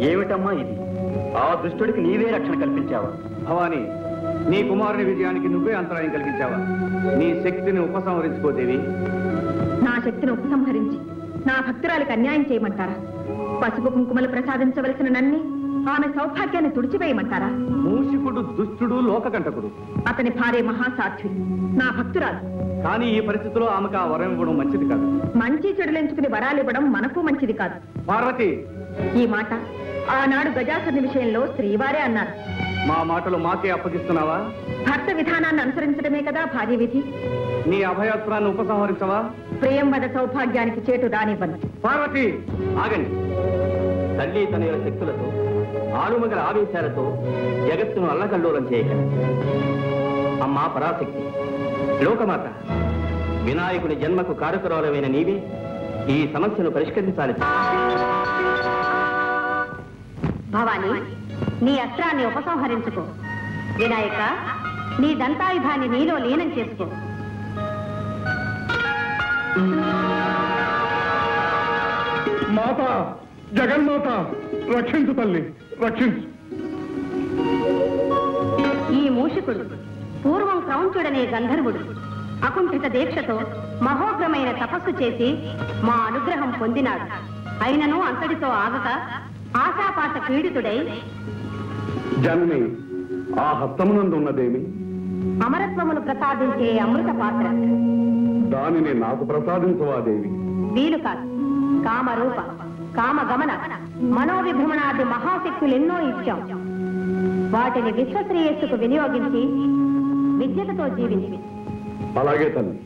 ఏమిటమ్మా ఇది? ఆ దుష్టుడికి నీవే రక్షణ కల్పించావా? భవానీ, నీ కుమారుని విజయానికి నువ్వే అంతరాయం కలిగించావా? నీ శక్తిని ఉపసంహరించుకోదేవి. నా శక్తిని ఉపసంహరించి నా భక్తురాలికి అన్యాయం చేయమంటారా? పసుపు కుంకుమలు ప్రసాదించవలసిన నన్ను ఆమె సౌభాగ్యాన్ని తుడిచివేయమంటారా? మూషికుడు దుష్టుడు లోకకంటకుడు. అతని భార్య మహాసాధ్వి, నా భక్తురాలు. కానీ ఈ పరిస్థితిలో ఆమెకు ఆ వరం ఇవ్వడం మంచిది కాదు. మంచి చెడులెంచుకుని వరాలు ఇవ్వడం మనకు మంచిది కాదు. పార్వతి, ఈ మాట ఆనాడు గజాసుని విషయంలో శ్రీవారే అన్నారు. మా మాటలు మాకే అప్పగిస్తున్నావా? భర్త విధానాన్ని అనుసరించడమే కదా భార్య విధి. నీ అభయాస్త్రాన్ని ఉపసంహరించవా? ప్రియంవద సౌభాగ్యానికి చేటు రానివ్వను. పార్వతి, ఆగండి. తల్లి తనయుల శక్తులతో ఆలుమగల ఆవేశాలతో జగత్తును అల్లకల్లోలం చేయగలరు. అమ్మా పరాశక్తి, లోకమాత, వినాయకుని జన్మకు కారకురాలమైన నీవే ఈ సమస్యను పరిష్కరించాలి. భవానీ, నీ అస్త్రాన్ని ఉపసంహరించుకో. వినాయక, నీ దంతాయుధాన్ని నీలో లీనం చేసుకో. మాత, జగన్మాత, రక్షించు తల్లి, రక్షించు. ఈ మూషికుడు పూర్వం క్రౌంచుడనే గంధర్వుడు అకుంఠిత దీక్షతో మహోగ్రమైన తపస్సు చేసి మా అనుగ్రహం పొందినాడు. అయినను అంతటితో ఆగక ఆశాపాత పీడితుడై జనని, ఆ హస్తమునందున్నదేమి? అమరత్వమును ప్రసాదించే అమృత పాత్ర. దానిని నాకు ప్రసాదించవా దేవి? వీలు కాదు. కామరూప, కామగమన, మనోవిభ్రమణాది మహాశక్తులెన్నో ఇచ్చాం. వాటిని విశ్వశ్రేయస్సుకు వినియోగించి విద్యతో జీవించి. అలాగే తల్లి.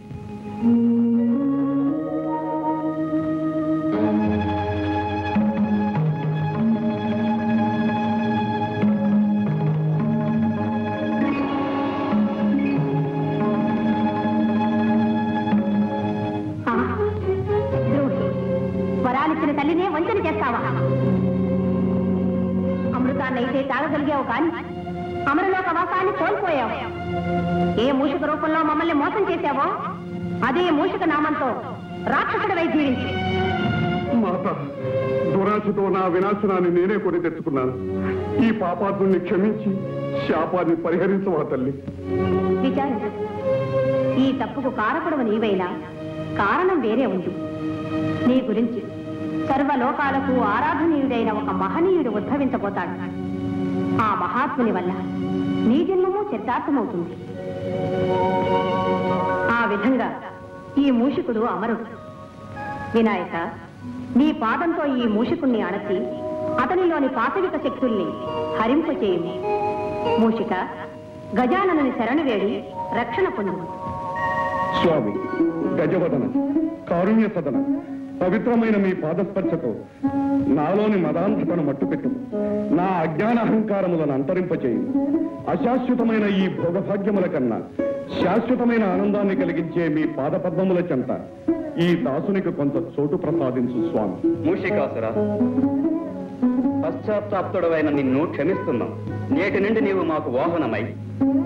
వరాలిచ్చిన తల్లినే వంచన చేస్తావా? అమృతాన్నైతే తాగగలిగావు కాని అమరలోక వాసాన్ని కోల్పోయావు. ఏ మూషిక రూపంలో మమ్మల్ని మోసం చేశావో అదే మూషిక నామంతో రాక్షసుడివై జీవించి. మాత, దురాశతో నా వినాశనాన్ని నేనే కొని తెచ్చుకున్నాను. ఈ పాపాత్ముని క్షమించి శాపాన్ని పరిహరించవా తల్లి? విచారించు. ఈ తప్పుకు కారకుడవు నీవైనా కారణం వేరే ఉంది. నీ గురించి సర్వలోకాలకు ఆరాధనీయుడైన ఒక మహనీయుడు ఉద్భవించబోతాడు. ఆ మహాత్ముని వల్ల నీ జన్మము చరితార్థమవుతుంది. ఆ విధంగా ఈ మూషికుడు అమరుడు. వినాయక, నీ పాదంతో ఈ మూషికుణ్ణి అణచి అతనిలోని పాశవిక శక్తుల్ని హరింపచేయుము. మూషిక, గజాననుని శరణు వేడి రక్షణ పొందుము. స్వామి, గజవదన, కారుణ్య సదన, పవిత్రమైన మీ పాదస్పర్శతో నాలోని మదాంధతను మట్టుపెట్టు, నా అజ్ఞాన అహంకారములను అంతరింపచేయి. అశాశ్వతమైన ఈ భోగభాగ్యముల కన్నా శాశ్వతమైన ఆనందాన్ని కలిగించే మీ పాదపద్మముల చెంత ఈ దాసునికి కొంత చోటు ప్రసాదించు స్వామి. మూషికాసురా, పశ్చాత్తాప్తుడవైన నిన్ను క్షమిస్తున్నాం. నేటి నుండి నీవు మాకు వాహనమై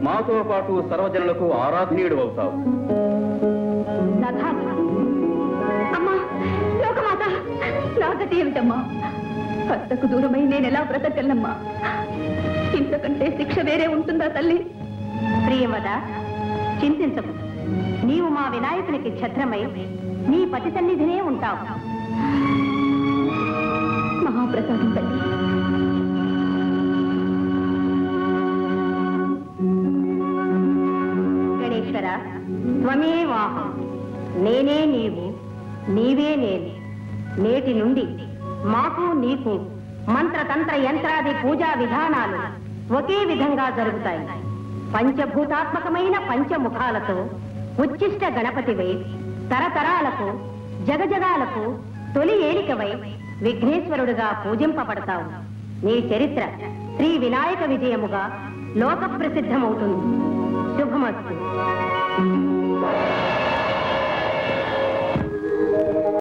మాతో పాటు సర్వజనులకు ఆరాధనీయుడు అవుతావు. అమ్మా, లోకమాత, నా గతి ఏమిటమ్మా? భర్తకు దూరమై నేనెలా బ్రతకగలనమ్మా? ఇంతకంటే శిక్ష వేరే ఉంటుందా తల్లి? ప్రియమద, చింతించకు. నీవు మా వినాయకునికి ఛత్రమై నీ పతి సన్నిధినే ఉంటావు. మహాప్రసాదం తల్లి. గణేశ్వర, త్వమే వాహం, నేనే నీవు, నీవే నేను. నేటి నుండి మాకు నీకు మంత్రతంత్ర యంత్రాది పూజా విధానాలు ఒకే విధంగా జరుగుతాయి. పంచభూతాత్మకమైన పంచముఖాలతో ఉచ్చిష్ట గణపతివై తరతరాలకు జగజగాలకు తొలి ఏలికవై విఘ్నేశ్వరుడుగా పూజింపబడతావు. నీ చరిత్ర శ్రీ వినాయక విజయముగా లోక ప్రసిద్ధమవుతుంది. శుభమస్తు.